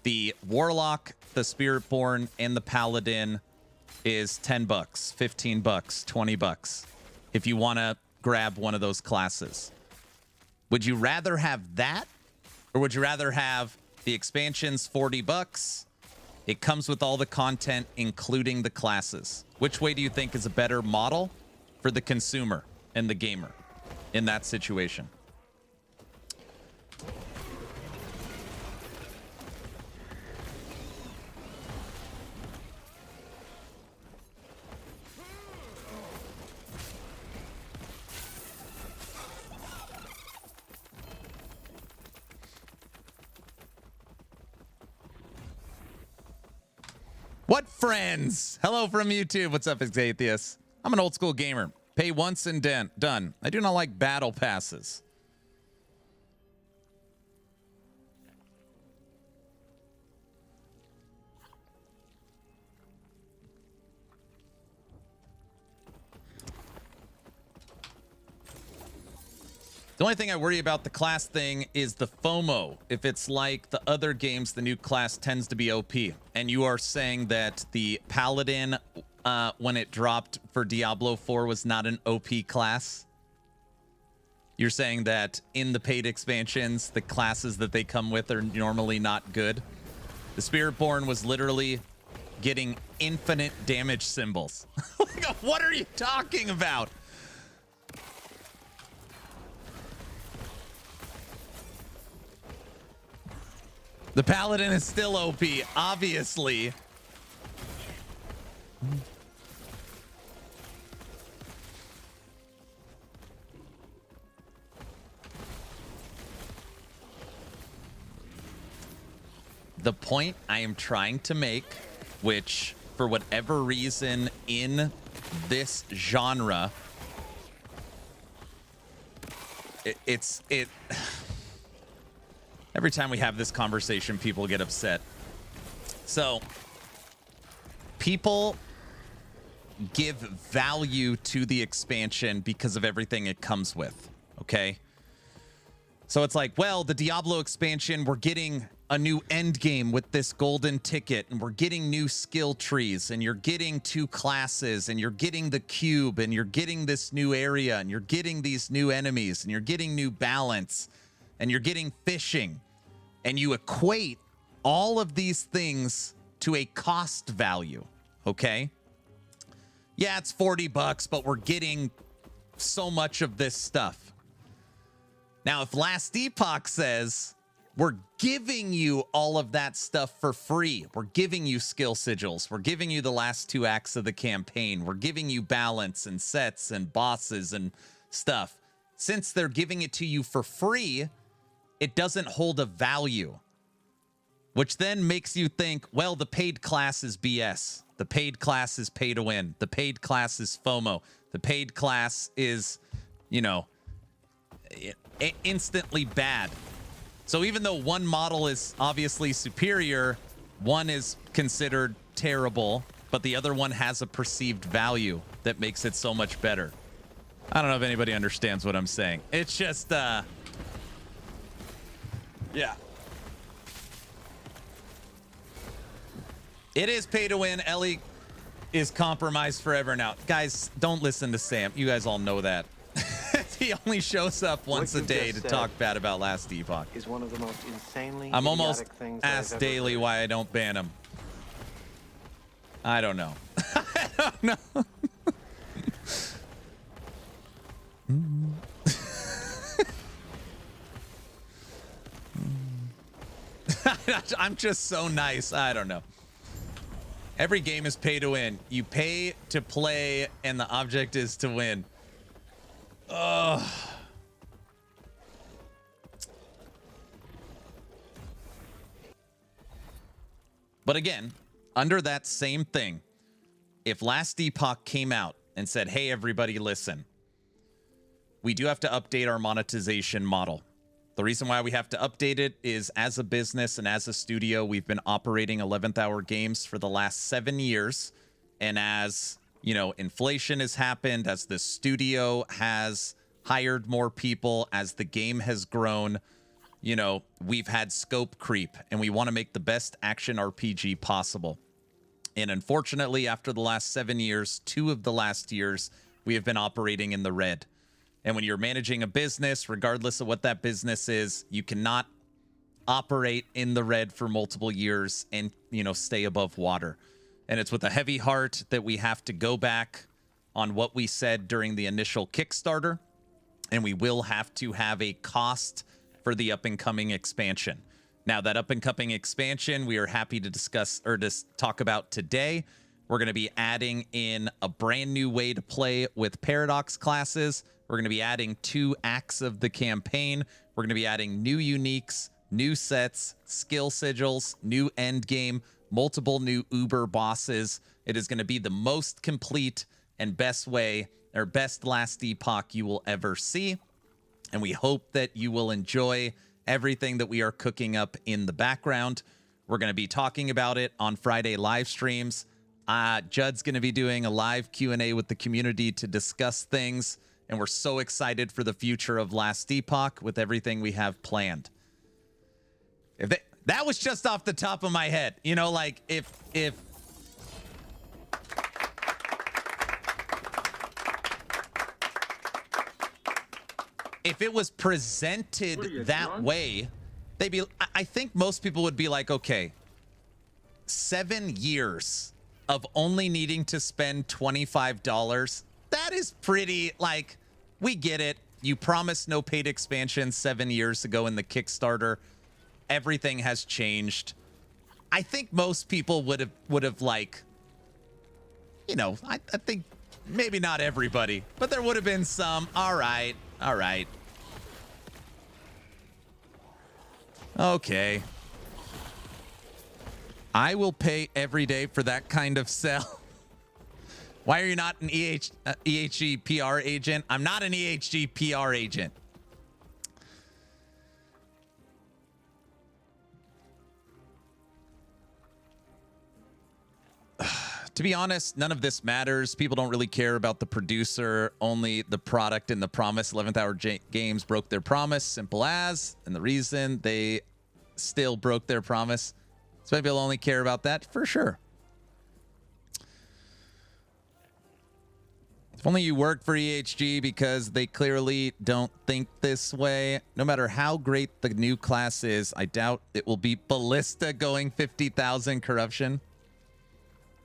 the Warlock, the Spiritborn, and the Paladin is $10, $15, $20 if you want to grab one of those classes. Would you rather have that, or would you rather have the expansions $40? It comes with all the content, including the classes. Which way do you think is a better model for the consumer and the gamer in that situation? What friends? Hello from YouTube. What's up, Exatheus? I'm an old school gamer. Pay once and done. I do not like battle passes. The only thing I worry about the class thing is the FOMO. If it's like the other games, the new class tends to be OP. And you are saying that the Paladin, when it dropped for Diablo 4, was not an OP class? You're saying that in the paid expansions, the classes that they come with are normally not good? The Spiritborn was literally getting infinite damage symbols. What are you talking about? The Paladin is still OP, obviously. The point I am trying to make, which for whatever reason in this genre, every time we have this conversation, people get upset. So, people give value to the expansion because of everything it comes with, okay? So it's like, well, the Diablo expansion, we're getting a new end game with this golden ticket, and we're getting new skill trees, and you're getting 2 classes, and you're getting the cube, and you're getting this new area, and you're getting these new enemies, and you're getting new balance, and you're getting fishing. And you equate all of these things to a cost value, okay? Yeah, it's $40, but we're getting so much of this stuff. Now, if Last Epoch says, we're giving you all of that stuff for free, we're giving you skill sigils, we're giving you the last 2 acts of the campaign, we're giving you balance and sets and bosses and stuff. Since they're giving it to you for free, it doesn't hold a value, which then makes you think, well, the paid class is BS. The paid class is pay to win. The paid class is FOMO. The paid class is, you know, instantly bad. So even though one model is obviously superior, one is considered terrible, but the other one has a perceived value that makes it so much better. I don't know if anybody understands what I'm saying. It's just, yeah. It is pay to win. Ellie is compromised forever now. Guys, don't listen to Sam. You guys all know that. He only shows up once a day to talk bad about Last Epoch. Is one of the most insanely I'm almost things asked daily why I don't ban him. I don't know. I don't know. I'm just so nice. I don't know. Every game is pay to win. You pay to play, and the object is to win. Ugh. But again, under that same thing, if Last Epoch came out and said, hey, everybody, listen, we do have to update our monetization model. The reason why we have to update it is as a business and as a studio, we've been operating 11th hour games for the last 7 years. And as, you know, inflation has happened, as the studio has hired more people, as the game has grown, you know, we've had scope creep, and we want to make the best action RPG possible. And unfortunately, after the last 7 years, 2 of the last years, we have been operating in the red. And when you're managing a business, regardless of what that business is, you cannot operate in the red for multiple years and, you know, stay above water. And it's with a heavy heart that we have to go back on what we said during the initial Kickstarter. And we will have to have a cost for the up-and-coming expansion. Now, that up-and-coming expansion, we are happy to discuss or to talk about today. We're going to be adding in a brand new way to play with Paradox classes. We're going to be adding 2 acts of the campaign. We're going to be adding new uniques, new sets, skill sigils, new end game, multiple new Uber bosses. It is going to be the most complete and best way, or best Last Epoch you will ever see. And we hope that you will enjoy everything that we are cooking up in the background. We're going to be talking about it on Friday live streams. Judd's going to be doing a live Q&A with the community to discuss things. And we're so excited for the future of Last Epoch with everything we have planned. That was just off the top of my head. You know, like if it was presented that way, they'd be, I think most people would be like, okay, 7 years of only needing to spend $25. That is pretty, like, we get it. You promised no paid expansion 7 years ago in the Kickstarter. Everything has changed. I think most people would have like, you know, I think maybe not everybody, but there would have been some. All right. Okay. I will pay every day for that kind of sell. Why are you not an EHG PR agent? I'm not an EHG PR agent. To be honest, none of this matters. People don't really care about the producer, only the product and the promise. 11th Hour Games broke their promise, simple as. And the reason they still broke their promise. So maybe they'll only care about that for sure. If only you worked for EHG, because they clearly don't think this way. No matter how great the new class is, I doubt it will be Ballista going 50,000 corruption.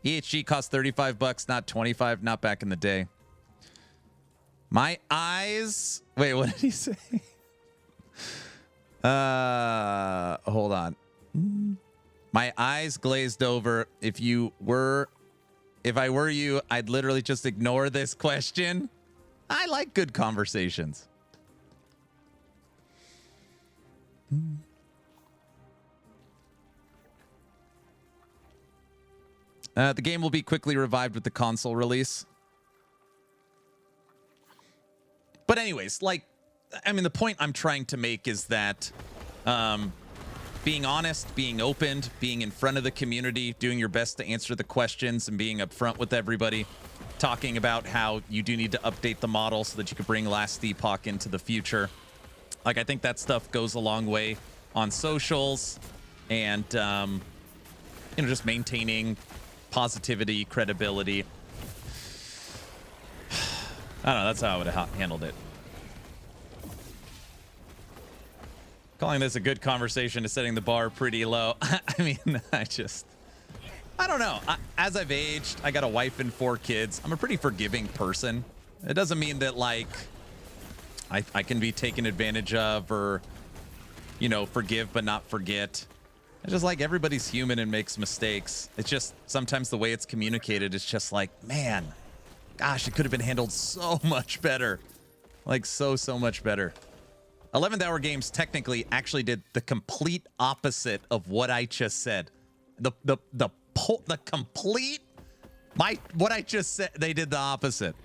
EHG cost 35 bucks, not 25, not back in the day. My eyes. Wait, what did he say? Hold on. My eyes glazed over. If I were you, I'd literally just ignore this question. I like good conversations. The game will be quickly revived with the console release. But anyways, like, I mean, the point I'm trying to make is that being honest, being open, being in front of the community, doing your best to answer the questions and being upfront with everybody, talking about how you do need to update the model so that you can bring Last Epoch into the future. Like, I think that stuff goes a long way on socials and, you know, just maintaining positivity, credibility. I don't know. That's how I would have handled it. Calling this a good conversation is setting the bar pretty low. I mean, I don't know. As I've aged, I got a wife and 4 kids. I'm a pretty forgiving person. It doesn't mean that, like, I can be taken advantage of or, you know, forgive but not forget. It's just like everybody's human and makes mistakes. It's just sometimes the way it's communicated is just like, man, gosh, it could have been handled so much better. Like, so much better. 11th Hour Games technically actually did the complete opposite of what I just said. What I just said, they did the opposite.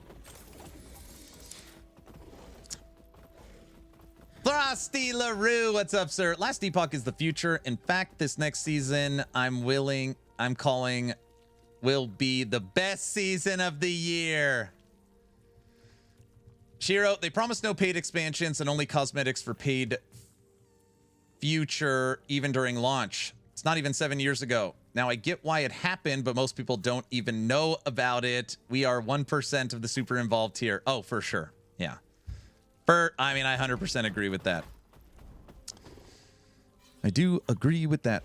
Frosty LaRue, what's up, sir? Last Epoch is the future. In fact, this next season, I'm calling will be the best season of the year. Shiro, they promised no paid expansions and only cosmetics for paid future, even during launch. It's not even 7 years ago. Now, I get why it happened, but most people don't even know about it. We are 1% of the super involved here. Oh, for sure. Yeah. I mean, I 100% agree with that. I do agree with that.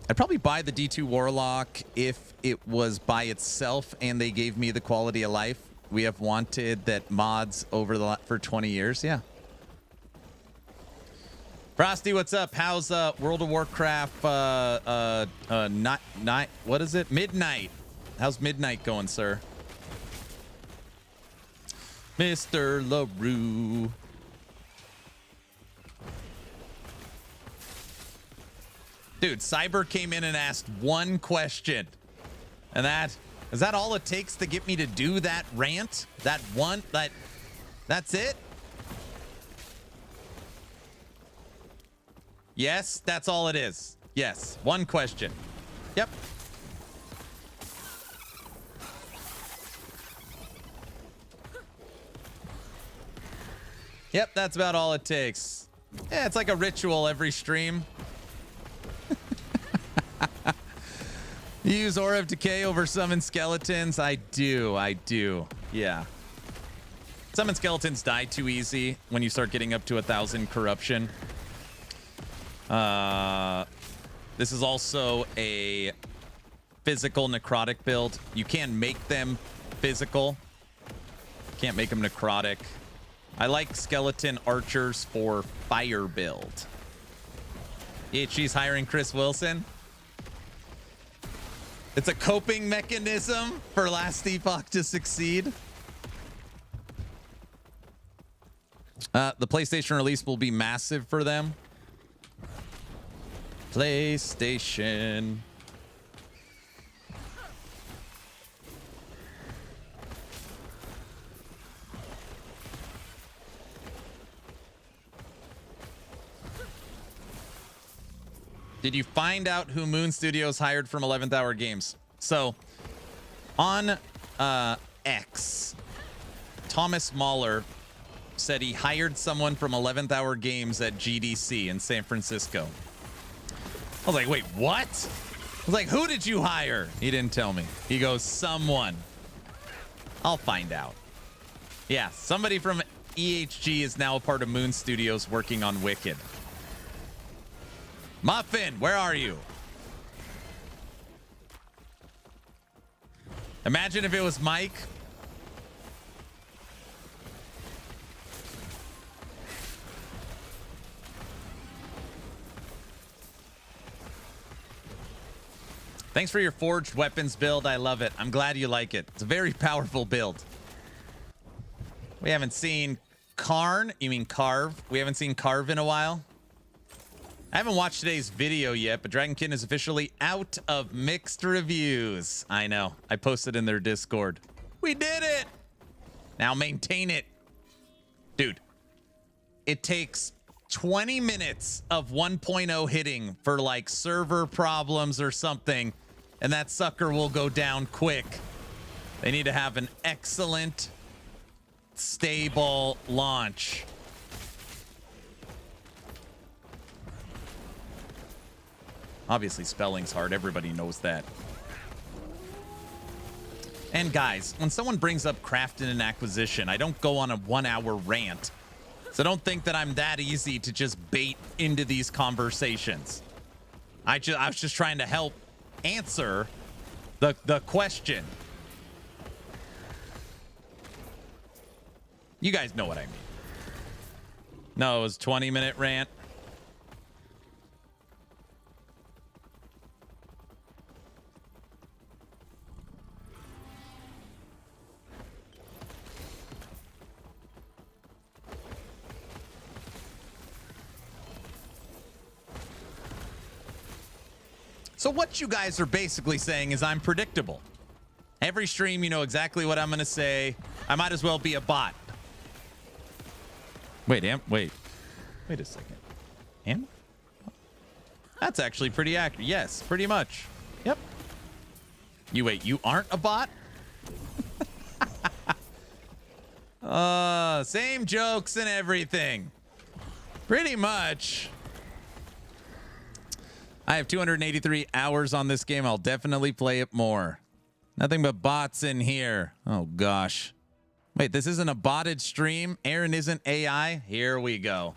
I'd probably buy the D2 Warlock if it was by itself and they gave me the quality of life we have wanted that mods for 20 years. Yeah. Frosty, what's up? How's World of Warcraft what is it? Midnight. How's Midnight going, sir? Mr. LaRue. Dude, Cyber came in and asked one question. And is that all it takes to get me to do that rant? That's it? Yes, that's all it is. Yes, one question. Yep. Yep, that's about all it takes. Yeah, it's like a ritual every stream. You use Aura of Decay over summon skeletons? I do. Yeah. Summon skeletons die too easy when you start getting up to 1,000 corruption. This is also a physical necrotic build. You can make them physical. Can't make them necrotic. I like skeleton archers for fire build. EHG's hiring Chris Wilson. It's a coping mechanism for Last Epoch to succeed. The PlayStation release will be massive for them. PlayStation. Did you find out who Moon Studios hired from 11th Hour Games? So, on X, Thomas Mahler said he hired someone from 11th Hour Games at GDC in San Francisco. I was like, wait, what? I was like, who did you hire? He didn't tell me. He goes, someone. I'll find out. Yeah, somebody from EHG is now a part of Moon Studios working on Wicked. Muffin, where are you? Imagine if it was Mike. Thanks for your forged weapons build. I love it. I'm glad you like it. It's a very powerful build. We haven't seen Karn. You mean Carve? We haven't seen Carve in a while. I haven't watched today's video yet, but Dragonkin is officially out of mixed reviews. I know. I posted in their Discord. We did it! Now maintain it. Dude, it takes 20 minutes of 1.0 hitting for like server problems or something, and that sucker will go down quick. They need to have an excellent, stable launch. Obviously, spelling's hard. Everybody knows that. And guys, when someone brings up crafting and acquisition, I don't go on a 1-hour rant. So don't think that I'm that easy to just bait into these conversations. I was just trying to help answer the question. You guys know what I mean. No, it was 20-minute rant. So what you guys are basically saying is I'm predictable. Every stream, you know exactly what I'm going to say. I might as well be a bot. Wait a second. Am? That's actually pretty accurate. Yes, pretty much. Yep. You aren't a bot? Same jokes and everything. Pretty much. I have 283 hours on this game. I'll definitely play it more. Nothing but bots in here. Oh, gosh. Wait, this isn't a botted stream? Aaron isn't AI? Here we go.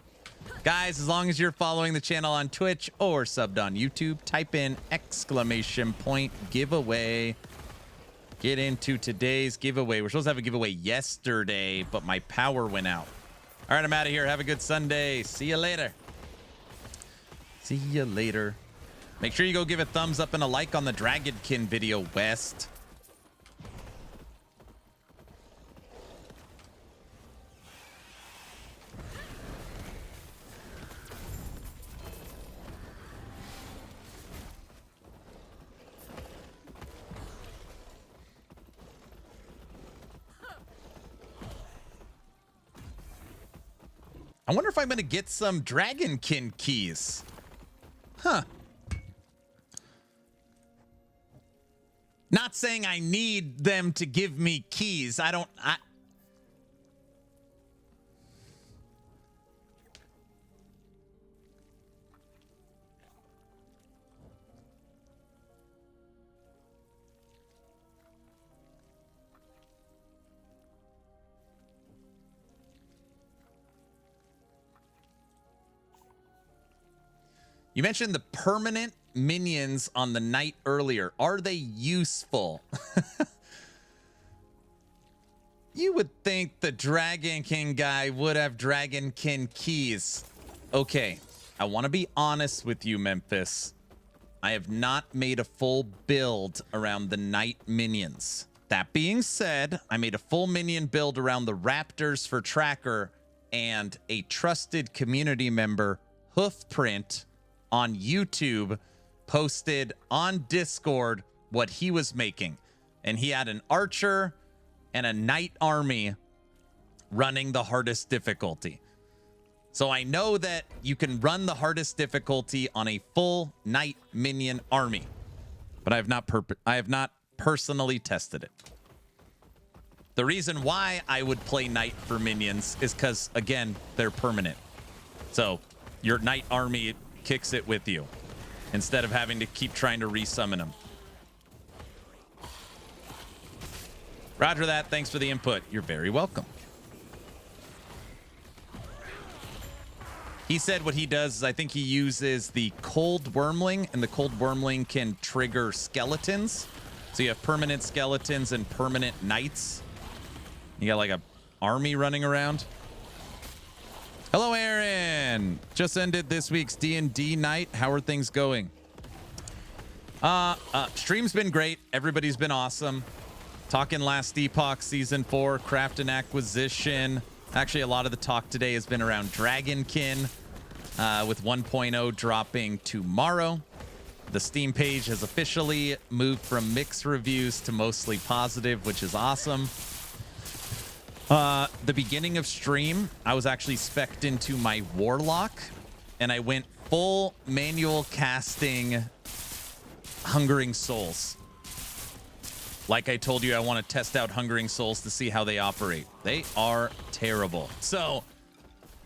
Guys, as long as you're following the channel on Twitch or subbed on YouTube, type in ! giveaway. Get into today's giveaway. We're supposed to have a giveaway yesterday, but my power went out. All right, I'm out of here. Have a good Sunday. See you later. See you later. Make sure you go give a thumbs up and a like on the Dragonkin video, West. I wonder if I'm going to get some Dragonkin keys. Huh. Not saying I need them to give me keys. You mentioned the permanent minions on the knight earlier. Are they useful? You would think the Dragonkin guy would have Dragonkin keys. Okay, I want to be honest with you, Memphis. I have not made a full build around the knight minions. That being said, I made a full minion build around the raptors for tracker and a trusted community member, Hoofprint, on YouTube posted on Discord what he was making. And he had an archer and a knight army running the hardest difficulty. So I know that you can run the hardest difficulty on a full knight minion army. But I have not personally tested it. The reason why I would play knight for minions is because, again, they're permanent. So your knight army kicks it with you instead of having to keep trying to resummon them. Roger that. Thanks for the input. You're very welcome. He said what he does is I think he uses the cold wormling, and the cold wormling can trigger skeletons. So you have permanent skeletons and permanent knights. You got like a army running around. Hello, Aaron. Just ended this week's D&D night. How are things going? Stream's been great. Everybody's been awesome. Talking last Epoch Season 4, craft and acquisition. Actually, a lot of the talk today has been around Dragonkin, with 1.0 dropping tomorrow. The Steam page has officially moved from mixed reviews to mostly positive, which is awesome. The beginning of stream, I was actually spec'd into my Warlock, and I went full manual casting Hungering Souls. Like I told you, I want to test out Hungering Souls to see how they operate. They are terrible. So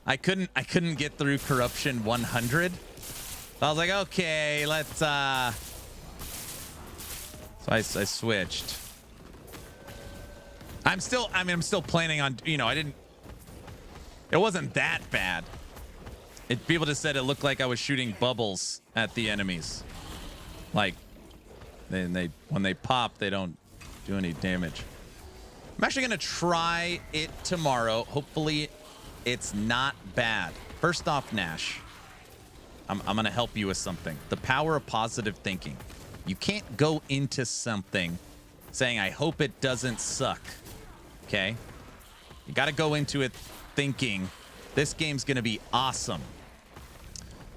I couldn't get through Corruption 100. So I was like, okay, let's so I switched. I'm still planning on, you know, it wasn't that bad. People just said it looked like I was shooting bubbles at the enemies. Like, when they pop, they don't do any damage. I'm actually going to try it tomorrow. Hopefully, it's not bad. First off, Nash, I'm going to help you with something. The power of positive thinking. You can't go into something saying, I hope it doesn't suck. Okay? You got to go into it thinking, this game's going to be awesome.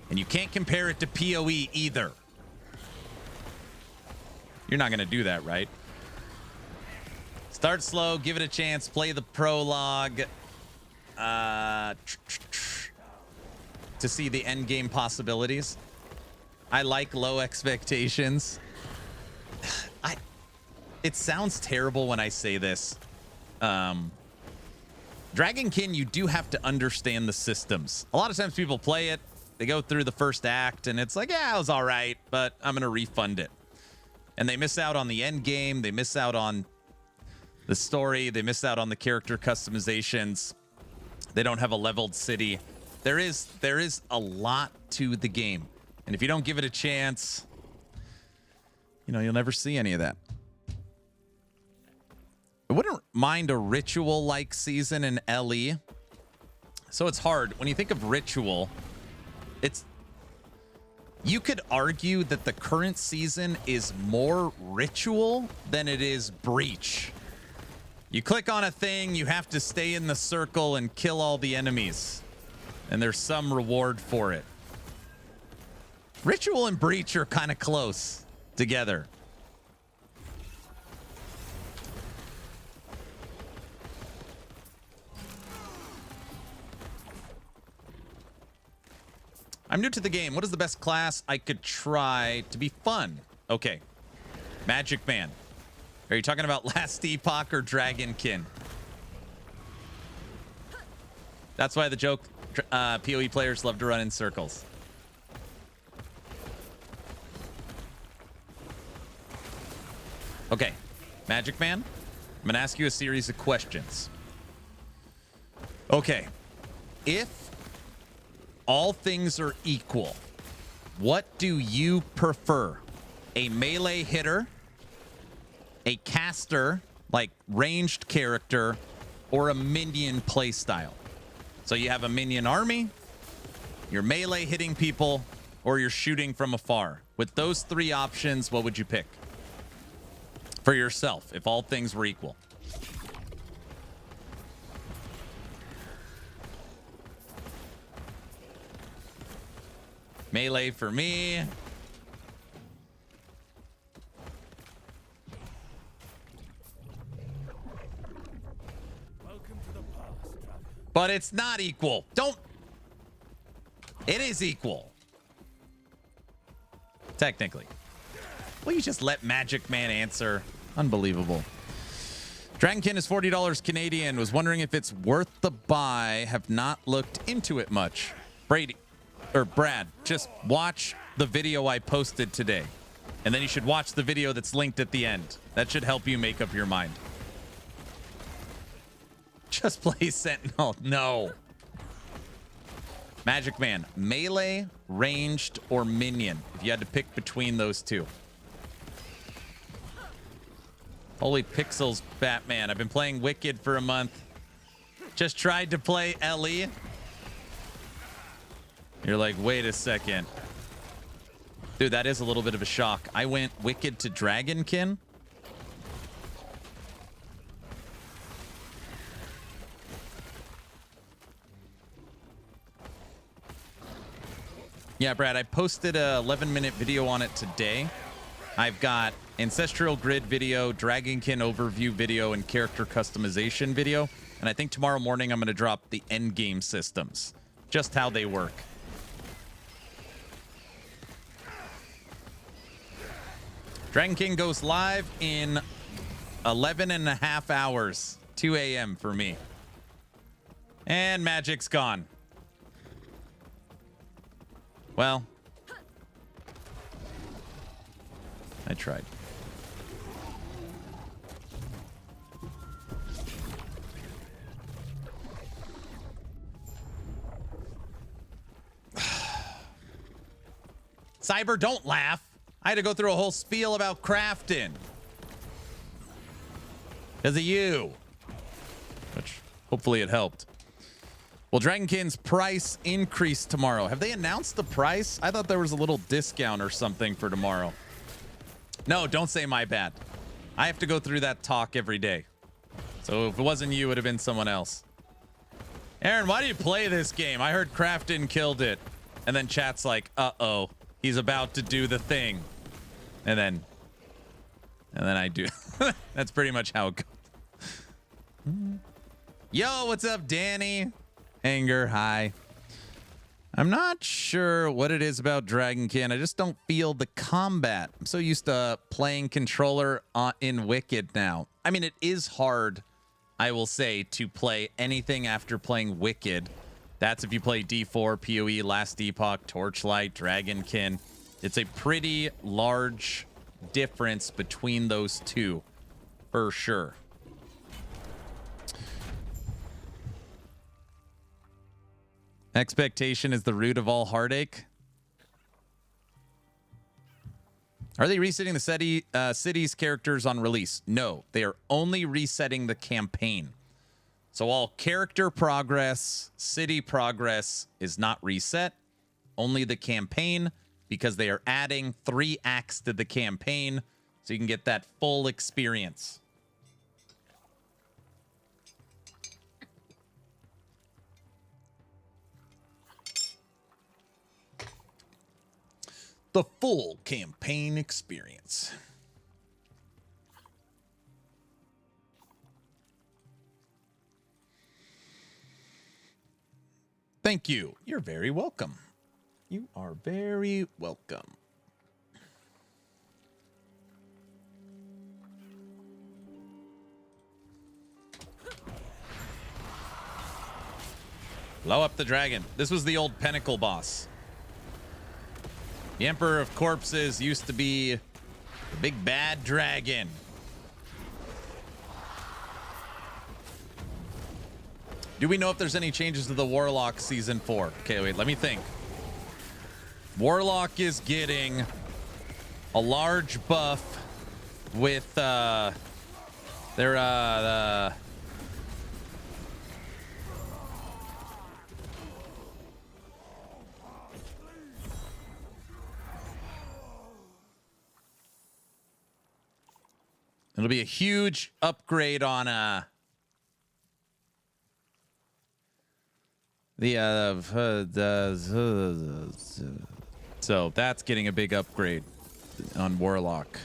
And you can't compare it to PoE either. You're not going to do that, right? Start slow, give it a chance, play the prologue to see the end game possibilities. I like low expectations. It sounds terrible when I say this. Dragonkin, you do have to understand the systems. A lot of times people play it, they go through the first act, and it's like, yeah, it was all right, but I'm going to refund it. And they miss out on the end game. They miss out on the story. They miss out on the character customizations. They don't have a leveled city. There is a lot to the game. And if you don't give it a chance, you know, you'll never see any of that. I wouldn't mind a ritual-like season in LE. So it's hard. When you think of ritual, you could argue that the current season is more ritual than it is breach. You click on a thing, you have to stay in the circle and kill all the enemies. And there's some reward for it. Ritual and breach are kind of close together. I'm new to the game. What is the best class I could try to be fun? Okay. Magic Man. Are you talking about Last Epoch or Dragonkin? That's why the joke, PoE players love to run in circles. Okay. Magic Man, I'm going to ask you a series of questions. Okay. If all things are equal, what do you prefer? A melee hitter, a caster, like ranged character, or a minion playstyle? So you have a minion army, you're melee hitting people, or you're shooting from afar. With those three options, what would you pick for yourself if all things were equal? Melee for me. But it's not equal. It is equal. Technically. Will you just let Magic Man answer? Unbelievable. Dragonkin is $40 Canadian. Was wondering if it's worth the buy. Have not looked into it much. Brad, just watch the video I posted today. And then you should watch the video that's linked at the end. That should help you make up your mind. Just play Sentinel. No. Magic Man, melee, ranged, or minion. If you had to pick between those two. Holy pixels, Batman. I've been playing Wicked for a month. Just tried to play LE. You're like, wait a second. Dude, that is a little bit of a shock. I went Wicked to Dragonkin. Yeah, Brad, I posted a 11-minute video on it today. I've got Ancestral Grid video, Dragonkin overview video, and character customization video. And I think tomorrow morning I'm going to drop the end game systems, just how they work. Dragon King goes live in 11 and a half hours, 2 a.m. for me. And Magic's gone. Well, I tried. Cyber, don't laugh. I had to go through a whole spiel about crafting. Because of you. Which, hopefully it helped. Will Dragonkin's price increase tomorrow? Have they announced the price? I thought there was a little discount or something for tomorrow. No, don't say my bad. I have to go through that talk every day. So if it wasn't you, it would have been someone else. Aaron, why do you play this game? I heard Crafton killed it. And then chat's like, uh-oh, he's about to do the thing. And then I do. That's pretty much how it goes. Yo, what's up, Danny? Anger, hi. I'm not sure what it is about Dragonkin. I just don't feel the combat. I'm so used to playing controller in Wicked now. I mean, it is hard, I will say, to play anything after playing Wicked. That's if you play D4, PoE, Last Epoch, Torchlight, Dragonkin. It's a pretty large difference between those two, for sure. Expectation is the root of all heartache. Are they resetting the city's characters on release? No, they are only resetting the campaign. So all character progress, city progress is not reset. Only the campaign, because they are adding 3 acts to the campaign so you can get that full experience. The full campaign experience. Thank you. You're very welcome. You are very welcome. Blow up the dragon. This was the old Pinnacle boss. The Emperor of Corpses used to be the big bad dragon. Do we know if there's any changes to the Warlock Season 4? Okay, wait, let me think. Warlock is getting a large buff with it'll be a huge upgrade on so that's getting a big upgrade on Warlock.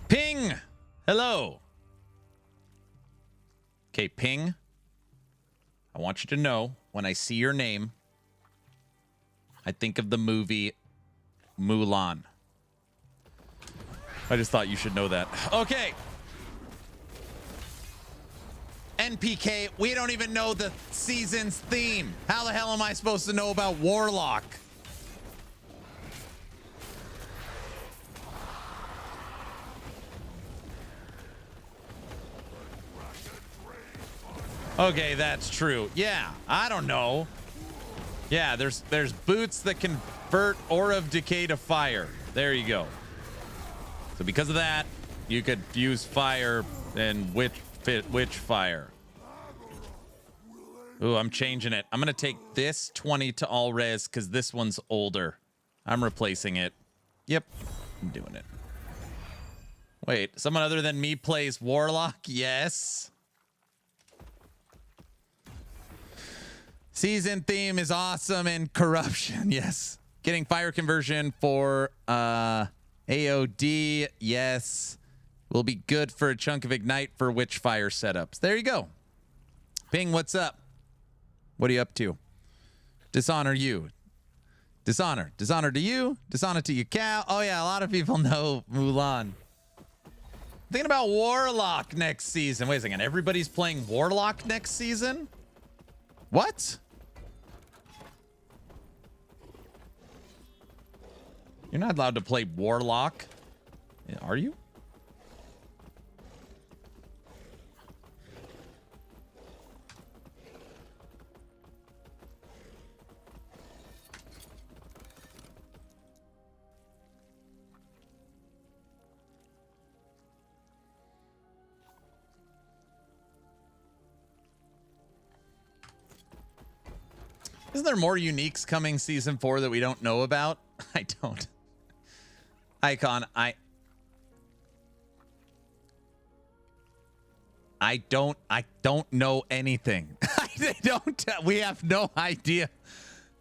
Ping! Hello. Okay, Ping. I want you to know when I see your name, I think of the movie Mulan. I just thought you should know that. Okay. NPK, we don't even know the season's theme. How the hell am I supposed to know about Warlock? Okay, that's true. Yeah, I don't know. Yeah, there's boots that convert Aura of Decay to fire. There you go. So because of that, you could use fire and witch fire. Ooh, I'm changing it. I'm going to take this 20 to all res because this one's older. I'm replacing it. Yep, I'm doing it. Wait, someone other than me plays Warlock? Yes. Season theme is awesome and corruption. Yes. Getting fire conversion for AOD, yes. Will be good for a chunk of Ignite for Witchfire setups. There you go. Ping, what's up? What are you up to? Dishonor you. Dishonor. Dishonor to you. Dishonor to your cow. Oh, yeah, a lot of people know Mulan. Thinking about Warlock next season. Wait a second. Everybody's playing Warlock next season? What? You're not allowed to play Warlock. Are you? Isn't there more uniques coming season 4 that we don't know about? I don't. Icon, I don't know anything. We have no idea.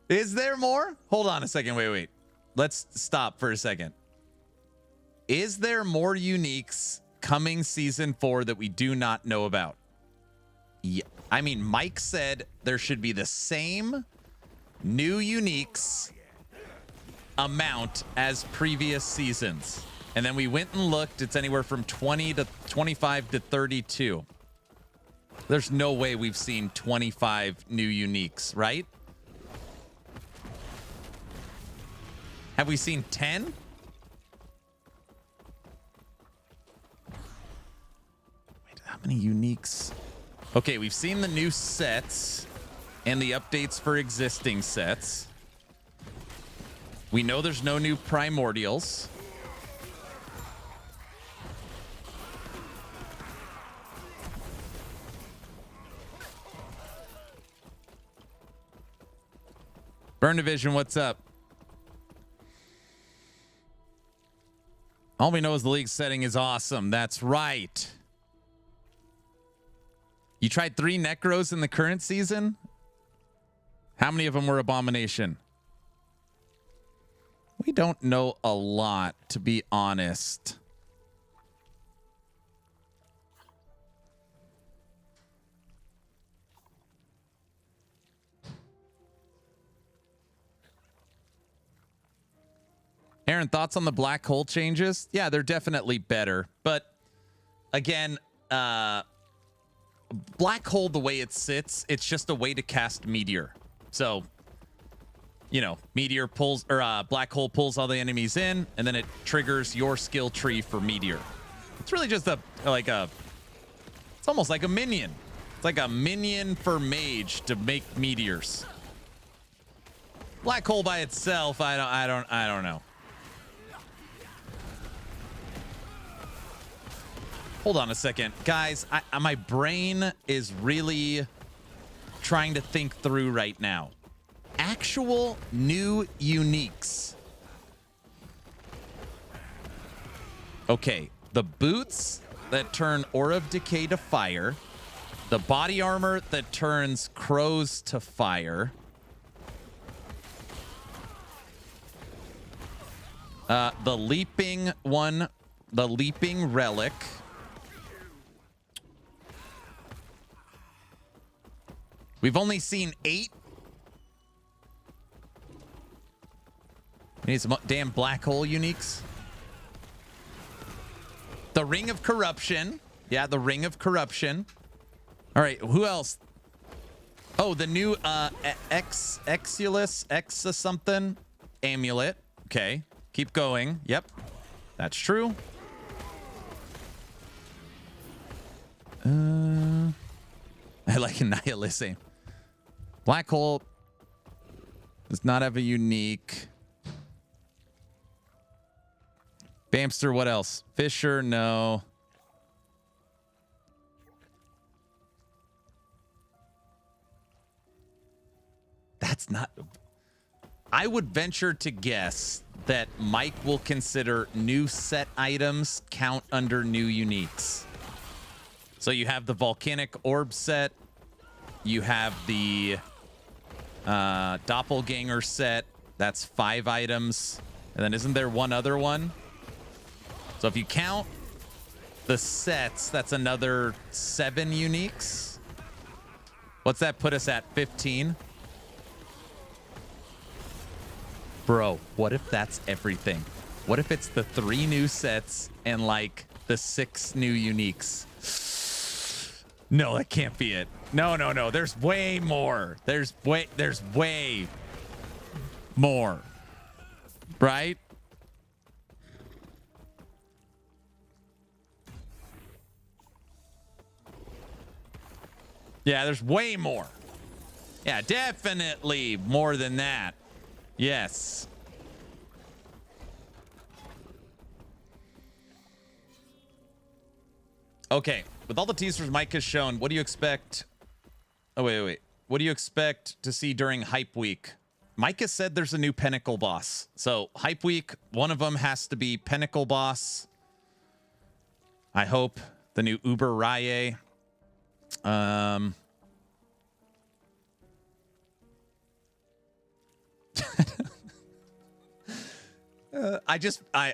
Is there more? Hold on a second. Wait. Let's stop for a second. Is there more uniques coming season 4 that we do not know about? Yeah. I mean, Mike said there should be the same new uniques amount as previous seasons. And then we went and looked. It's anywhere from 20 to 25 to 32. There's no way we've seen 25 new uniques, right? Have we seen 10? Wait, how many uniques? Okay, we've seen the new sets and the updates for existing sets. We know there's no new primordials. Burn Division, what's up? All we know is the league setting is awesome. That's right. You tried 3 Necros in the current season? How many of them were Abomination? We don't know a lot, to be honest. Aaron, thoughts on the black hole changes? Yeah, they're definitely better. But again, black hole, the way it sits, it's just a way to cast Meteor. So, you know, Meteor pulls, or black hole pulls all the enemies in, and then it triggers your skill tree for Meteor. It's really just it's almost like a minion. It's like a minion for Mage to make meteors. Black hole by itself, I don't know. Hold on a second, guys. My brain is really trying to think through right now. Actual new uniques. Okay, the boots that turn Aura of Decay to fire, the body armor that turns crows to fire, the leaping one, the leaping relic. We've only seen 8. We need some damn black hole uniques. The Ring of Corruption. Yeah, the Ring of Corruption. All right, who else? Oh, the new Exulus, something amulet. Okay, keep going. Yep, that's true. I like Annihilus. Black hole does not have a unique. Bamster, what else? Fisher, no. That's not. I would venture to guess that Mike will consider new set items count under new uniques. So you have the Volcanic Orb set. You have the Doppelganger set. That's 5 items. And then isn't there one other one? So if you count the sets, that's another 7 uniques. What's that put us at? 15? Bro, what if that's everything? What if it's the 3 new sets and like the 6 new uniques? No, that can't be it. No. There's way more. There's way more. Right? Yeah, there's way more. Yeah, definitely more than that. Yes. Okay, with all the teasers Mike has shown, what do you expect? Oh, wait. What do you expect to see during Hype Week? Mike has said there's a new Pinnacle boss. So, Hype Week, one of them has to be Pinnacle boss. I hope the new Uber Raye.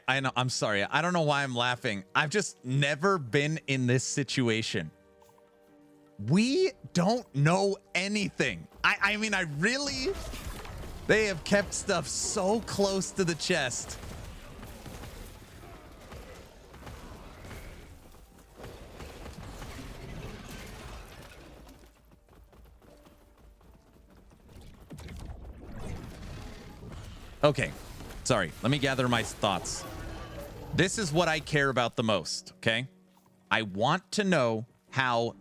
I know, I'm sorry. I don't know why I'm laughing. I've just never been in this situation. We don't know anything. I mean, they have kept stuff so close to the chest. Okay. Sorry, let me gather my thoughts. This is what I care about the most, okay? I want to know how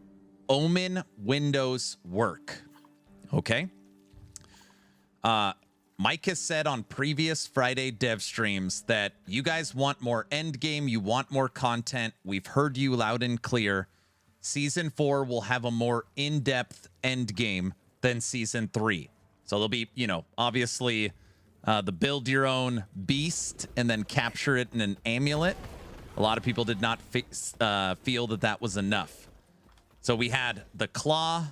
Omen windows work, okay? Mike has said on previous Friday dev streams that you guys want more end game, you want more content. We've heard you loud and clear. Season 4 will have a more in-depth end game than Season 3. So there'll be, obviously... the build your own beast and then capture it in an amulet. A lot of people did not feel that was enough. So we had the claw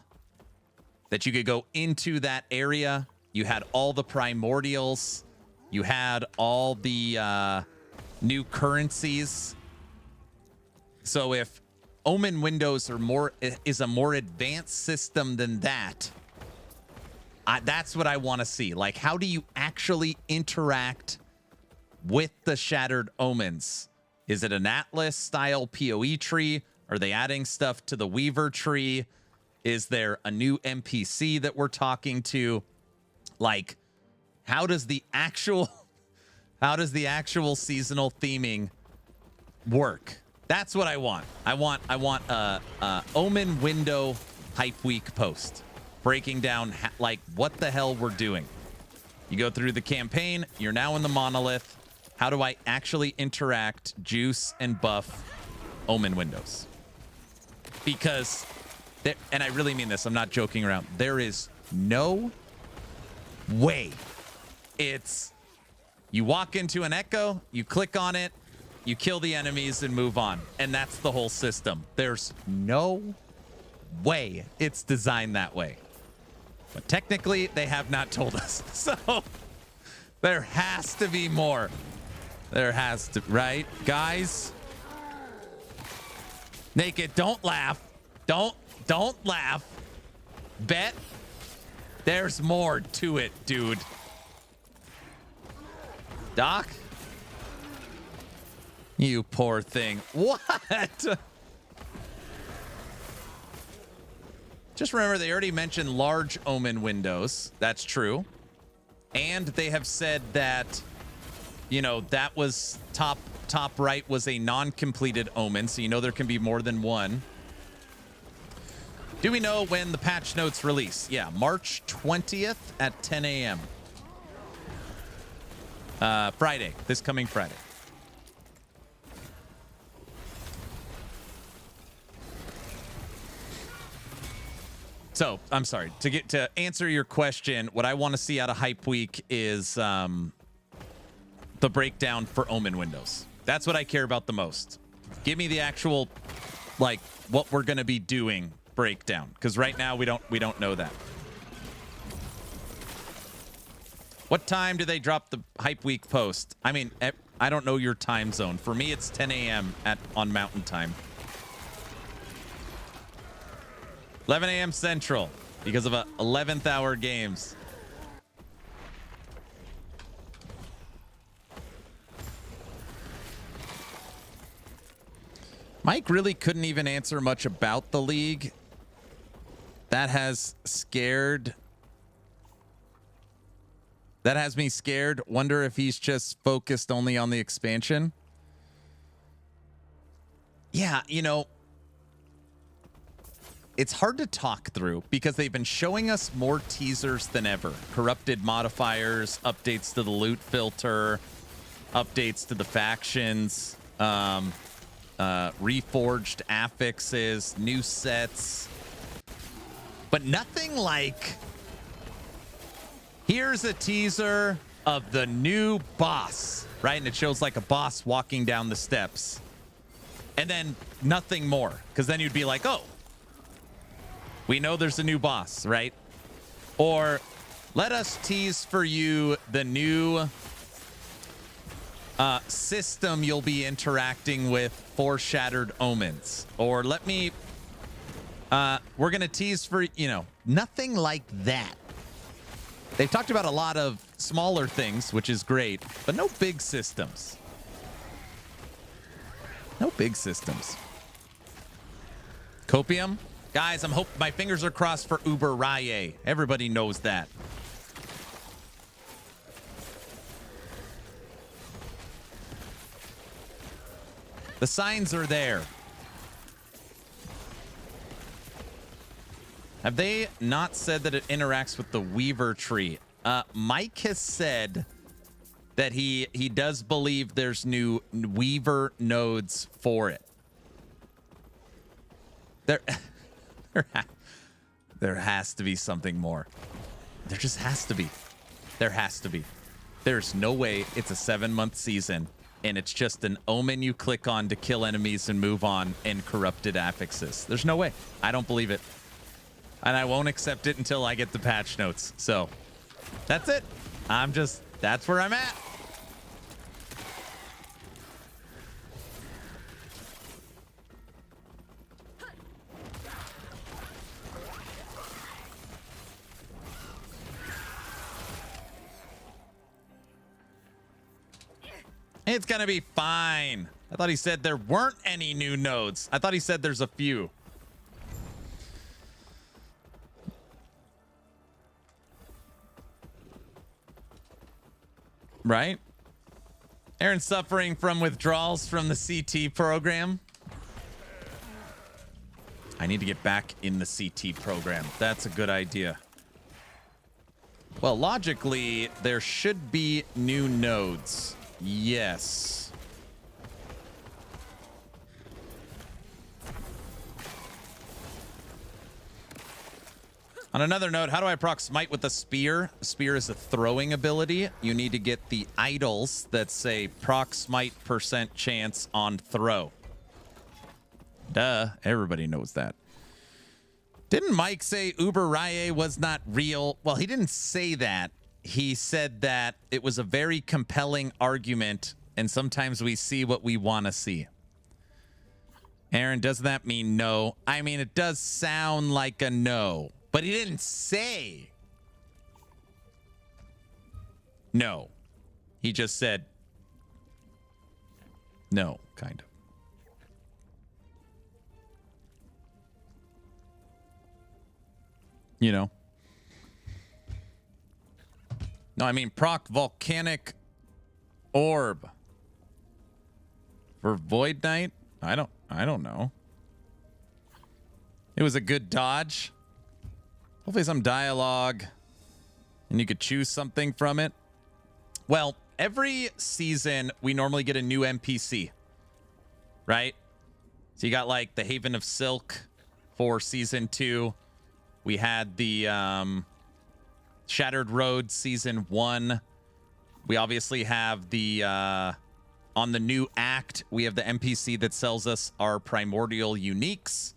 that you could go into that area. You had all the primordials. You had all the new currencies. So if Omen windows is a more advanced system than that, that's what I want to see. Like, how do you actually interact with the Shattered Omens? Is it an Atlas-style PoE tree? Are they adding stuff to the Weaver tree? Is there a new NPC that we're talking to? Like, how does the actual seasonal theming work? That's what I want. I want a Omen window Hype Week post. Breaking down like what the hell we're doing. You go through the campaign, you're now in the monolith. How do I actually interact, juice, and buff Omen windows? Because, and I really mean this, I'm not joking around. There is no way you walk into an echo, you click on it, you kill the enemies and move on. And that's the whole system. There's no way it's designed that way. But technically, they have not told us. So there has to be more. There has to, right? Guys? Naked, don't laugh. Don't laugh. Bet there's more to it, dude. Doc? You poor thing. What? Just remember, they already mentioned large Omen windows. That's true. And they have said that, that was top right was a non-completed Omen. So, there can be more than one. Do we know when the patch notes release? Yeah, March 20th at 10 a.m. Friday, this coming Friday. So, I'm sorry. To answer your question, what I want to see out of Hype Week is the breakdown for Omen windows. That's what I care about the most. Give me the actual, like, what we're going to be doing breakdown. Because right now, we don't know that. What time do they drop the Hype Week post? I mean, I don't know your time zone. For me, it's 10 a.m. on Mountain Time. 11 a.m. Central because of 11th hour games. Mike really couldn't even answer much about the league. That has me scared. Wonder if he's just focused only on the expansion. Yeah, you know, it's hard to talk through because they've been showing us more teasers than ever. Corrupted modifiers, updates to the loot filter, updates to the factions, reforged affixes, new sets, but nothing like, here's a teaser of the new boss, right? And it shows like a boss walking down the steps, and then nothing more, because then you'd be like, oh, we know there's a new boss, right? Or let us tease for you the new system you'll be interacting with for Shattered Omens. Or let me, we're going to tease for, you know, nothing like that. They've talked about a lot of smaller things, which is great, but no big systems. No big systems. Copium? Guys, I'm hoping, my fingers are crossed for Uber Raye. Everybody knows that. The signs are there. Have they not said that it interacts with the Weaver tree? Mike has said that he does believe there's new Weaver nodes for it. There has to be something more. There just has to be. There has to be. There's no way it's a 7-month season and it's just an omen you click on to kill enemies and move on and corrupted affixes. There's no way. I don't believe it. And I won't accept it until I get the patch notes. So that's it. That's where I'm at. It's gonna be fine. I thought he said there weren't any new nodes. I thought he said there's a few. Right? Aaron's suffering from withdrawals from the CT program. I need to get back in the CT program. That's a good idea. Well, logically, there should be new nodes. Yes. On another note, how do I proc smite with a spear? A spear is a throwing ability. You need to get the idols that say proc smite % chance on throw. Duh, everybody knows that. Didn't Mike say Uber Raye was not real? Well, he didn't say that. He said that it was a very compelling argument, and sometimes we see what we want to see. Aaron, does that mean no? I mean, it does sound like a no, but he didn't say no. He just said no, kind of. You know? No, I mean proc volcanic orb for Void Knight. I don't know. It was a good dodge. Hopefully some dialogue and you could choose something from it. Well, every season we normally get a new NPC, right? So you got like the Haven of Silk for season 2. We had the Shattered Road season 1. We obviously have the on the new act, we have the NPC that sells us our primordial uniques.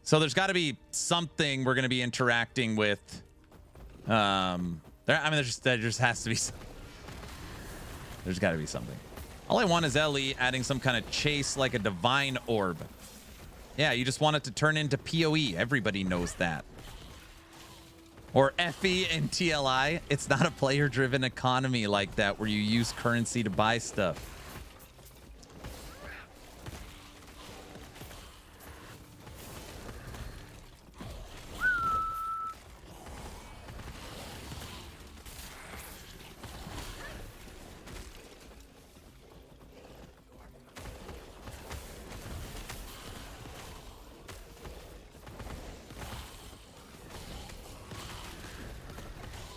So there's got to be something we're going to be interacting with. There just has to be. There's got to be something. All I want is LE adding some kind of chase like a divine orb. Yeah, you just want it to turn into PoE. Everybody knows that. Or FE and TLI. It's not a player-driven economy like that where you use currency to buy stuff.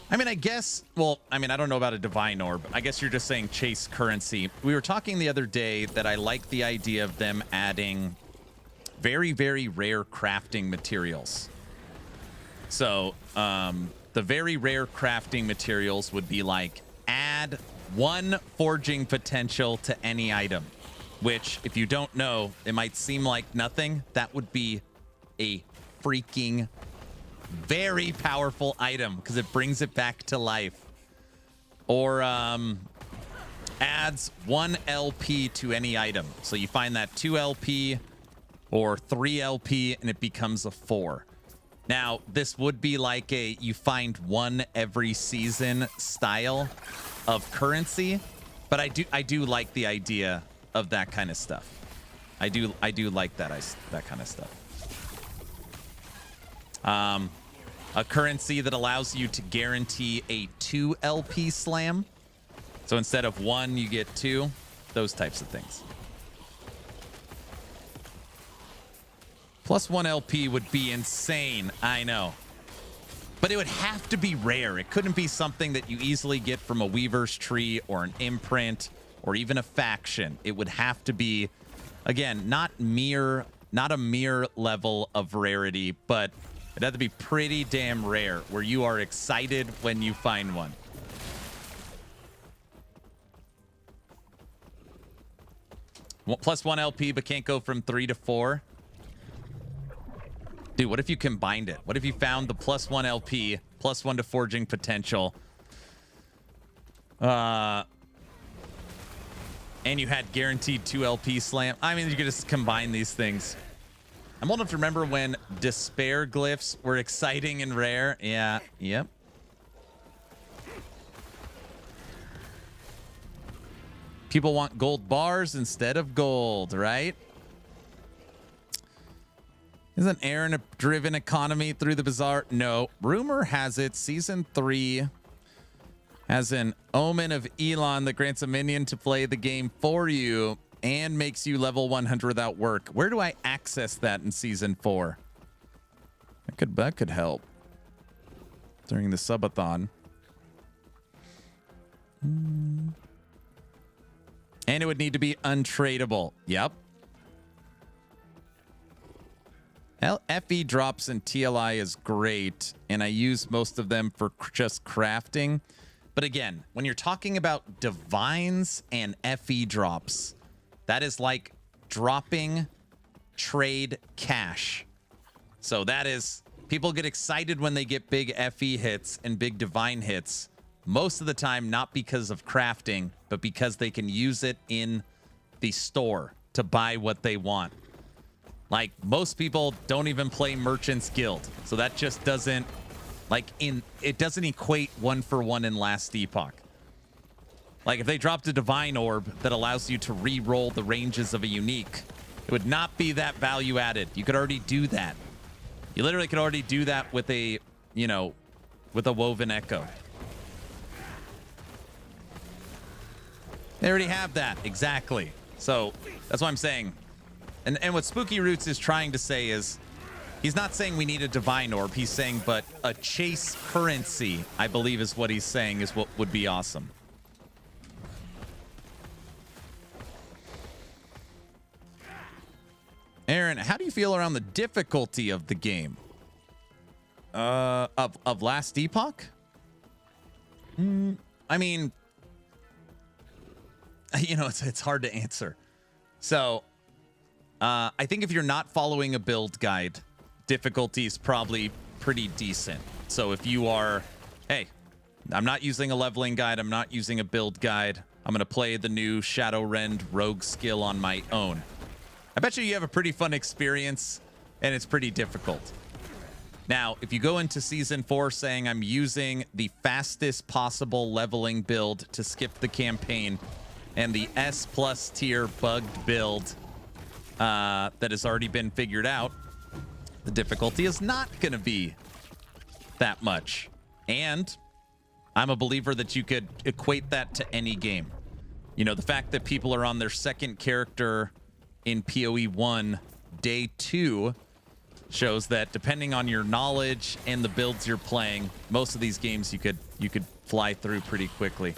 I mean, I guess, well, I mean, I don't know about a divine orb. I guess you're just saying chase currency. We were talking the other day that I like the idea of them adding very, very rare crafting materials. So, the very rare crafting materials would be like add 1 forging potential to any item, which if you don't know, it might seem like nothing. That would be a freaking very powerful item because it brings it back to life. Or adds 1 LP to any item. So you find that 2 LP or 3 LP and it becomes a 4. Now, this would be like a you find 1 every season style of currency, but I do like the idea of that kind of stuff. I do like that kind of stuff. A currency that allows you to guarantee a 2 LP slam. So instead of 1, you get 2. Those types of things. Plus 1 LP would be insane. I know. But it would have to be rare. It couldn't be something that you easily get from a Weaver's Tree or an imprint or even a faction. It would have to be, again, not a mere level of rarity, but it'd have to be pretty damn rare where you are excited when you find one. Plus 1 LP, but can't go from 3 to 4. Dude, what if you combined it? What if you found the plus 1 LP, plus 1 to forging potential, and you had guaranteed 2 LP slam? I mean, you could just combine these things. I'm old enough to remember when despair glyphs were exciting and rare. Yeah, yep. People want gold bars instead of gold, right? Isn't Aaron a driven economy through the Bazaar? No. Rumor has it Season 3 has an omen of Elon that grants a minion to play the game for you and makes you level 100 without work. Where do I access that in Season 4? That could help during the subathon. And it would need to be untradeable. Yep. FE drops in TLI is great, and I use most of them for just crafting. But again, when you're talking about divines and FE drops, that is like dropping trade cash. So that is, people get excited when they get big FE hits and big divine hits. Most of the time, not because of crafting, but because they can use it in the store to buy what they want. Like, most people don't even play Merchant's Guild. So that just doesn't, it doesn't equate 1-for-1 in Last Epoch. Like, if they dropped a Divine Orb that allows you to re-roll the ranges of a unique, it would not be that value added. You could already do that. You literally could already do that with a, with a Woven Echo. They already have that, exactly. So that's what I'm saying. And what Spooky Roots is trying to say is, he's not saying we need a Divine Orb. He's saying, but a chase currency, I believe is what he's saying, is what would be awesome. Aaron, how do you feel around the difficulty of the game? Of Last Epoch? I mean, it's hard to answer. So, I think if you're not following a build guide, difficulty is probably pretty decent. So if you are, hey, I'm not using a leveling guide, I'm not using a build guide, I'm going to play the new Shadowrend rogue skill on my own. I bet you have a pretty fun experience, and it's pretty difficult. Now, if you go into Season 4 saying I'm using the fastest possible leveling build to skip the campaign and the S+ tier bugged build that has already been figured out, the difficulty is not going to be that much. And I'm a believer that you could equate that to any game. You know, the fact that people are on their second character in PoE 1 day 2 shows that depending on your knowledge and the builds you're playing, most of these games you could fly through pretty quickly.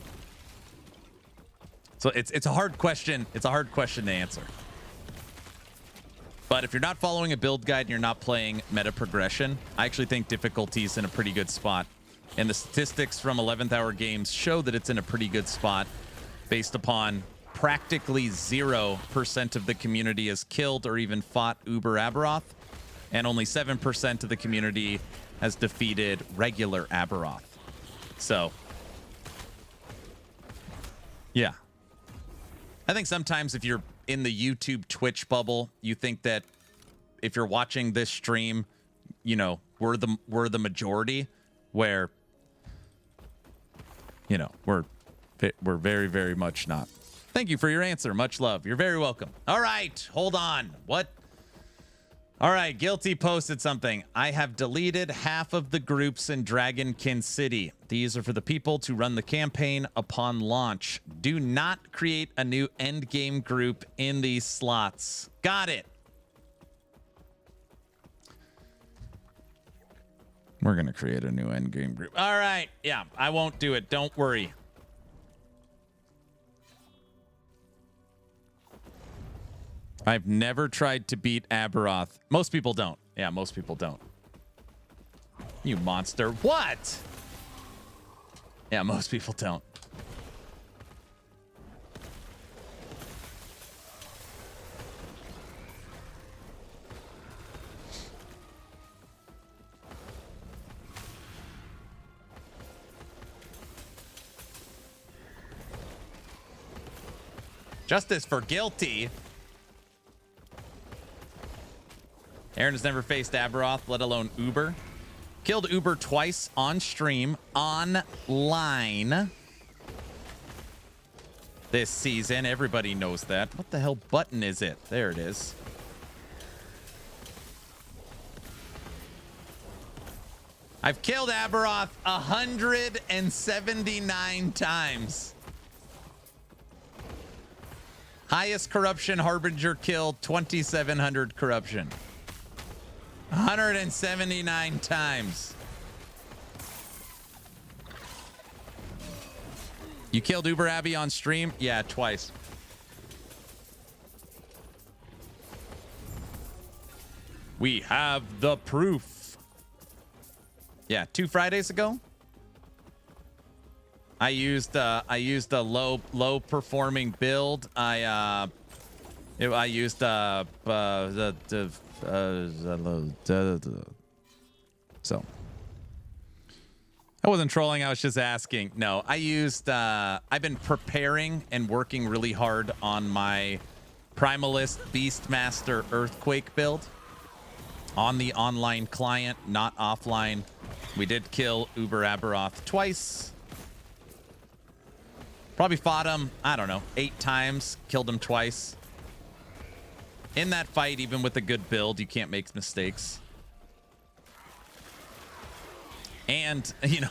So it's a hard question. It's a hard question to answer. But if you're not following a build guide and you're not playing meta progression, I actually think difficulty is in a pretty good spot. And the statistics from 11th Hour Games show that it's in a pretty good spot based upon practically 0% of the community has killed or even fought Uber Aberoth, and only 7% of the community has defeated regular Aberoth. So, yeah. I think sometimes if you're in the YouTube Twitch bubble, you think that if you're watching this stream, you know, we're the majority, where, you know, we're very, very much not. Thank you for your answer. Much love. You're very welcome. All right, hold on. What? All right, Guilty posted something. I have deleted half of the groups in Dragonkin City. These are for the people to run the campaign upon launch. Do not create a new endgame group in these slots. Got it. We're going to create a new endgame group. All right. Yeah, I won't do it. Don't worry. I've never tried to beat Aberoth. Most people don't. Yeah, most people don't. You monster. What? Yeah, most people don't. Justice for guilty. Aaron has never faced Aberoth, let alone Uber. Killed Uber twice on stream, online. This season, everybody knows that. What the hell button is it? There it is. I've killed Aberoth 179 times. Highest corruption harbinger kill, 2,700 corruption. 179 times. You killed Uber Abby on stream? Yeah, twice. We have the proof. Yeah, 2 Fridays ago. I used a low performing build. I used so I wasn't trolling, I was just asking. No, I used I've been preparing and working really hard on my Primalist Beastmaster Earthquake build on the online client, not offline. We did kill Uber Aberoth twice. Probably fought him, I don't know, 8 times, killed him twice. In that fight, even with a good build, you can't make mistakes. And, you know,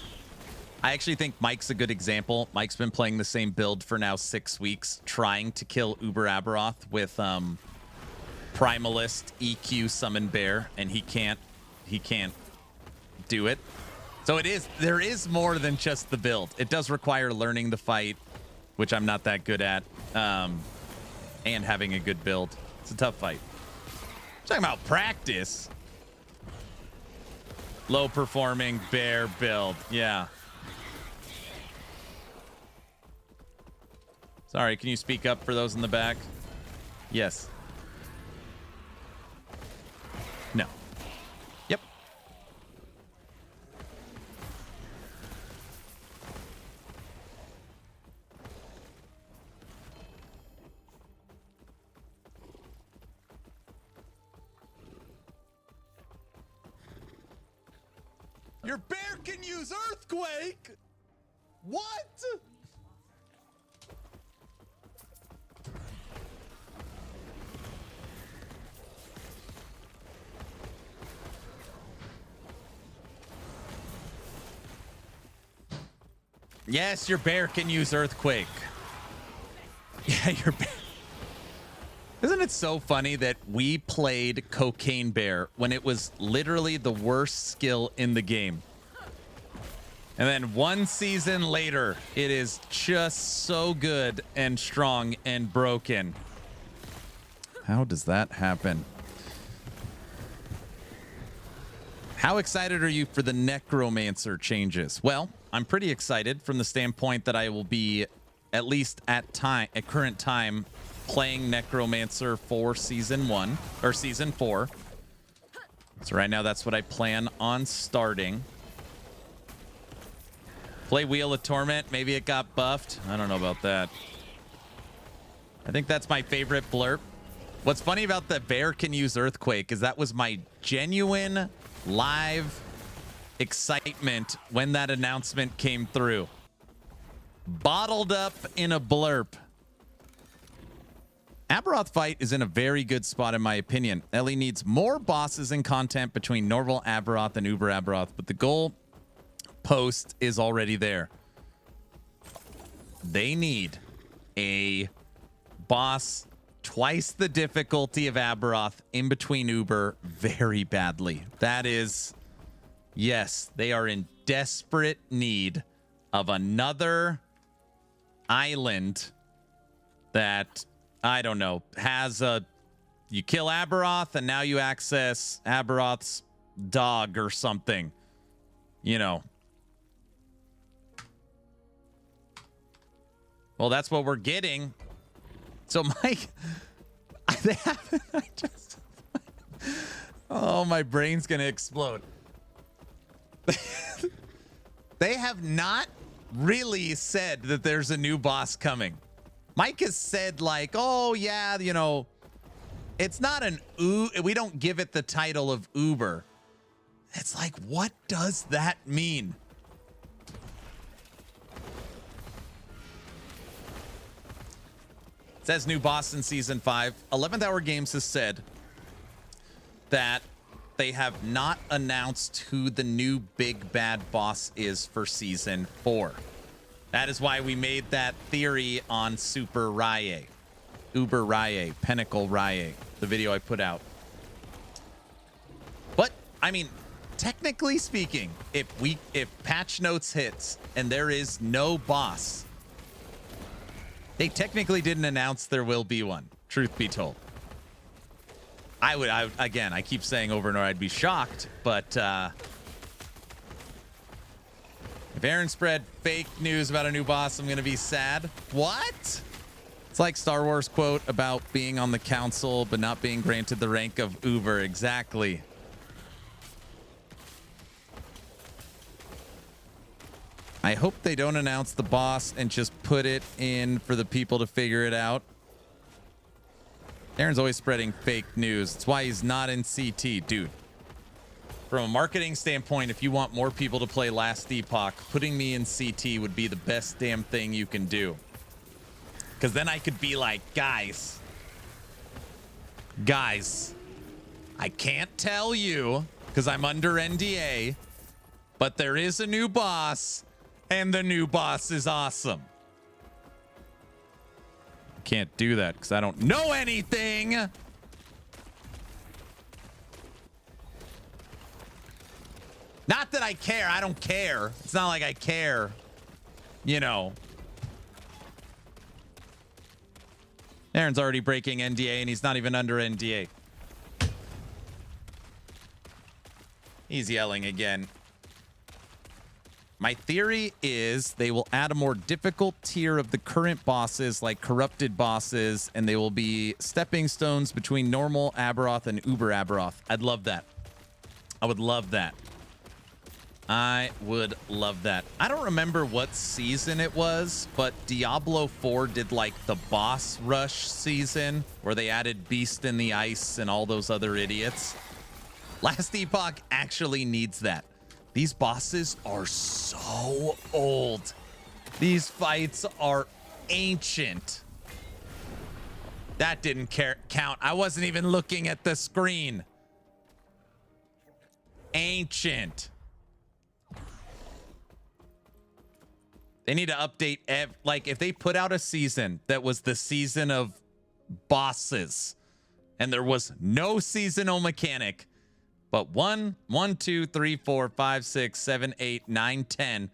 I actually think Mike's a good example. Mike's been playing the same build for now 6 weeks, trying to kill Uber Aberoth with Primalist EQ Summon Bear, and he can't do it. So there is more than just the build. It does require learning the fight, which I'm not that good at, and having a good build. It's a tough fight. I'm talking about practice. Low performing bear build. Yeah. Sorry, can you speak up for those in the back? Yes. No. Yep. Your bear can use earthquake. What? Yes, your bear can use earthquake. Yeah, your bear. Isn't it so funny that we played Cocaine Bear when it was literally the worst skill in the game? And then one season later, it is just so good and strong and broken. How does that happen? How excited are you for the Necromancer changes? Well, I'm pretty excited from the standpoint that I will be, at least at current time, playing Necromancer for season 1 or season 4. So right now that's what I plan on starting. Play Wheel of Torment. Maybe it got buffed. I don't know about that. I think that's my favorite blurb. What's funny about the bear can use earthquake is that was my genuine live excitement when that announcement came through. Bottled up in a blurb. Aberoth fight is in a very good spot in my opinion. Ellie needs more bosses and content between normal Aberoth and Uber Aberoth, but the goal post is already there. They need a boss twice the difficulty of Aberoth in between Uber very badly. That is, yes, they are in desperate need of another island that, I don't know, has a, you kill Aberoth and now you access Aberoth's dog or something, you know. Well, that's what we're getting. So Mike, they haven't, oh, my brain's gonna explode. They have not really said that there's a new boss coming. Mike has said like, oh yeah, you know, it's not an we don't give it the title of Uber. It's like, what does that mean? Says new boss in season 5. 11th Hour Games has said that they have not announced who the new big bad boss is for season 4. That is why we made that theory on Super Rye, Uber Rye, Pinnacle Rye, the video I put out. But I mean, technically speaking, if patch notes hits and there is no boss, they technically didn't announce there will be one, truth be told. I again, I keep saying over and over, I'd be shocked, but if Aaron spread fake news about a new boss, I'm going to be sad. What? It's like Star Wars quote about being on the council, but not being granted the rank of Uber. Exactly. I hope they don't announce the boss and just put it in for the people to figure it out. Aaron's always spreading fake news. That's why he's not in CT, dude. From a marketing standpoint, if you want more people to play Last Epoch, putting me in CT would be the best damn thing you can do. Because then I could be like, guys, I can't tell you because I'm under NDA, but there is a new boss. And the new boss is awesome. Can't do that because I don't know anything. Not that I care. I don't care. It's not like I care. You know. Aaron's already breaking NDA and he's not even under NDA. He's yelling again. My theory is they will add a more difficult tier of the current bosses, like corrupted bosses, and they will be stepping stones between normal Aberoth and Uber Aberoth. I'd love that. I would love that. I would love that. I don't remember what season it was, but Diablo 4 did like the boss rush season where they added Beast in the Ice and all those other idiots. Last Epoch actually needs that. These bosses are so old. These fights are ancient. That didn't count. I wasn't even looking at the screen. Ancient. They need to update. Like, if they put out a season that was the season of bosses and there was no seasonal mechanic, but 1, 2, 3, 4, 5, 6, 7, 8, 9, 10,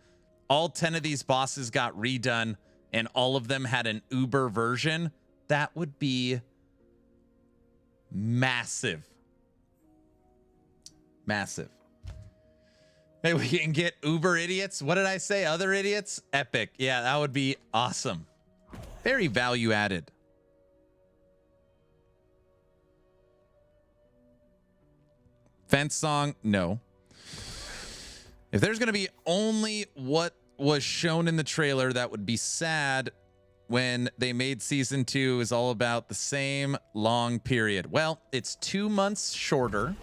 all 10 of these bosses got redone and all of them had an Uber version, that would be massive. Massive. Maybe we can get Uber idiots. What did I say? Other idiots? Epic. Yeah, that would be awesome. Very value added. Fence song? No. If there's going to be only what was shown in the trailer, that would be sad. When they made season 2 is all about the same long period. Well, it's 2 months shorter.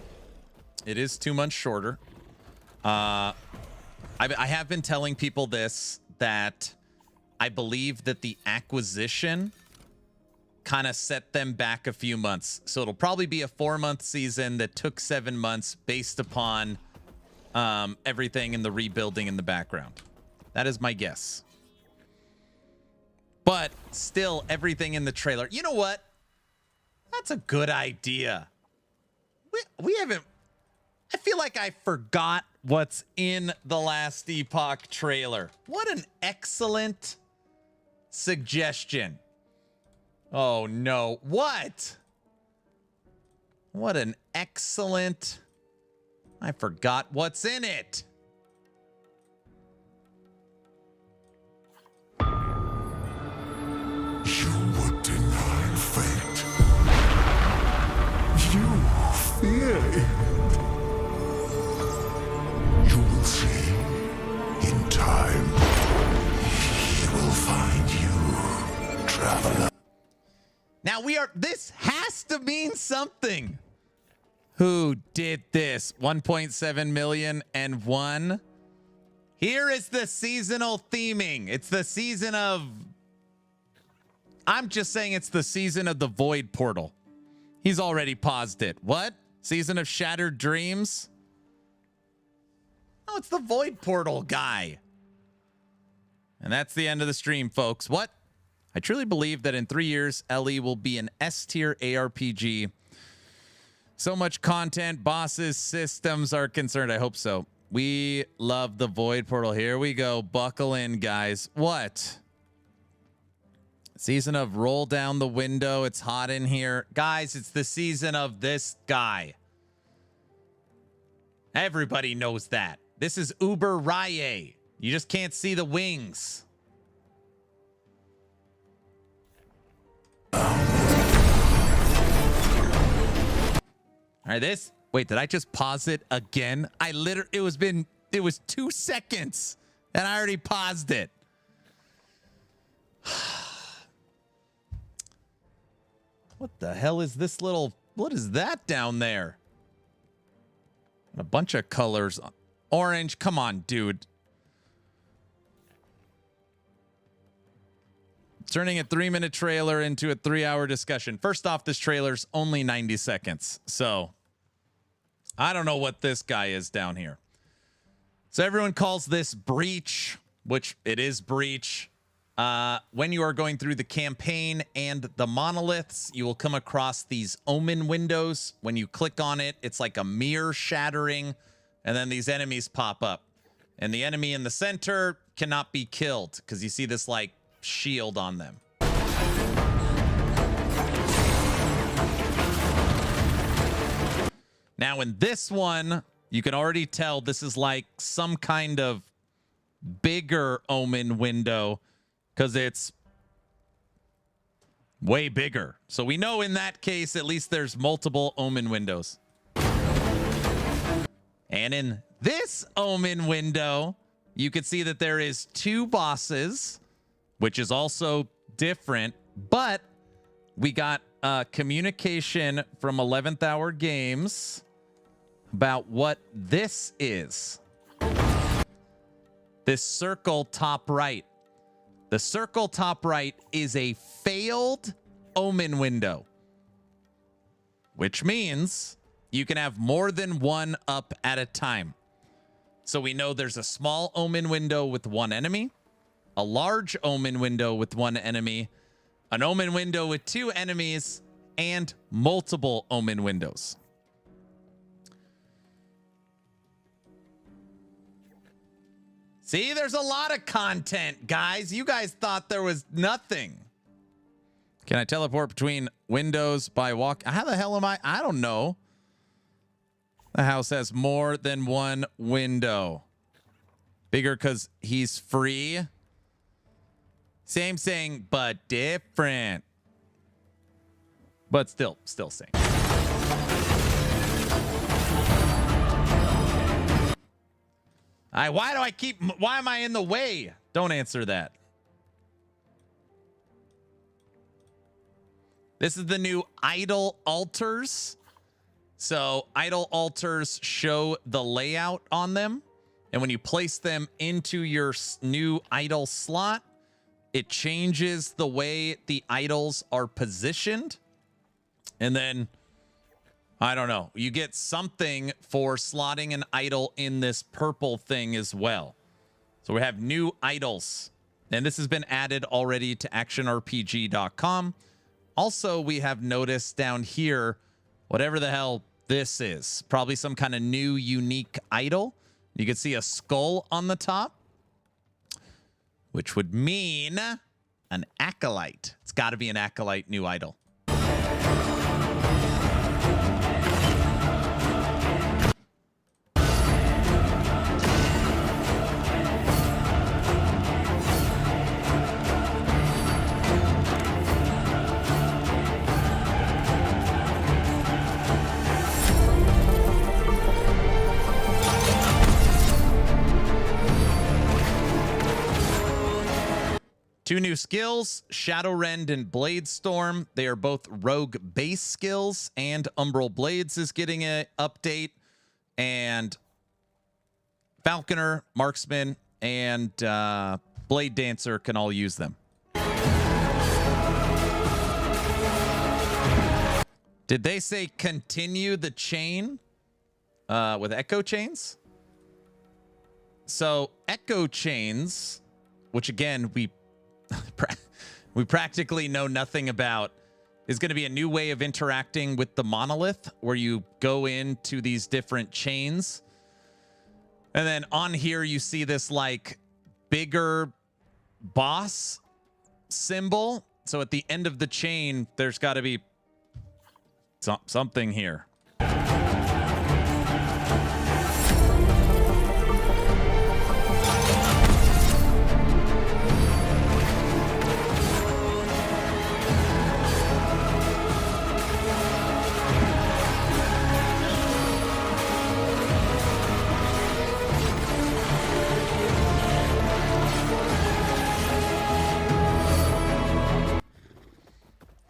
It is 2 months shorter. I have been telling people this, that I believe that the acquisition kind of set them back a few months. So it'll probably be a 4-month season that took 7 months based upon everything in the rebuilding in the background. That is my guess. But still, everything in the trailer. You know what? That's a good idea. We haven't... I feel like I forgot what's in the last Epoch trailer. What an excellent suggestion. Oh, no. What? What an excellent... I forgot what's in it. You would deny fate. You fear it. You will see. In time, he will find you, traveler. Now this has to mean something. Who did this? 1.7 million and one. Here is the seasonal theming. It's the season of... I'm just saying it's the season of the Void Portal. He's already paused it. What? Season of Shattered Dreams? Oh, it's the Void Portal guy. And that's the end of the stream, folks. What? I truly believe that in 3 years, LE will be an S-tier ARPG. So much content, bosses, systems are concerned. I hope so. We love the Void Portal. Here we go. Buckle in, guys. What? Season of Roll Down the Window. It's hot in here. Guys, it's the season of this guy. Everybody knows that. This is Uber Rye. You just can't see the wings. All right, this... Wait, did I just pause it again? It was 2 seconds and I already paused it. What the hell is this little... What is that down there? A bunch of colors. Orange, come on, dude. Turning a 3-minute trailer into a 3-hour discussion. First off, this trailer's only 90 seconds. So, I don't know what this guy is down here. So everyone calls this Breach, which it is Breach. When you are going through the campaign and the monoliths, you will come across these omen windows. When you click on it, it's like a mirror shattering, and then these enemies pop up. And the enemy in the center cannot be killed because you see this like shield on them. Now in this one, you can already tell this is like some kind of bigger omen window because it's way bigger. So we know in that case, at least there's multiple omen windows. And in this omen window, you can see that there is 2 bosses, which is also different, but we got communication from 11th Hour Games about what this is. this circle top right. The circle top right is a failed omen window, which means you can have more than one up at a time. So we know there's a small omen window with one enemy, a large omen window with one enemy, an omen window with two enemies, and multiple omen windows. See, there's a lot of content, guys. You guys thought there was nothing. Can I teleport between windows by walk? How the hell am I? I don't know. The house has more than one window. Bigger because he's free. Same saying, but different. But still same. Why am I in the way? Don't answer that. This is the new idol altars. So idol altars show the layout on them. And when you place them into your new idol slot, it changes the way the idols are positioned. And then, I don't know, you get something for slotting an idol in this purple thing as well. So we have new idols. And this has been added already to actionrpg.com. Also, we have noticed down here, whatever the hell this is, probably some kind of new unique idol. You can see a skull on the top, which would mean an Acolyte. It's got to be an Acolyte new idol. Two new skills, Shadow Rend and Blade Storm. They are both rogue base skills, and Umbral Blades is getting an update. And Falconer, Marksman, and Blade Dancer can all use them. Did they say continue the chain with Echo Chains? So Echo Chains, which again, we practically know nothing about, is going to be a new way of interacting with the monolith where you go into these different chains. And then on here, you see this like bigger boss symbol. So at the end of the chain, there's got to be something here.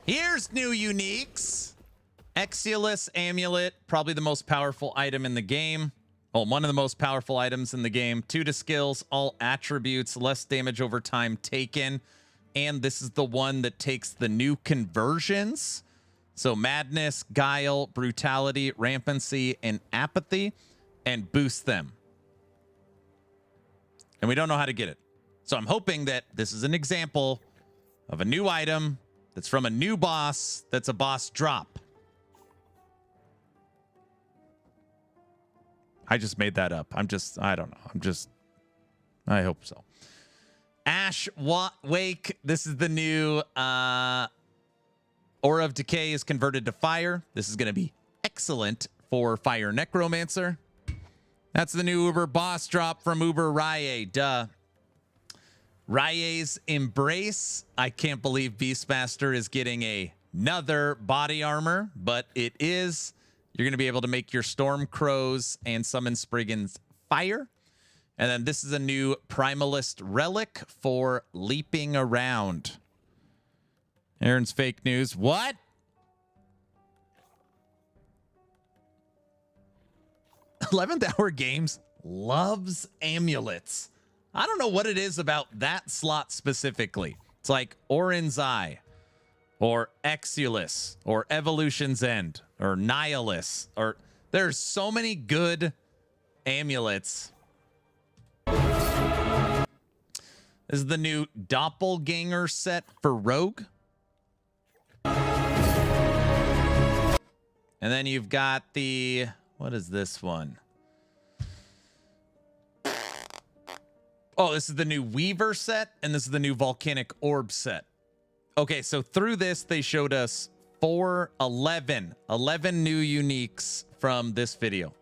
Here's new uniques. Exulus Amulet, probably the most powerful item in the game. Well, one of the most powerful items in the game. 2 to skills, all attributes, less damage over time taken. And this is the one that takes the new conversions. So Madness, Guile, Brutality, Rampancy, and Apathy, and boost them. And we don't know how to get it. So I'm hoping that this is an example of a new item that's from a new boss, that's a boss drop. I just made that up. I don't know. I hope so. Ash Wake. This is the new Aura of Decay is converted to fire. This is going to be excellent for Fire Necromancer. That's the new Uber boss drop from Uber Rye. Duh. Rye's Embrace. I can't believe Beastmaster is getting another body armor, but it is. You're going to be able to make your Storm Crows and summon Spriggan's Fire. And then this is a new Primalist Relic for leaping around. Aaron's fake news. What? '11th Hour Games loves amulets. I don't know what it is about that slot specifically. It's like Orin's Eye, or Exulus, or Evolution's End, or Nihilus, or there's so many good amulets. This is the new Doppelganger set for Rogue. And then you've got the, what is this one? Oh, this is the new Weaver set, and this is the new Volcanic Orb set. Okay, so through this, they showed us 11 new uniques from this video.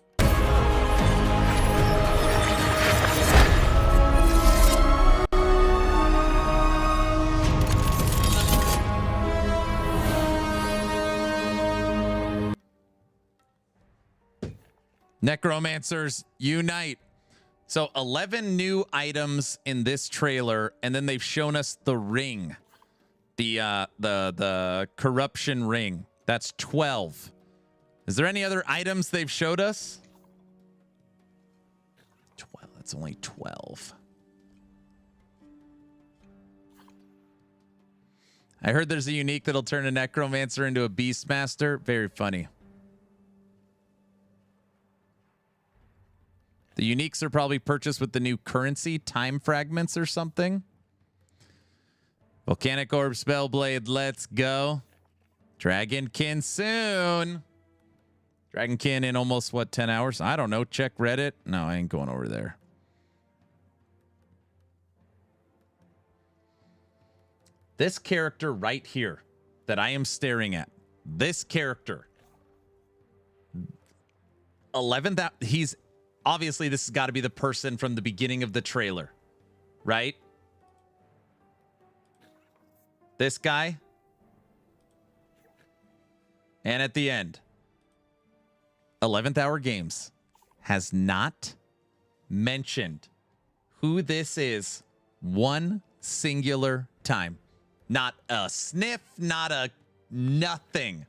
Necromancers, unite. So 11 new items in this trailer, and then they've shown us the ring. The corruption ring. That's 12. Is there any other items they've showed us? 12. That's only 12. I heard there's a unique that'll turn a Necromancer into a Beastmaster. Very funny. The uniques are probably purchased with the new currency, time fragments or something. Volcanic Orb Spellblade, let's go. Dragonkin soon. Dragonkin in almost, what, 10 hours? I don't know. Check Reddit. No, I ain't going over there. This character right here that I am staring at. This character. 11th, he's... Obviously, this has got to be the person from the beginning of the trailer, right? This guy. And at the end, 11th Hour Games has not mentioned who this is one singular time. Not a sniff, not a nothing.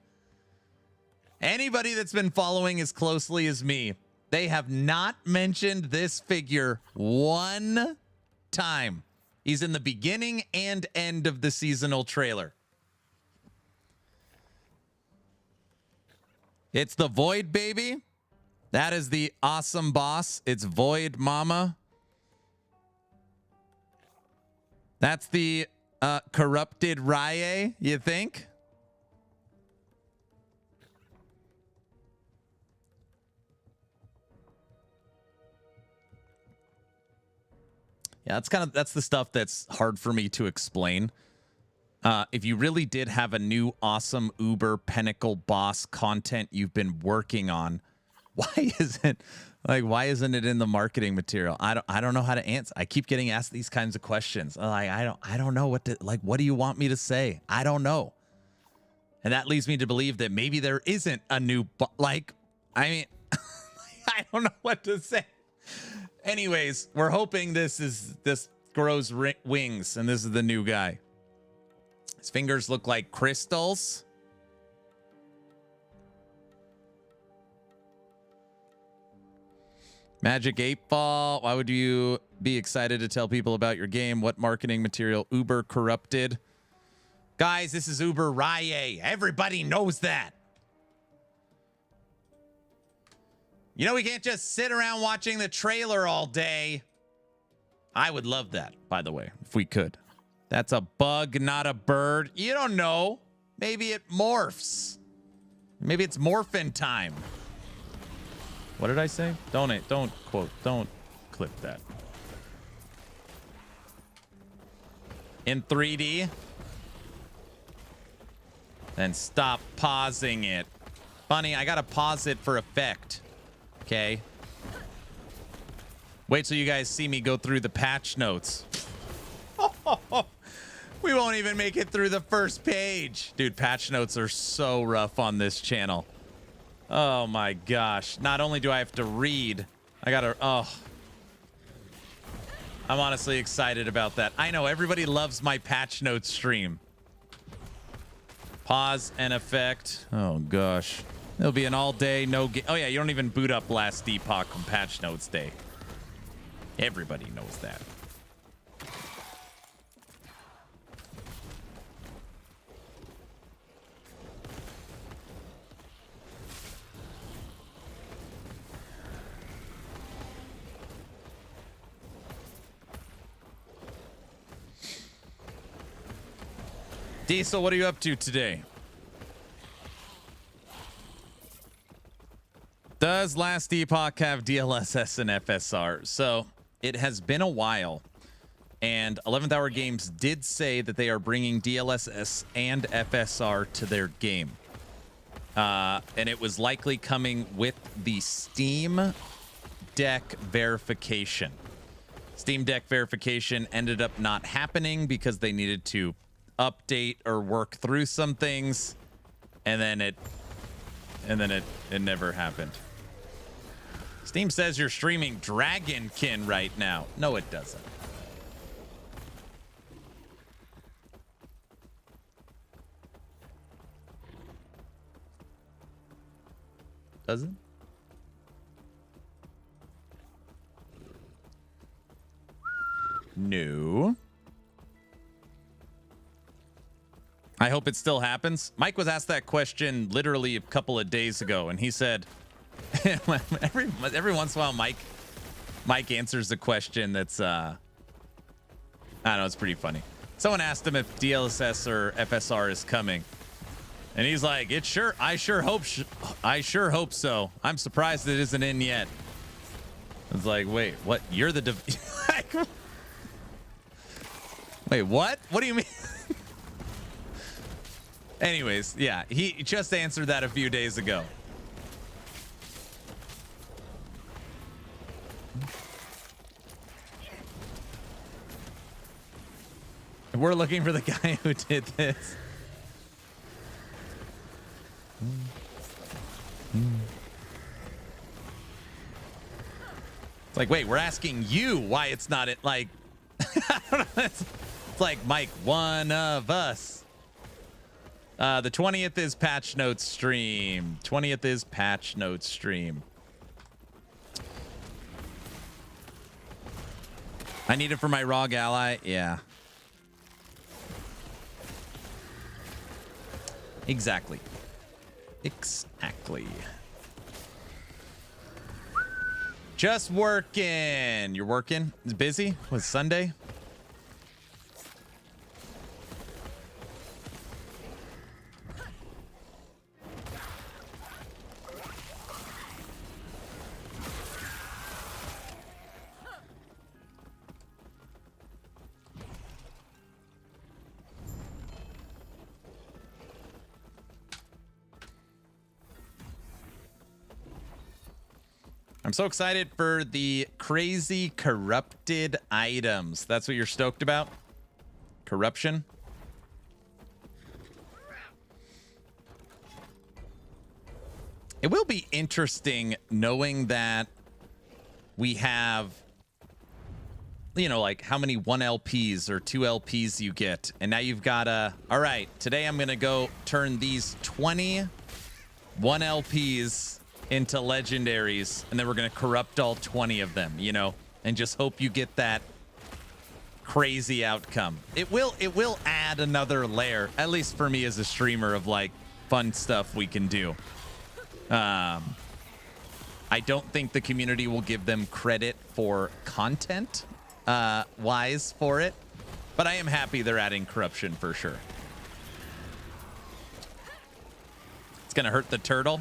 Anybody that's been following as closely as me, they have not mentioned this figure one time. He's in the beginning and end of the seasonal trailer. It's the Void baby. That is the awesome boss. It's Void Mama. That's the corrupted Rye, you think? Yeah, that's the stuff that's hard for me to explain. If you really did have a new awesome Uber Pinnacle boss content you've been working on, why isn't it in the marketing material? I don't know how to answer. I keep getting asked these kinds of questions. I don't know what to, like, what do you want me to say? I don't know. And that leads me to believe that maybe there isn't a new I don't know what to say. Anyways, we're hoping this grows wings, and this is the new guy. His fingers look like crystals. Magic 8 Ball. Why would you be excited to tell people about your game? What marketing material? Uber corrupted. Guys, this is Uber Rye. Everybody knows that. You know, we can't just sit around watching the trailer all day. I would love that, by the way, if we could. That's a bug, not a bird. You don't know. Maybe it morphs. Maybe it's morphin' time. What did I say? Don't clip that. In 3D. Then stop pausing it. Funny, I gotta pause it for effect. Okay. Wait till you guys see me go through the patch notes. We won't even make it through the first page. Dude, patch notes are so rough on this channel. Oh my gosh. Not only do I have to read, I gotta, I'm honestly excited about that. I know everybody loves my patch notes stream. Pause and effect. Oh gosh. It'll be an all day, no game. Oh yeah, you don't even boot up last Epoch on patch notes day. Everybody knows that. Diesel, what are you up to today? Does last Epoch have DLSS and FSR? So it has been a while, and 11th Hour Games did say that they are bringing DLSS and FSR to their game. And it was likely coming with the Steam Deck verification. Steam Deck verification ended up not happening because they needed to update or work through some things, and then it never happened. Steam says you're streaming Dragonkin right now. No, it doesn't. Doesn't? No. I hope it still happens. Mike was asked that question literally a couple of days ago, and he said, every once in a while, Mike answers the question that's, I don't know, it's pretty funny. Someone asked him if DLSS or FSR is coming, and he's like, I sure hope so. I'm surprised it isn't in yet. It's like, wait, what? You're the wait, what? What do you mean? Anyways, yeah, he just answered that a few days ago. We're looking for the guy who did this. It's like, wait, we're asking you why it's not it. Like, I don't know. It's like, Mike, one of us. The 20th is patch notes stream. 20th is patch notes stream. I need it for my ROG ally. Yeah. Exactly. Exactly. Just working. You're working? It's busy? Was Sunday? I'm so excited for the crazy corrupted items. That's what you're stoked about? Corruption? It will be interesting knowing that we have, you know, like how many 1 LPs or 2 LPs you get. And now you've got all right, today I'm going to go turn these 20 1 LPs into legendaries, and then we're gonna corrupt all 20 of them, you know, and just hope you get that crazy outcome. It will add another layer, at least for me as a streamer, of like fun stuff we can do. I don't think the community will give them credit for content wise for it, but I am happy they're adding corruption for sure. It's gonna hurt the turtle.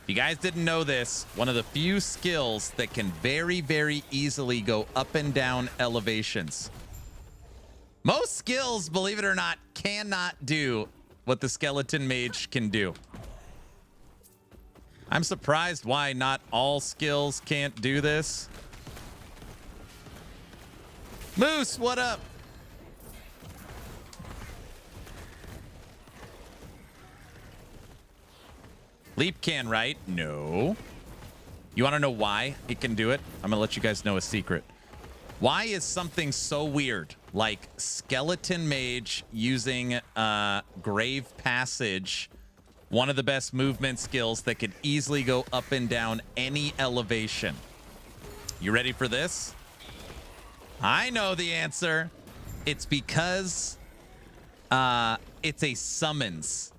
You guys didn't know this, one of the few skills that can very, very easily go up and down elevations. Most skills, believe it or not, cannot do what the skeleton mage can do. I'm surprised why not all skills can't do this. Moose, what up? Leap can, right? No. You want to know why it can do it? I'm going to let you guys know a secret. Why is something so weird like Skeleton Mage using Grave Passage one of the best movement skills that could easily go up and down any elevation? You ready for this? I know the answer. It's because It's a summons.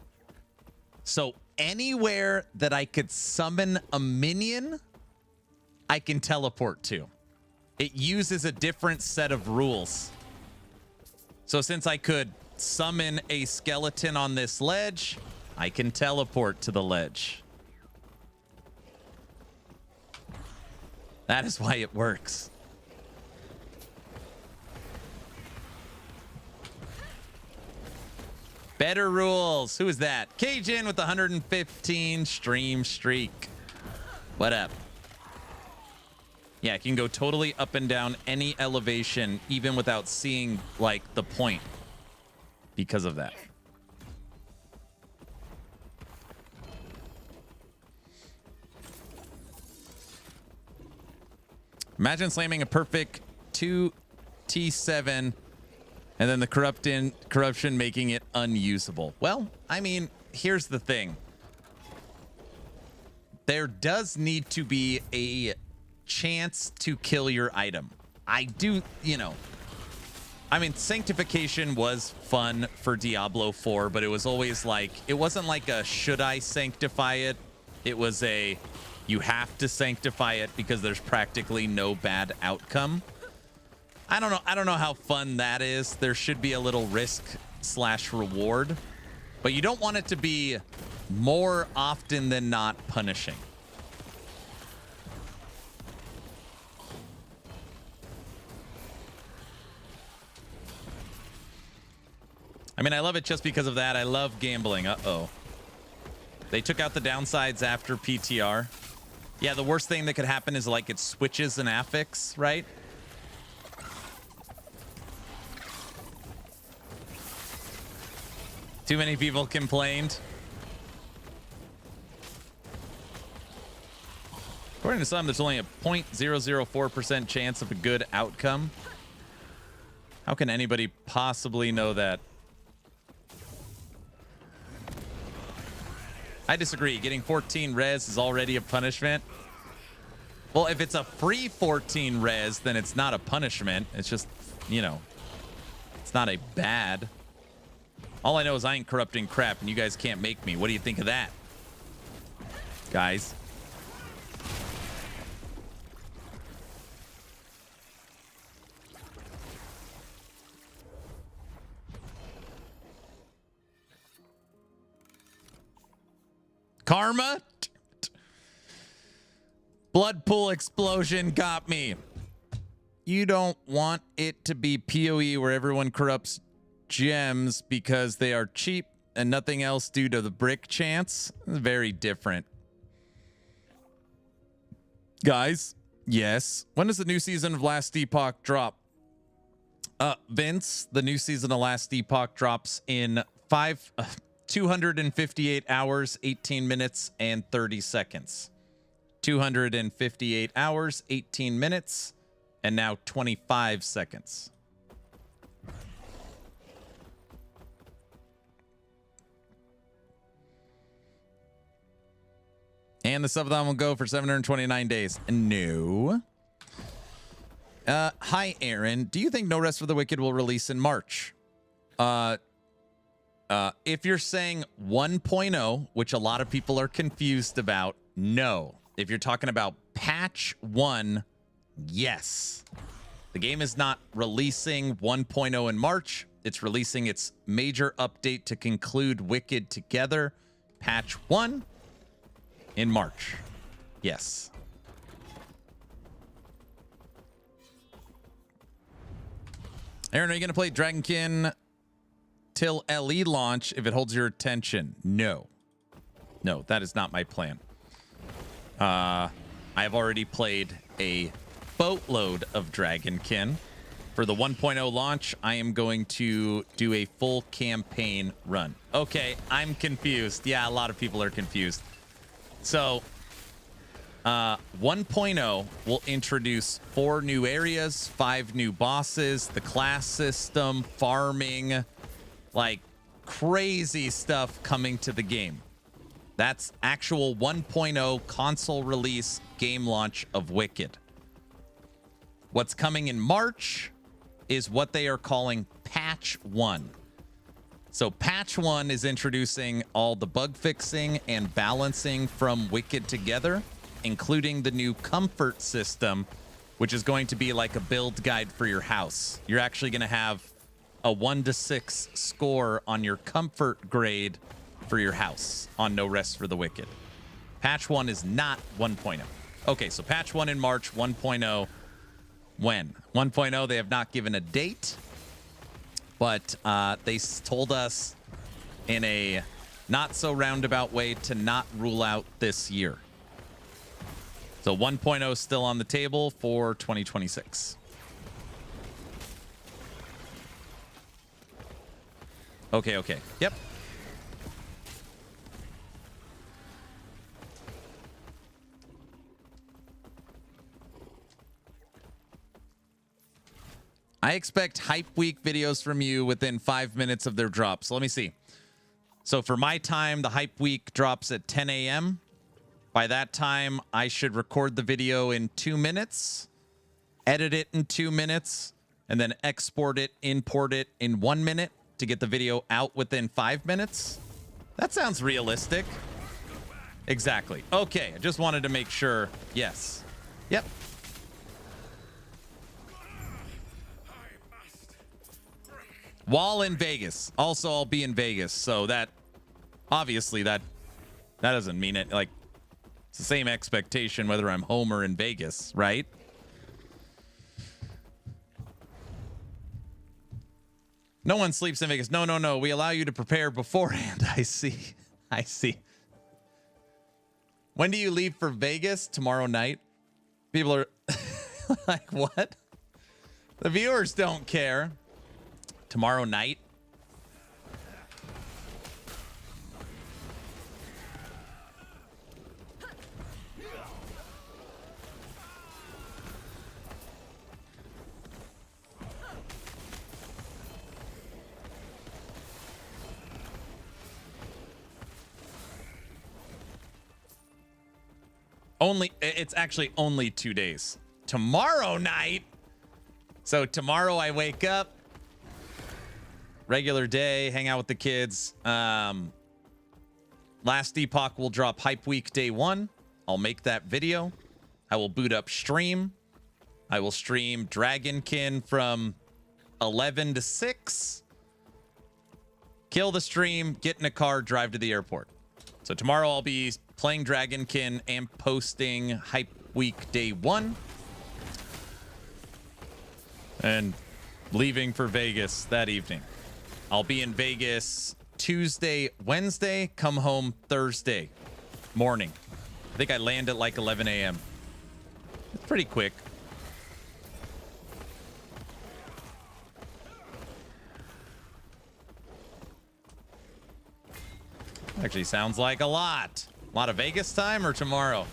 So anywhere that I could summon a minion, I can teleport to. It uses a different set of rules. So since I could summon a skeleton on this ledge, I can teleport to the ledge. That is why it works. Better rules. Who is that? Cajun with 115 stream streak. What up? Yeah, it can go totally up and down any elevation, even without seeing, like, the point because of that. Imagine slamming a perfect 2T7 and then the corruption making it unusable. Well, I mean, here's the thing. There does need to be a chance to kill your item. I do, you know, I mean, Sanctification was fun for Diablo 4, but it was always like, it wasn't like a should I sanctify it? It was a you have to sanctify it because there's practically no bad outcome. I don't know how fun that is. There should be a little risk/reward, but you don't want it to be more often than not punishing. I mean, I love it just because of that. I love gambling. Uh-oh. They took out the downsides after PTR. Yeah, the worst thing that could happen is like it switches an affix, right? Too many people complained. According to some, there's only a 0.004% chance of a good outcome. How can anybody possibly know that? I disagree. Getting 14 res is already a punishment. Well, if it's a free 14 res, then it's not a punishment. It's just, you know, it's not a bad. All I know is I ain't corrupting crap, and you guys can't make me. What do you think of that, guys? Karma? Blood pool explosion got me. You don't want it to be PoE where everyone corrupts gems because they are cheap and nothing else due to the brick chance. Very different. Guys, yes. When does the new season of Last Epoch drop? Vince, the new season of Last Epoch drops in 258 hours, 18 minutes, and 30 seconds. 258 hours, 18 minutes, and now 25 seconds. And the subathon will go for 729 days. No. Hi, Aaron. Do you think No Rest for the Wicked will release in March? If you're saying 1.0, which a lot of people are confused about, no. If you're talking about patch 1, yes. The game is not releasing 1.0 in March. It's releasing its major update to conclude Wicked together, patch 1, in March. Yes. Aaron, are you going to play Dragonkin till LE launch if it holds your attention? No. No, that is not my plan. I have already played a boatload of Dragonkin. For the 1.0 launch, I am going to do a full campaign run. Okay, I'm confused. Yeah, a lot of people are confused. So, 1.0 will introduce 4 new areas, 5 new bosses, the class system, farming, like crazy stuff coming to the game. That's actual 1.0 console release game launch of Wicked. What's coming in March is what they are calling patch 1. So patch 1 is introducing all the bug fixing and balancing from Wicked together, including the new comfort system, which is going to be like a build guide for your house. You're actually going to have a 1 to 6 score on your comfort grade for your house on No Rest for the Wicked. Patch 1 is not 1.0. Okay, so patch 1 in March, 1.0 when? 1.0, they have not given a date, but they told us in a not so roundabout way to not rule out this year. So 1.0 is still on the table for 2026. Okay. Yep. I expect Hype Week videos from you within 5 minutes of their drop. So let me see. So for my time, the Hype Week drops at 10 a.m. By that time, I should record the video in 2 minutes, edit it in 2 minutes, and then export it, import it in 1 minute to get the video out within 5 minutes. That sounds realistic. Exactly. Okay, I just wanted to make sure. Yes. Yep. While in Vegas. Also, I'll be in Vegas. So that, obviously, that doesn't mean it. Like, it's the same expectation whether I'm home or in Vegas, right? No one sleeps in Vegas. No. We allow you to prepare beforehand. I see. When do you leave for Vegas? Tomorrow night? People are like, what? The viewers don't care. Tomorrow night? It's actually only 2 days. Tomorrow night. So tomorrow I wake up, regular day, hang out with the kids. Last Epoch will drop Hype Week Day 1. I'll make that video. I will boot up stream. I will stream Dragonkin from 11 to 6. Kill the stream, get in a car, drive to the airport. So tomorrow I'll be playing Dragonkin and posting Hype Week Day 1. And leaving for Vegas that evening. I'll be in Vegas Tuesday, Wednesday, come home Thursday morning. I think I land at like 11 a.m. It's pretty quick. Actually sounds like a lot. A lot of Vegas time or tomorrow?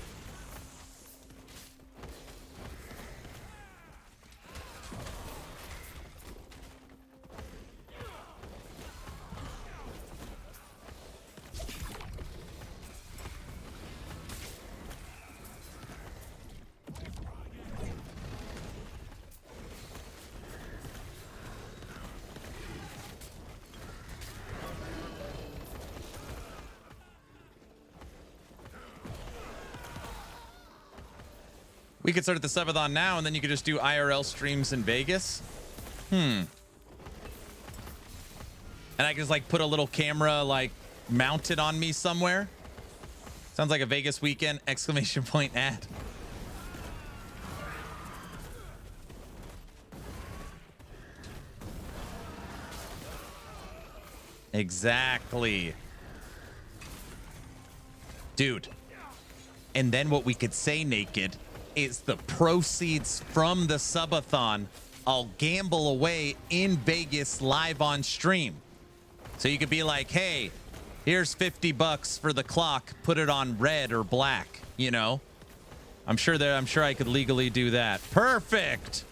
We could start the subathon now, and then you could just do IRL streams in Vegas. And I could just like put a little camera like mounted on me somewhere. Sounds like a Vegas weekend! Exclamation point ad. Exactly. Dude. And then what we could say, Naked, is the proceeds from the subathon I'll gamble away in Vegas live on stream. So you could be like, hey, here's $50 for the clock, put it on red or black, you know? I'm sure I could legally do that. Perfect.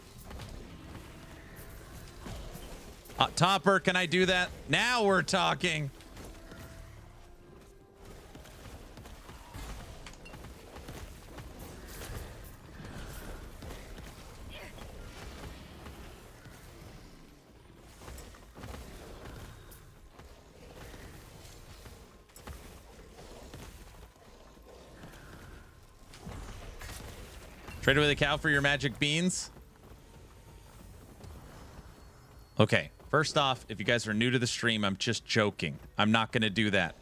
Topper, can I do that? Now we're talking. Trade away the cow for your magic beans. Okay, first off, if you guys are new to the stream, I'm just joking. I'm not going to do that.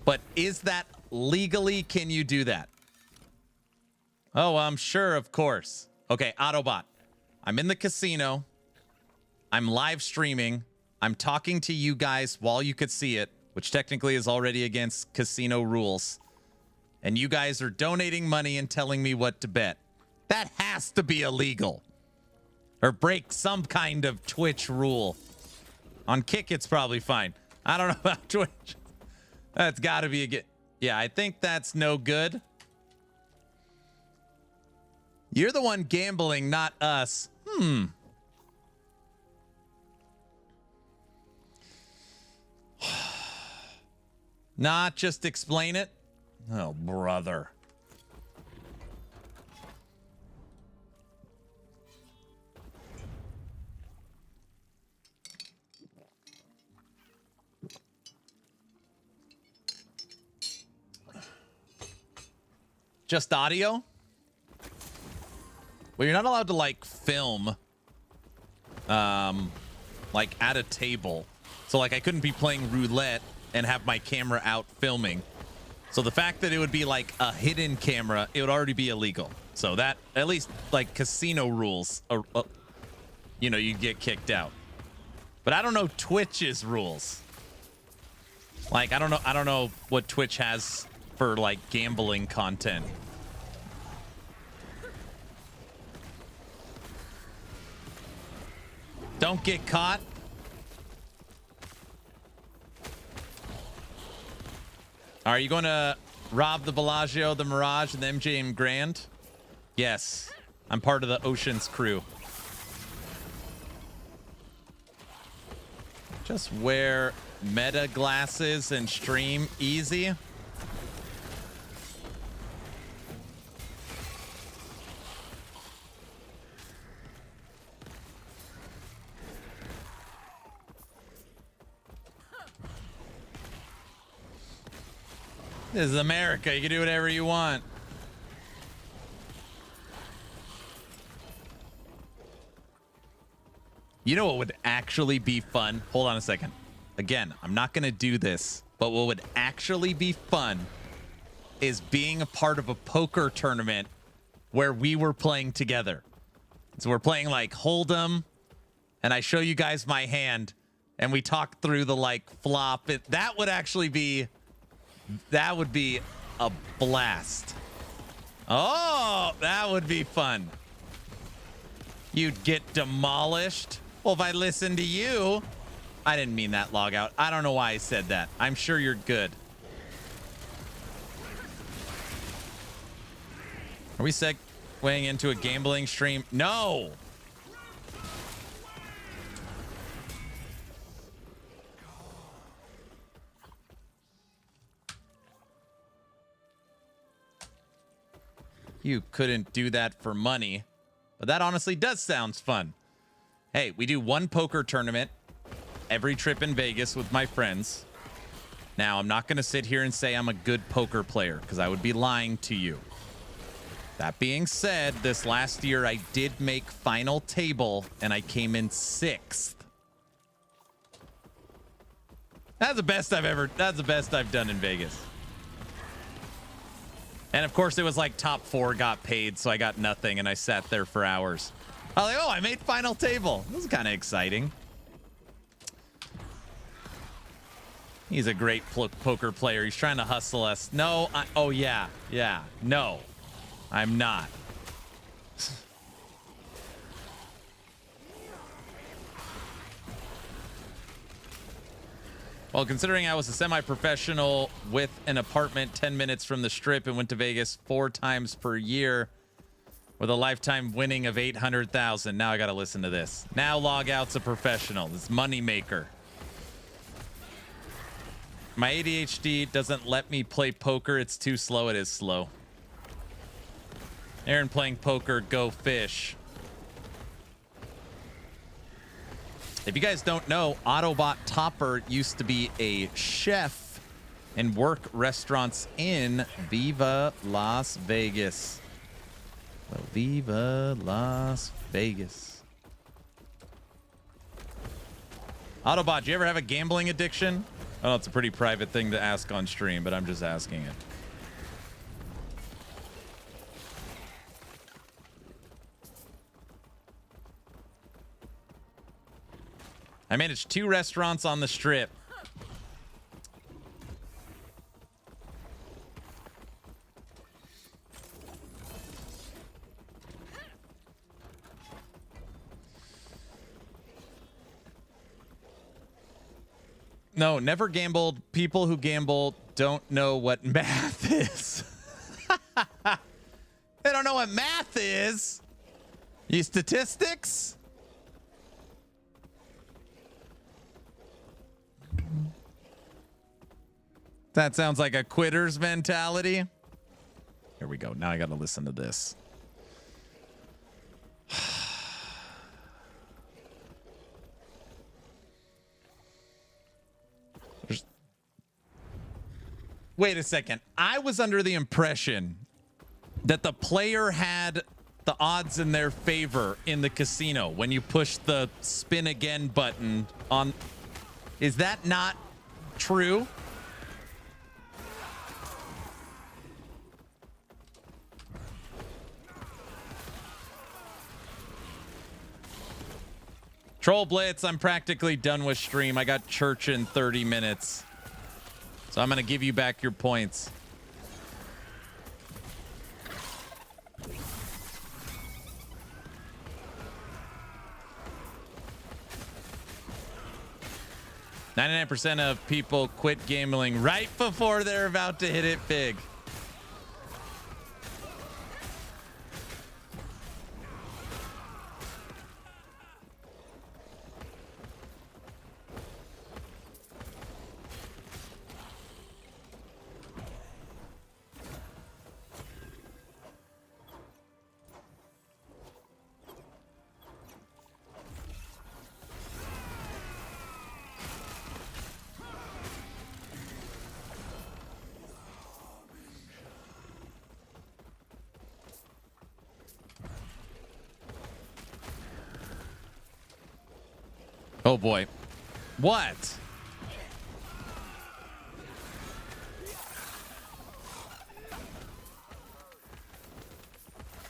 But is that legally, can you do that? Oh, I'm sure, of course. Okay, Autobot. I'm in the casino. I'm live streaming. I'm talking to you guys while you could see it, which technically is already against casino rules. And you guys are donating money and telling me what to bet. That has to be illegal. Or break some kind of Twitch rule. On Kick, it's probably fine. I don't know about Twitch. That's got to be a good. Yeah, I think that's no good. You're the one gambling, not us. Not just explain it. Oh, brother. Just audio? Well, you're not allowed to like film like at a table. So like I couldn't be playing roulette and have my camera out filming. So the fact that it would be like a hidden camera, it would already be illegal. So that at least like casino rules, you know, you get kicked out. But I don't know Twitch's rules. Like I don't know what Twitch has for like gambling content. Don't get caught. Are you going to rob the Bellagio, the Mirage, and the MGM Grand? Yes. I'm part of the Oceans crew. Just wear meta glasses and stream easy. This is America. You can do whatever you want. You know what would actually be fun? Hold on a second. Again, I'm not going to do this, but what would actually be fun is being a part of a poker tournament where we were playing together. So we're playing like Hold'em, and I show you guys my hand, and we talk through the like flop. That would actually be... That would be a blast. Oh, that would be fun. You'd get demolished. Well, if I listen to you, I didn't mean that log out. I don't know why I said that. I'm sure you're good. Are we segueing into a gambling stream? No. You couldn't do that for money, but that honestly does sound fun. Hey, we do one poker tournament every trip in Vegas with my friends. Now, I'm not going to sit here and say I'm a good poker player because I would be lying to you. That being said, this last year I did make final table and I came in 6th. That's the best I've done in Vegas. And of course, it was like top 4 got paid, so I got nothing, and I sat there for hours. I was like, oh, I made final table. This is kind of exciting. He's a great poker player. He's trying to hustle us. No, oh, yeah. No, I'm not. Well, considering I was a semi-professional with an apartment 10 minutes from the Strip and went to Vegas 4 times per year with a lifetime winning of $800,000. Now I got to listen to this. Now log out's a professional. This money maker. My ADHD doesn't let me play poker. It's too slow. It is slow. Aaron playing poker, go fish. If you guys don't know, Autobot Topper used to be a chef and work restaurants in Viva Las Vegas. But Viva Las Vegas. Autobot, do you ever have a gambling addiction? Oh, it's a pretty private thing to ask on stream, but I'm just asking it. I manage 2 restaurants on the strip. No, never gambled. People who gamble don't know what math is. They don't know what math is. You statistics? That sounds like a quitter's mentality. Here we go. Now I got to listen to this. Wait a second. I was under the impression that the player had the odds in their favor in the casino when you push the spin again button on. Is that not true? Troll Blitz, I'm practically done with stream. I got church in 30 minutes. So I'm going to give you back your points. %99% of people quit gambling right before they're about to hit it big. Oh boy. What?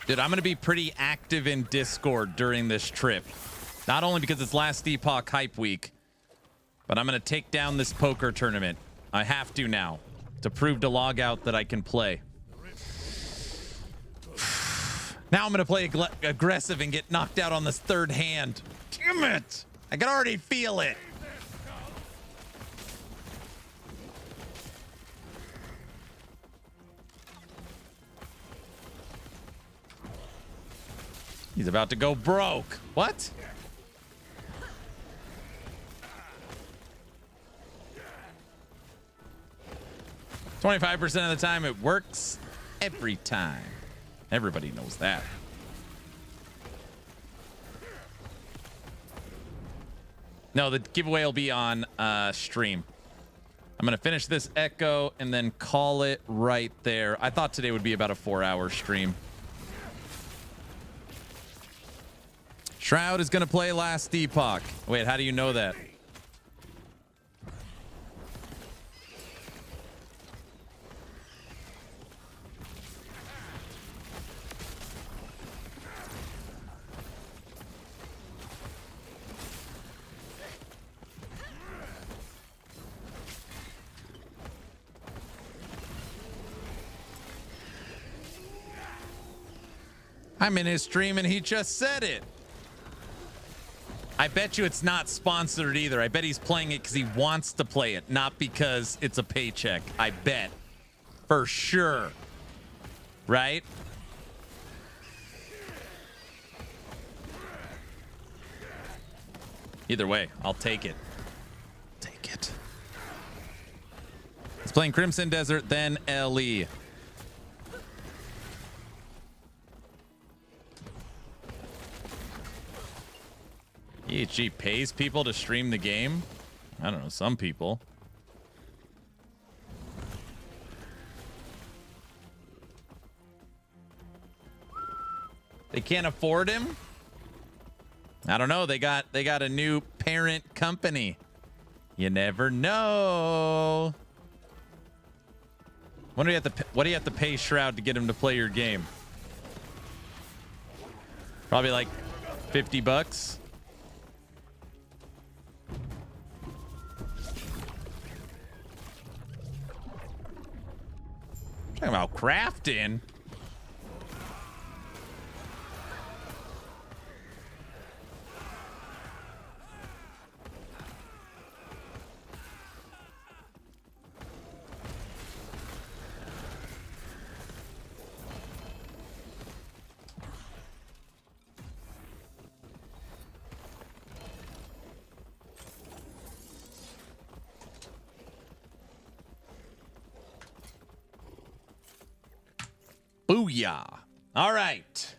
Dude, I'm going to be pretty active in Discord during this trip. Not only because it's last Epoch hype week, but I'm going to take down this poker tournament. I have to now to prove to log out that I can play. Now I'm going to play aggressive and get knocked out on this third hand. Damn it. I can already feel it. He's about to go broke. What? $25% of the time it works every time. Everybody knows that. No, the giveaway will be on stream. I'm going to finish this Echo and then call it right there. I thought today would be about a 4-hour stream. Shroud is going to play last Epoch. Wait, how do you know that? I'm in his stream and he just said it. I bet you it's not sponsored either. I bet he's playing it because he wants to play it, not because it's a paycheck. I bet. For sure. Right? Either way, I'll take it. Take it. He's playing Crimson Desert, then LE. EHG pays people to stream the game? I don't know, some people. They can't afford him? I don't know. They got a new parent company. You never know. What do you have to pay Shroud to get him to play your game? Probably like $50. Talking about crafting. Booyah. All right.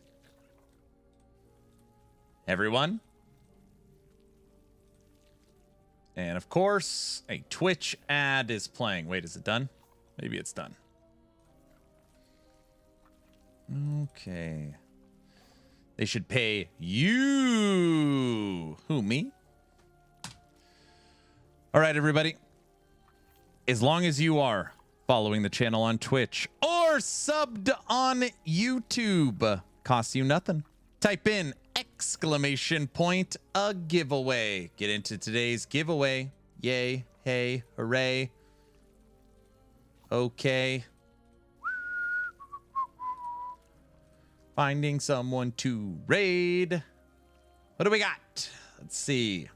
Everyone. And of course, a Twitch ad is playing. Wait, is it done? Maybe it's done. Okay. They should pay you. Who, me? All right, everybody. As long as you are following the channel on Twitch or subbed on YouTube, costs you nothing. Type in !a giveaway. Get into today's giveaway. Yay, hey, hooray. Okay. Finding someone to raid. What do we got? Let's see.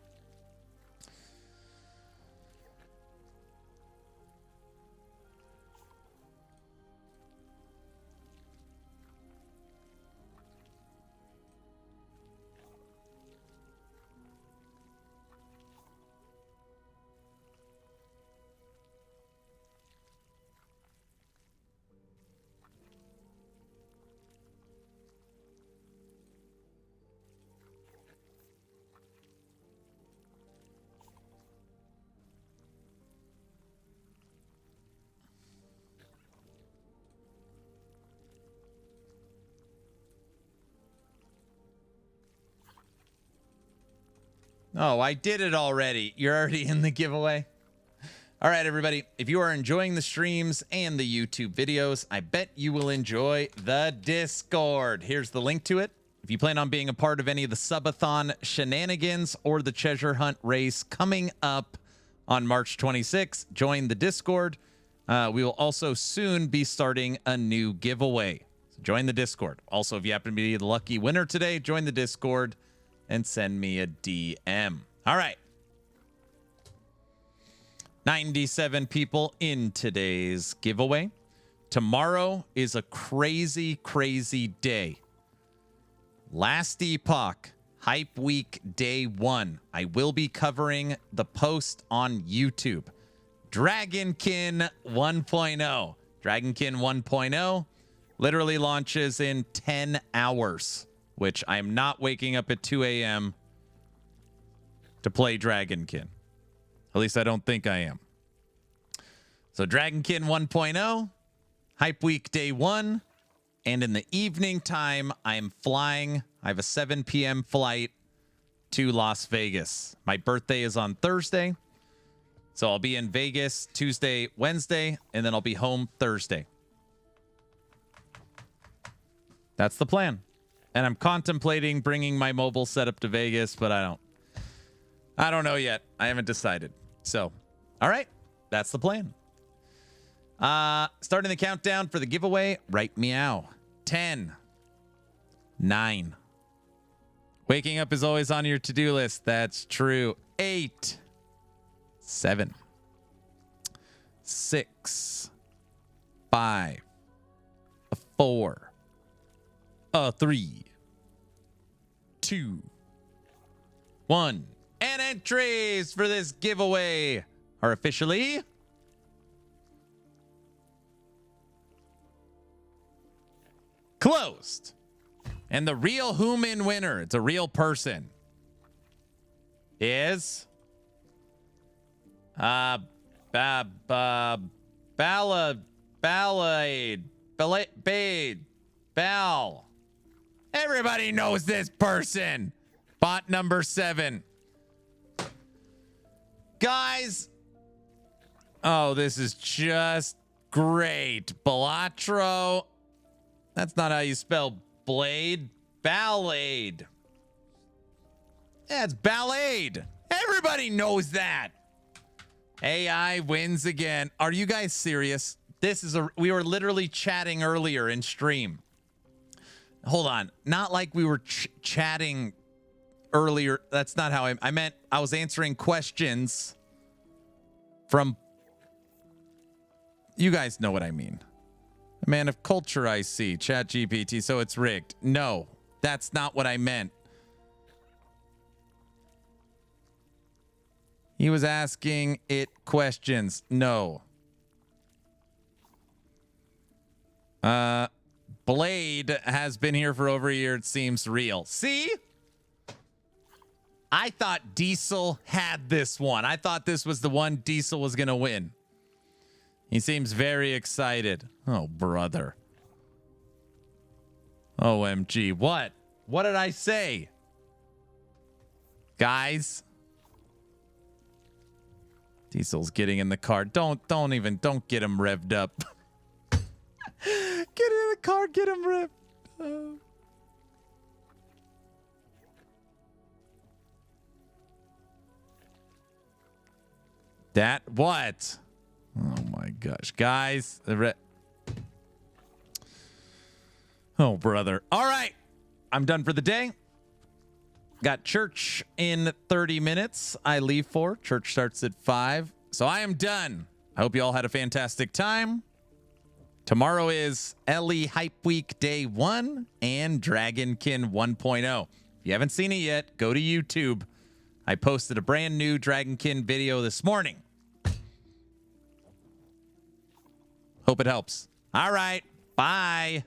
Oh, I did it already. You're already in the giveaway. All right, everybody. If you are enjoying the streams and the YouTube videos, I bet you will enjoy the Discord. Here's the link to it. If you plan on being a part of any of the subathon shenanigans or the treasure hunt race coming up on March 26th, join the Discord. We will also soon be starting a new giveaway. So join the Discord. Also, if you happen to be the lucky winner today, join the Discord and send me a DM. All right. 97 people in today's giveaway. Tomorrow is a crazy, crazy day. Last Epoch, Hype Week Day 1. I will be covering the post on YouTube. Dragonkin 1.0. Dragonkin 1.0 literally launches in 10 hours. Which I'm not waking up at 2 a.m. to play Dragonkin. At least I don't think I am. So Dragonkin 1.0, Hype Week Day 1, and in the evening time, I am flying. I have a 7 p.m. flight to Las Vegas. My birthday is on Thursday, so I'll be in Vegas Tuesday, Wednesday, and then I'll be home Thursday. That's the plan. And I'm contemplating bringing my mobile setup to Vegas, but I don't know yet. I haven't decided. So, all right, that's the plan. Starting the countdown for the giveaway right meow. 10, 9. Waking up is always on your to-do list. That's true. 8, 7, 6, 5, 4, 3, 2, 1. And entries for this giveaway are officially closed. And the real human winner, it's a real person, is Bal. Everybody knows this person. Bot number 7. Guys. Oh, this is just great. Balatro. That's not how you spell blade. Ballade. Yeah, it's Ballade. Everybody knows that. AI wins again. Are you guys serious? We were literally chatting earlier in stream. Hold on. Not like we were chatting earlier. That's not how I meant. I was answering questions from, you guys know what I mean. A man of culture, I see. Chat GPT, so it's rigged. No, that's not what I meant. He was asking it questions. No. Blade has been here for over a year. It seems real. See? I thought Diesel had this one. I thought this was the one Diesel was going to win. He seems very excited. Oh, brother. OMG. What? What did I say? Guys? Diesel's getting in the car. Don't get him revved up. Get in the car, get him revved. That what? Oh my gosh, guys. Oh, brother. All right. I'm done for the day. Got church in 30 minutes. I leave for. Church starts at 5. So I am done. I hope you all had a fantastic time. Tomorrow is Ellie Hype Week Day 1 and Dragonkin 1.0. If you haven't seen it yet, go to YouTube. I posted a brand new Dragonkin video this morning. Hope it helps. All right. Bye.